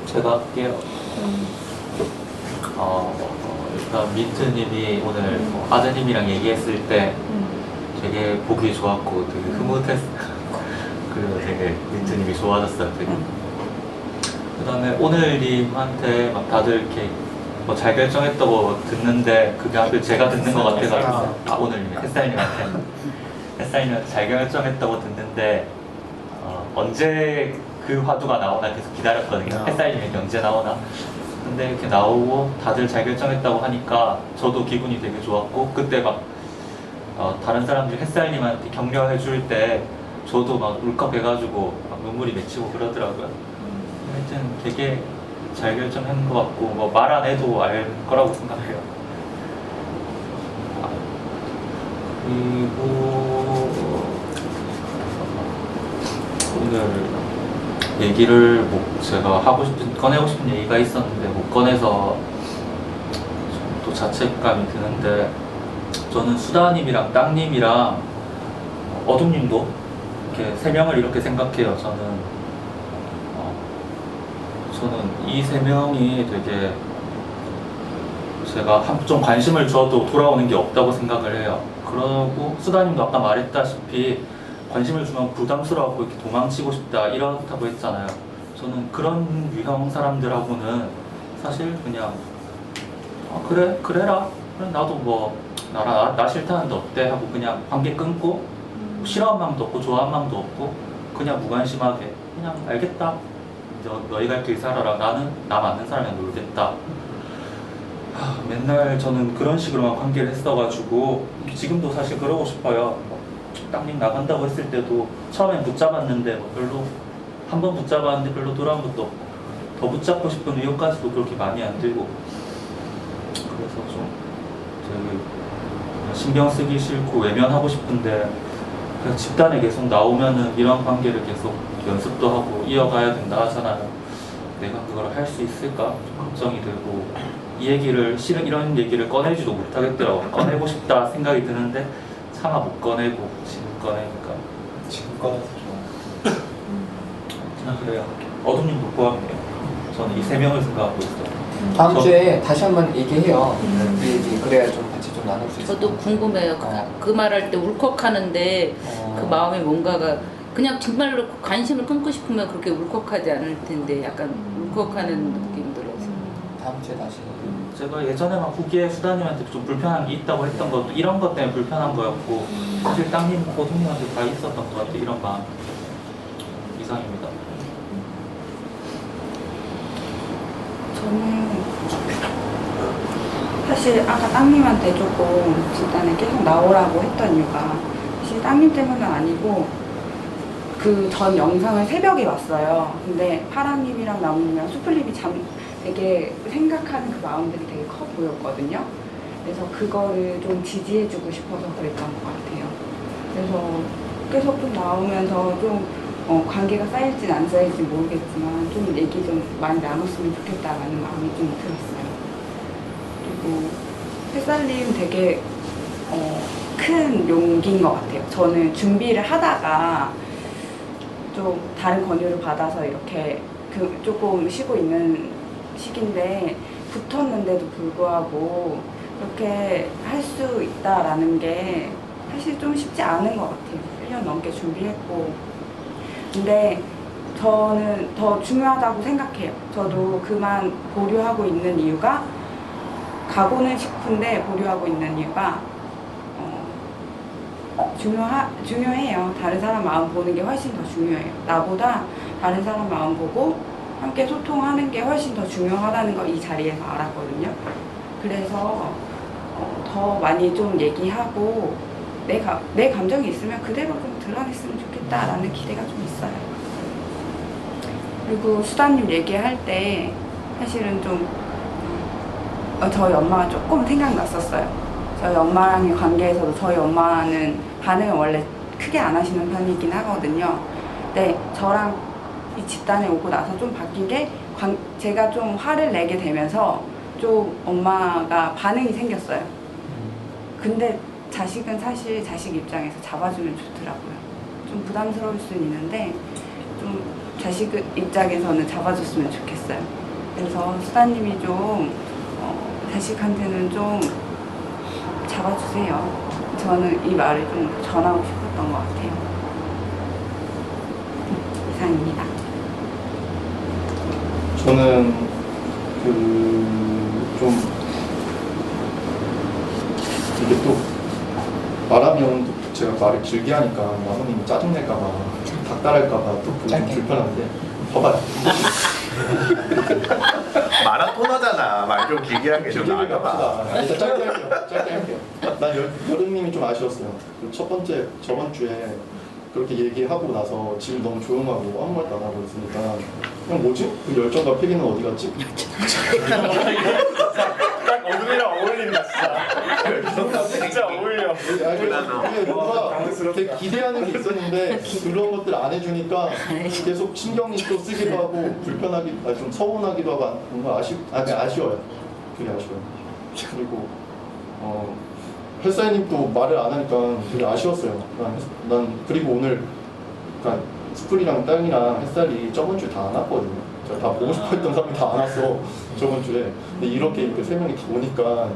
J: 제가 할게요. 일단 민트님이 오늘 아드님이랑 얘기했을 때 되게 보기 좋았고 되게 흐뭇했어요. 그리고 되게 민트님이 좋아졌어요. 되게. 그다음에 오늘님한테 막 다들 이렇게 뭐 잘 결정했다고 듣는데 그게 하필 제가 듣는 것 같아서 오늘님 햇살님한테 잘 결정했다고 듣는데 언제 그 화두가 나오나 계속 기다렸거든요. 햇살님이 언제 나오나. 근데 이렇게 나오고 다들 잘 결정했다고 하니까 저도 기분이 되게 좋았고 그때 막 다른 사람들이 햇살님한테 격려해 줄 때 저도 막 울컥해가지고 막 눈물이 맺히고 그러더라고요. 하여튼 되게 잘 결정한 것 같고 뭐 말 안 해도 알 거라고 생각해요. 그리고 오늘 얘기를 제가 꺼내고 싶은 얘기가 있었는데 못 꺼내서 또 자책감이 드는데 저는 수다님이랑 땅님이랑 어둠님도 이렇게 세 명을 이렇게 생각해요. 저는 이 세 명이 되게 제가 좀 관심을 줘도 돌아오는 게 없다고 생각을 해요. 그러고 수다님도 아까 말했다시피 관심을 주면 부담스러워하고 이렇게 도망치고 싶다 이렇다고 했잖아요. 저는 그런 유형 사람들하고는 사실 그냥 그래라 그래 나도 뭐 나 싫다는데 어때 하고 그냥 관계 끊고 싫어한 마음도 없고 좋아한 마음도 없고 그냥 무관심하게 그냥 알겠다 너희 갈 길 살아라 나는 나 맞는 사람이랑 놀겠다. 맨날 저는 그런 식으로만 관계를 했어가지고 지금도 사실 그러고 싶어요. 땅님 나간다고 했을 때도 처음엔 붙잡았는데 별로 한 번 붙잡았는데 별로 돌아온 것도 없고 더 붙잡고 싶은 의욕까지도 그렇게 많이 안 들고 그래서 좀 되게 신경 쓰기 싫고 외면하고 싶은데 그냥 집단에 계속 나오면은 이런 관계를 계속 연습도 하고 이어가야 된다 하잖아요. 내가 그걸 할 수 있을까 좀 걱정이 되고 이 얘기를 이런 얘기를 꺼내지도 못하겠더라고요. 꺼내고 싶다 생각이 드는데 차마 못 꺼내고 지금 꺼내니까
A: 지금 꺼내서 좋아.
J: 그래요. 어둠님도 포함해요. 저는 이 세 명을 생각하고 있어요.
A: 다음 주에 다시 한번 얘기해요. 이 얘기 그래야 좀 같이 좀 나눌 수 있어요.
I: 저도 궁금해요. 그 말할 때 울컥하는데 그 마음이 뭔가가 그냥 정말로 관심을 끊고 싶으면 그렇게 울컥하지 않을 텐데 약간 울컥하는 느낌 들어서.
A: 다음 주에 다시.
J: 제가 예전에 막 후기에 수다님한테 좀 불편한 게 있다고 했던 것도 이런 것 때문에 불편한 거였고 사실 땅님, 고동님한테 다 있었던 것 같아요. 이런 마음 이상입니다.
H: 저는 사실 아까 땅님한테 조금 집단에 계속 나오라고 했던 이유가 사실 땅님 때문은 아니고 그 전 영상을 새벽에 봤어요. 근데 파랑님이랑 나무님이랑 수플님이 되게 생각하는 그 마음들이 되게 커 보였거든요. 그래서 그거를 좀 지지해주고 싶어서 그랬던 것 같아요. 그래서 계속 좀 나오면서 좀 관계가 쌓일진 안 쌓일진 모르겠지만 좀 얘기 좀 많이 나눴으면 좋겠다라는 마음이 좀 들었어요. 그리고 햇살님 되게 큰 용기인 것 같아요. 저는 준비를 하다가 좀 다른 권유를 받아서 이렇게 그 조금 쉬고 있는 시기인데 붙었는데도 불구하고 그렇게 할 수 있다라는 게 사실 좀 쉽지 않은 것 같아요. 1년 넘게 준비했고. 근데 저는 더 중요하다고 생각해요. 저도 그만 보류하고 있는 이유가 가고는 싶은데 보류하고 있는 이유가 중요해요. 다른 사람 마음 보는 게 훨씬 더 중요해요. 나보다 다른 사람 마음 보고 함께 소통하는 게 훨씬 더 중요하다는 걸 이 자리에서 알았거든요. 그래서 더 많이 좀 얘기하고 내 감정이 있으면 그대로 좀 드러냈으면 좋겠다라는 기대가 좀 있어요. 그리고 수다님 얘기할 때 사실은 좀 저희 엄마가 조금 생각났었어요. 저희 엄마랑의 관계에서도 저희 엄마는 반응을 원래 크게 안 하시는 편이긴 하거든요. 근데 저랑 이 집단에 오고 나서 좀 바뀐 게 제가 좀 화를 내게 되면서 좀 엄마가 반응이 생겼어요. 근데 자식은 사실 자식 입장에서 잡아주면 좋더라고요. 좀 부담스러울 수는 있는데 좀 자식 입장에서는 잡아줬으면 좋겠어요. 그래서 수다님이 좀 자식한테는 좀 잡아주세요. 저는 이 말을 좀 전하고 싶었던 것 같아요. 이상입니다.
D: 저는 좀 이게 또 말하면 또 제가 말을 길게 하니까 마모님이 짜증낼까봐 닥달할까봐 또 좀 불편한데 봐봐요.
E: 마라토너잖아. 말 좀 길게 하는 게 좀
D: 길게
E: 나을까 봐.
D: 합시다. 아니, 짧게 할게요. 짧게 할게요. 난 여름님이 좀 아쉬웠어요. 첫 번째 저번 주에 그렇게 얘기하고 나서 집 너무 조용하고 아무 말도 안 하고 있으니까 그냥 뭐지? 그 열정과 패기는 어디 갔지?
F: 딱 어둠이랑 어울린다 진짜. 진짜 어울려.
D: 뭔가 되게 기대하는 게 있었는데 그런 것들 안 해주니까 계속 신경이 또 쓰기도 하고 좀 서운하기도 하고 뭔가 아쉬워요. 되게 아쉬워요. 그리고 햇살님도 말을 안 하니까 되게 아쉬웠어요. 난 그리고 오늘 그러니까 스프리랑 땅이랑 햇살이 저번 주에 다 안 왔거든요. 제가 다 보고 싶어 했던 사람이 다 안 왔어 저번 주에. 근데 이렇게 세 명이 다 오니까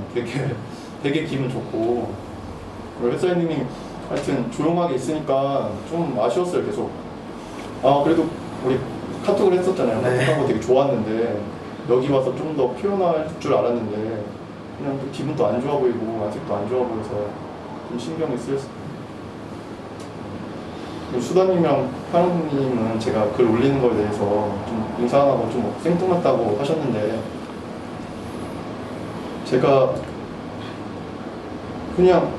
D: 되게 기분 좋고, 그리고 햇살님이 하여튼 조용하게 있으니까 좀 아쉬웠어요. 계속 그래도 우리 카톡을 했었잖아요. 카톡하고 되게 좋았는데 여기 와서 좀 더 표현할 줄 알았는데 그냥 또 기분도 안 좋아 보이고 아직도 안 좋아 보여서 좀 신경이 쓰였어요. 수다님이랑 파랑님은 제가 글 올리는 거에 대해서 좀 이상하고 좀 생뚱맞다고 하셨는데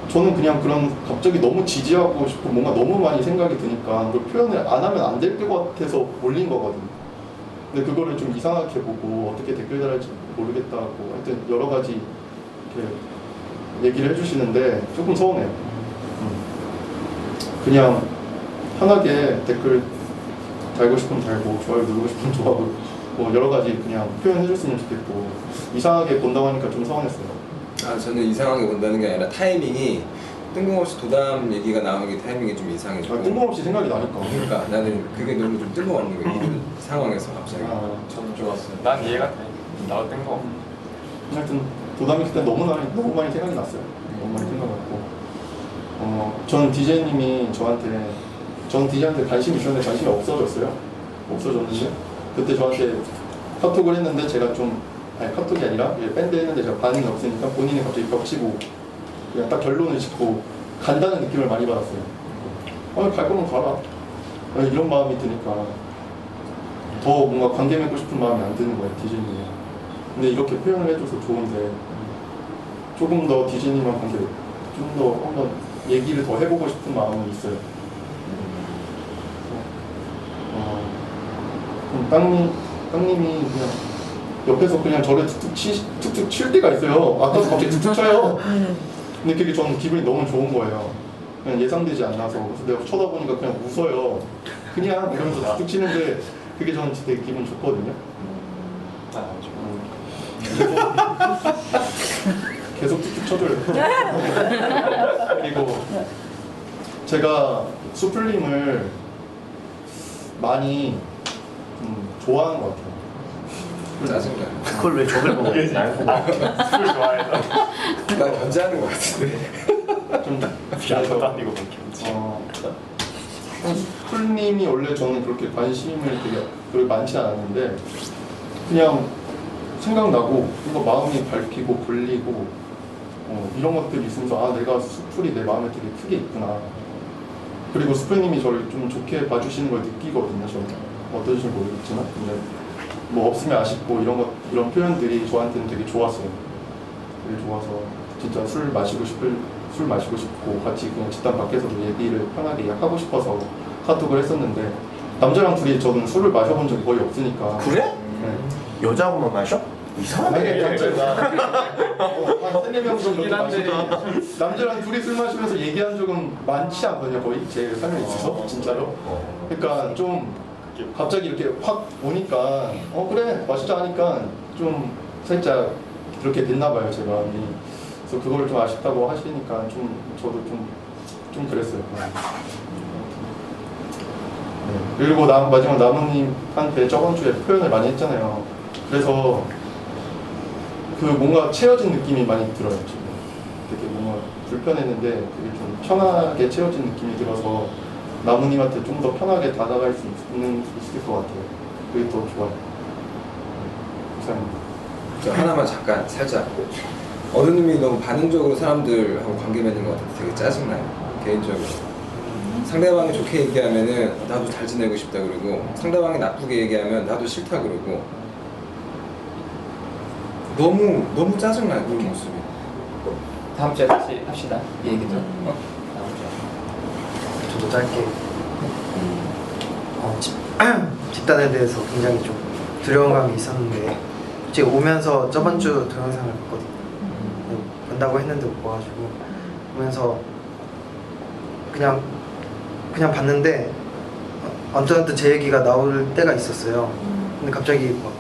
D: 저는 그냥 그런 갑자기 너무 지지하고 싶고 뭔가 너무 많이 생각이 드니까 그걸 표현을 안 하면 안 될 것 같아서 올린 거거든요. 근데 그거를 좀 이상하게 보고 어떻게 댓글 달할지 모르겠다고 하여튼 여러 가지 이렇게 얘기를 해주시는데 조금 서운해요. 그냥 편하게 댓글 달고 싶으면 달고 좋아요 누르고 싶으면 좋아하고 뭐 여러 가지 그냥 표현해줬으면 좋겠고 이상하게 본다고 하니까 좀 서운했어요.
B: 저는 이상하게 본다는 게 아니라 타이밍이 뜬금없이 도담 얘기가 나오는 게 타이밍이 좀 이상해요.
D: 뜬금없이 생각이 나니까.
B: 그러니까 나는 그게 너무 좀 뜬금없는 거예요. 이 상황에서 갑자기.
F: 저는 좋았어요. 난 이해가 돼. 나도 뜬금없어.
D: 하여튼 도담이 그때 너무 많이 생각이 났어요. 너무 많이 생각났고 저는 DJ님이 저는 DJ한테 관심이 있었는데 관심이 없어졌어요. 없어졌는데 그때 저한테 카톡을 했는데 제가 카톡이 아니라 밴드 했는데 제가 반응이 없으니까 본인이 갑자기 벽치고 그냥 딱 결론을 짓고 간다는 느낌을 많이 받았어요. 갈 거면 가라. 이런 마음이 드니까 더 뭔가 관계 맺고 싶은 마음이 안 드는 거예요, DJ님이. 근데 이렇게 표현을 해줘서 좋은데 조금 더 DJ님과 관계 좀 더 한번 얘기를 더 해보고 싶은 마음은 있어요. 땅님이 그냥 옆에서 그냥 저를 툭툭 칠 때가 있어요. 아까도 갑자기 툭툭 쳐요. 근데 그게 저는 기분이 너무 좋은 거예요. 그냥 예상되지 않아서. 그래서 내가 쳐다보니까 그냥 웃어요. 그냥 이러면서 툭툭 치는데 그게 저는 진짜 되게 기분 좋거든요. 계속 툭툭 쳐줘요. 그리고 제가 수플림을 많이 좋아하는 것 같아요.
B: 짜증나.
E: 그걸 왜 저를 보고 날 보고
F: 술 좋아해서
B: 나 견제하는 것 같은데.
D: 좀
F: 야도 아니고 그렇게
D: 풀님이 원래 저는 그렇게 관심을 되게 그렇게 많지 않았는데 그냥 생각나고 뭔가 마음이 밟히고 불리고 이런 것들이 있으면서 아 내가 수풀이 내 마음에 되게 크게 있구나. 그리고 수풀님이 저를 좀 좋게 봐주시는 걸 느끼거든요. 저는 어떤지 모르겠지만 근데 뭐 없으면 아쉽고 이런 표현들이 저한테는 되게 좋았어요. 되게 좋아서 진짜 술 마시고 싶고 같이 그냥 집단 밖에서도 얘기를 편하게 하고 싶어서 카톡을 했었는데 남자랑 둘이 저는 술을 마셔본 적이 거의 없으니까.
E: 그래?
D: 네.
E: 여자하고만 마셔? 이상하네.
D: 남자가 한 3-4명 정도 마시지 남자랑 둘이 술 마시면서 얘기한 적은 많지 않거든요. 거의 제 삶에 있어서 진짜로. 그러니까 좀 갑자기 이렇게 확 오니까 그래 마시자 하니까 좀 살짝 그렇게 됐나 봐요 제 마음이. 그래서 그걸 좀 아쉽다고 하시니까 좀 저도 좀 그랬어요. 네. 그리고 마지막 나무님한테 저번 주에 표현을 많이 했잖아요. 그래서 그 뭔가 채워진 느낌이 많이 들어요 지금. 되게 뭔가 불편했는데 되게 좀 편하게 채워진 느낌이 들어서 나무님한테 좀 더 편하게 다가갈 수 있을 것 같아요. 그게 더 좋아요. 감사합니다.
B: 저 하나만 잠깐 살짝. 어른님이 너무 반응적으로 사람들하고 관계 맺는 것 같아서 되게 짜증나요. 개인적으로. 상대방이 좋게 얘기하면은 나도 잘 지내고 싶다 그러고 상대방이 나쁘게 얘기하면 나도 싫다 그러고 너무 짜증나요 그 모습이.
A: 다음 주에 다시 합시다. 이 얘기도. 다음 주에.
K: 저도 짧게 집단에 대해서 굉장히 좀 두려운 감이 있었는데 솔직히 오면서 저번 주 동영상을 봤거든요. 본다고 했는데 못 봐가지고 보면서 그냥 봤는데 언뜻 제 얘기가 나올 때가 있었어요. 근데 갑자기 막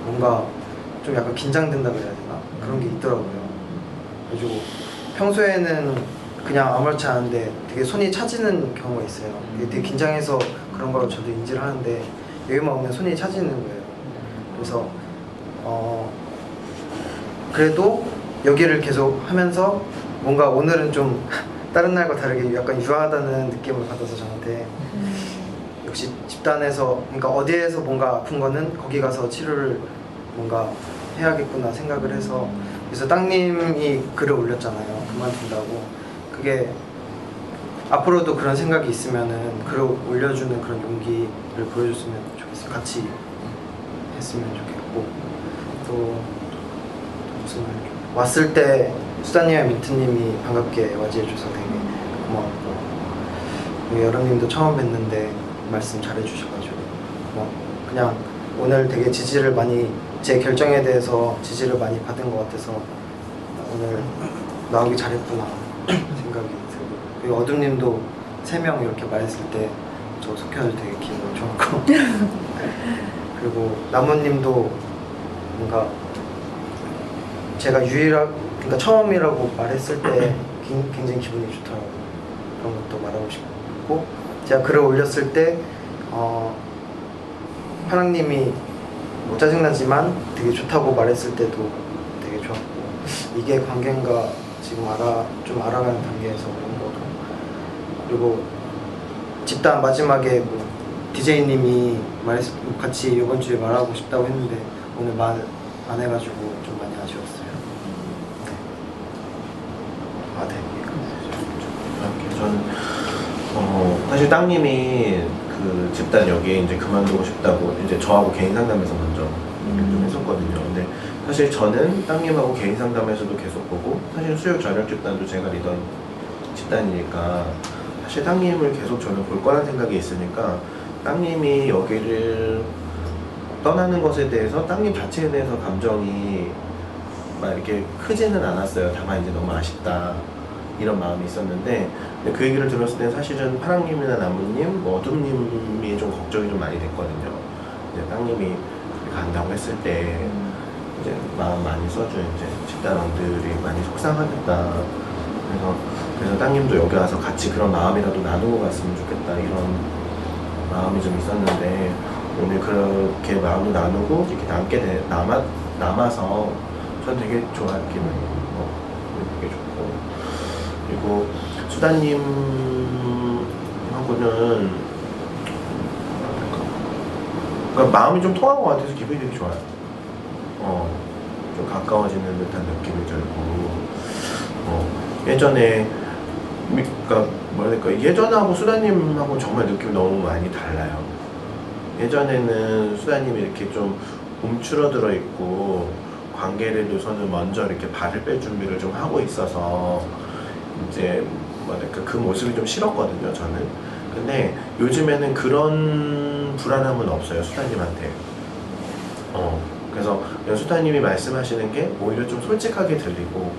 K: 뭔가 좀 약간 긴장된다 그래야 되나? 그런 게 있더라고요. 그래가지고 평소에는 그냥 아무렇지 않은데 되게 손이 차지는 경우가 있어요. 되게 긴장해서 그런 걸 저도 인지를 하는데 여기만 오면 손이 차지는 거예요. 그래서 그래도 여기를 계속 하면서 뭔가 오늘은 좀 다른 날과 다르게 약간 유하다는 느낌을 받아서 저한테 역시 집단에서 그러니까 어디에서 뭔가 아픈 거는 거기 가서 치료를 뭔가 해야겠구나 생각을 해서 그래서 땅님이 글을 올렸잖아요. 그만둔다고. 그게 앞으로도 그런 생각이 있으면은 글을 올려주는 그런 용기를 보여줬으면 좋겠어요. 같이 했으면 좋겠고 또 무슨 말 왔을 때 수다님과 민트님이 반갑게 맞이해줘서 되게 고마웠고 여름님도 처음 뵀는데 말씀 잘해주셔가지고 그냥 오늘 되게 지지를 많이 제 결정에 대해서 지지를 많이 받은 것 같아서 오늘 나오기 잘했구나 생각이 들고 그리고 어둠님도 3명 이렇게 말했을 때 저 속현을 되게 기분 좋았고 그리고 나무님도 뭔가 제가 그러니까 처음이라고 말했을 때 굉장히 기분이 좋더라고요. 그런 것도 말하고 싶고 제가 글을 올렸을 때 파랑님이 뭐 짜증나지만 되게 좋다고 말했을 때도 되게 좋았고 이게 관계인가 지금 좀 알아가는 단계에서 그런 거도 그리고 집단 마지막에 뭐 DJ님이 같이 이번 주에 말하고 싶다고 했는데 오늘 말 안 해가지고 좀 많이 아쉬웠어요.
E: 네. 저는 사실 땅님이 그 집단 여기에 이제 그만두고 싶다고 이제 저하고 개인 상담에서 먼저 좀 했었거든요. 근데 사실 저는 땅님하고 개인 상담에서도 계속 보고 사실 수육 저녁 집단도 제가 리던 집단이니까 사실 땅님을 계속 저는 볼 거란 생각이 있으니까 땅님이 여기를 떠나는 것에 대해서 땅님 자체에 대해서 감정이 막 이렇게 크지는 않았어요. 다만 이제 너무 아쉽다 이런 마음이 있었는데 근데 그 얘기를 들었을 때 사실은 파랑님이나 나무님, 어둠님이 좀 걱정이 좀 많이 됐거든요. 이제 땅님이 간다고 했을 때 이제 마음 많이 써준 이제 집단원들이 많이 속상하겠다. 그래서 땅님도 여기 와서 같이 그런 마음이라도 나누고 갔으면 좋겠다 이런 마음이 좀 있었는데 오늘 그렇게 마음도 나누고 이렇게 남아서 전 되게 되게 좋고, 그리고 수다님하고는 그러니까 마음이 좀 통한 것 같아서 기분이 되게 좋아요. 좀 가까워지는 듯한 느낌이 들고, 예전에 그러니까 뭐랄까 예전하고 수다님하고 정말 느낌이 너무 많이 달라요. 예전에는 수다님이 이렇게 좀 움츠러들어 있고 관계를 우선은 먼저 이렇게 발을 뺄 준비를 좀 하고 있어서 이제 뭐랄까 그 모습이 좀 싫었거든요, 저는. 근데 요즘에는 그런 불안함은 없어요, 수다님한테. 그래서 수다님이 말씀하시는 게 오히려 좀 솔직하게 들리고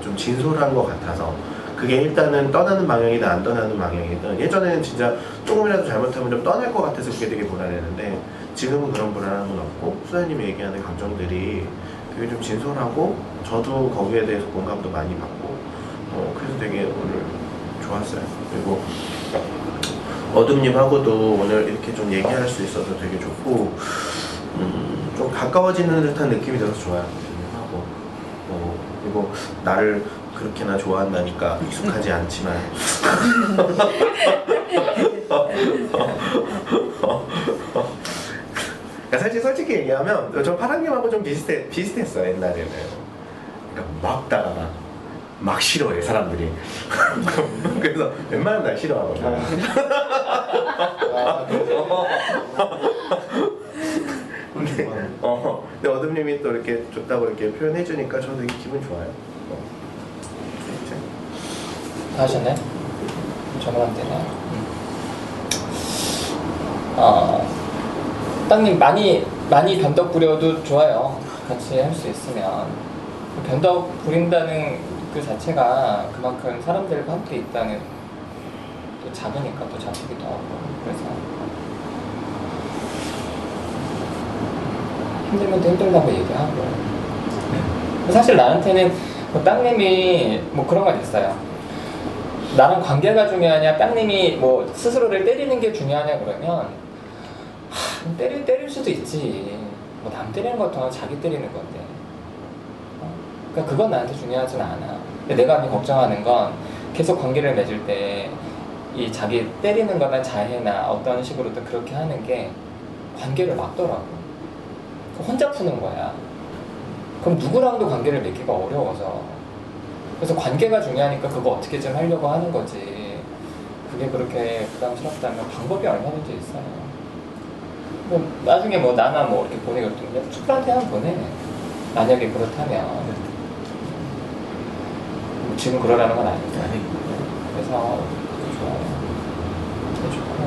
E: 좀 진솔한 것 같아서, 그게 일단은 떠나는 방향이든 안 떠나는 방향이든, 예전에는 진짜 조금이라도 잘못하면 좀 떠날 것 같아서 그게 되게 불안했는데 지금은 그런 불안함은 없고 수다님이 얘기하는 감정들이 되게 좀 진솔하고 저도 거기에 대해서 공감도 많이 받고, 그래서 되게 오늘 좋았어요. 그리고 어둠님하고도 오늘 이렇게 좀 얘기할 수 있어서 되게 좋고, 좀 가까워지는 듯한 느낌이 들어서 좋아요. 하고 그리고 나를 그렇게나 좋아한다니까 익숙하지 않지만 그러니까 솔직히 얘기하면 저 파랑님하고 좀 비슷했어요, 옛날에는. 그러니까 막 다가가 막 싫어해, 사람들이. 그래서 웬만하면 날 싫어하거든. 근데 어둠님이 또 이렇게 좋다고 이렇게 표현해주니까 저도 되게 기분 좋아요.
A: 다 하셨나요? 저분한테는 땅님 많이 변덕 부려도 좋아요. 같이 할 수 있으면. 변덕 부린다는 그 자체가 그만큼 사람들과 함께 있다는, 또 작으니까 또 잡히기도 하고, 그래서 힘들면 또 힘들다고 얘기하고. 사실 나한테는 뭐 땅님이 뭐 그런 건 있어요. 나랑 관계가 중요하냐, 땅님이 뭐 스스로를 때리는 게 중요하냐 그러면 때릴 수도 있지. 뭐 남 때리는 것도 자기 때리는 건데. 그러니까 그건 나한테 중요하진 않아. 근데 내가 걱정하는 건 계속 관계를 맺을 때 이 자기 때리는 거나 자해나 어떤 식으로든 그렇게 하는 게 관계를 막더라고. 혼자 푸는 거야. 그럼 누구랑도 관계를 맺기가 어려워서. 그래서 관계가 중요하니까 그거 어떻게 좀 하려고 하는 거지. 그게 그렇게 부담스럽다면 방법이 얼마든지 있어요. 뭐 나중에 뭐 나나 뭐 이렇게 보내거든요. 축구한테 한번 보내. 만약에 그렇다면. 지금 그러라는 건 아니고. 그래서 좋아요. 좋고.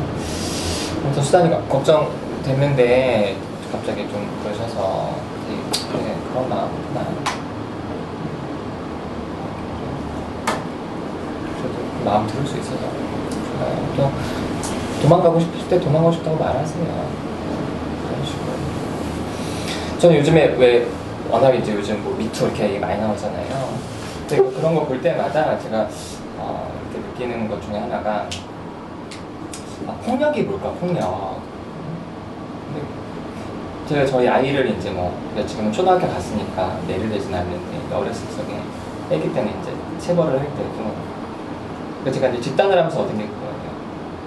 A: 그래서 수단이가 걱정됐는데 갑자기 좀 그러셔서 네, 그런 마음구나. 저도 마음 들을 수 있어서 좋아요. 또 도망가고 싶을 때 도망가고 싶다고 말하세요. 그런 식으로. 저는 요즘에 왜 워낙 이제 요즘 뭐 미투 이렇게 얘기 많이 나오잖아요. 근데 그런 거 볼 때마다 제가 이렇게 느끼는 것 중에 하나가 폭력이 뭘까, 폭력. 근데 제가 저희 아이를 이제 뭐 지금은 초등학교 갔으니까 내를 되진 않는데 어렸을 적에 애기 때는 이제 체벌을 할 때도 제가 이제 집단을 하면서 얻은 게 그거예요.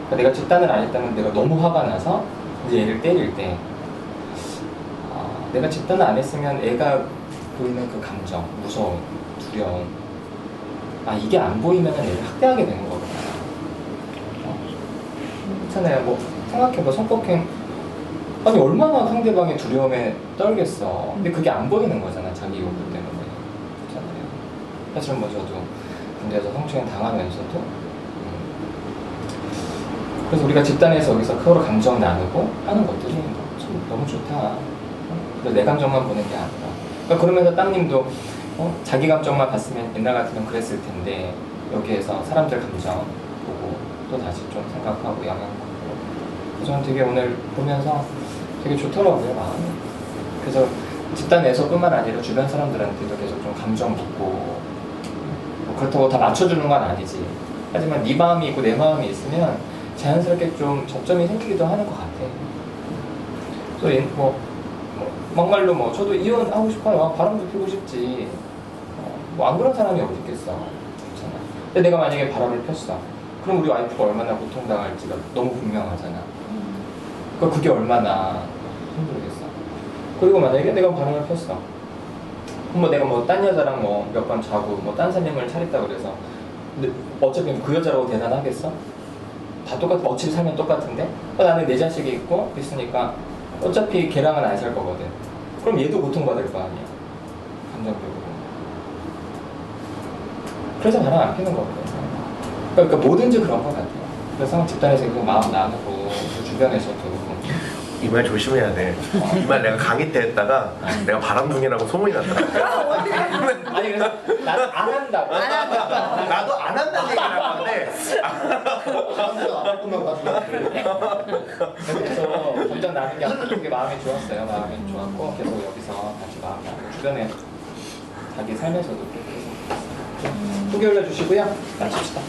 A: 그러니까 내가 집단을 안 했다면 내가 너무 화가 나서 이제 얘를 때릴 때 내가 집단을 안 했으면 애가 보이는 그 감정, 무서움, 두려움, 이게 안 보이면 애를 학대하게 되는 거구나. 그렇잖아요. 뭐 생각해봐, 성폭행 아니 얼마나 상대방의 두려움에 떨겠어. 근데 그게 안 보이는 거잖아, 자기 욕구 때문에. 그렇잖아요. 사실은 뭐 저도 군대에서 성추행 당하면서도 그래서 우리가 집단에서 여기서 서로 감정 나누고 하는 것들이 참 너무 좋다. 그래서 내 감정만 보는 게 아니라. 그러니까 그러면서 땅님도 자기 감정만 봤으면 옛날 같으면 그랬을 텐데 여기에서 사람들 감정 보고 또 다시 좀 생각하고 영향 받고. 저는 되게 오늘 보면서 되게 좋더라고요, 마음이. 그래서 집단 내에서뿐만 아니라 주변 사람들한테도 계속 좀 감정 묻고, 뭐 그렇다고 다 맞춰주는 건 아니지. 하지만 네 마음이 있고 내 마음이 있으면 자연스럽게 좀 접점이 생기기도 하는 것 같아. 또 막말로 뭐 저도 이혼하고 싶어요. 바람도 피우고 싶지. 뭐 안 그런 사람이 어디 있겠어. 그렇잖아. 근데 내가 만약에 바람을 폈어. 그럼 우리 와이프가 얼마나 고통당할지가 너무 분명하잖아. 그러니까 그게 얼마나 힘들겠어. 그리고 만약에 내가 바람을 폈어. 그럼 내가 딴 여자랑 몇 번 자고 딴 살림을 차렸다고 그래서 근데 어차피 그 여자라고 대단하겠어? 다 똑같아. 어차피 살면 똑같은데? 나는 내 자식이 있으니까 어차피 걔랑은 안 살 거거든. 그럼 얘도 고통받을 거 아니야. 감정적으로. 그래서 바람 안 피는 거거든. 그러니까 뭐든지 그런 것 같아요. 그래서 집단에서 계속 마음 나누고 주변에서도
E: 이 말 조심해야 돼. 이 말 내가 강의 때 했다가 내가 바람둥이라고 소문이 났더라고.
A: 아니 그래서 나는 안 한다고.
E: 나도 안 한다는 얘기를 하는데
D: 사람들은 안 할 것만 가지고.
A: 그래서 감정 나눈 게 마음이 좋았어요. 마음이 좋았고 계속 여기서 같이 마음 나누고 주변에 자기 삶에서도 계속 후기 올려주시고요. 마칩시다.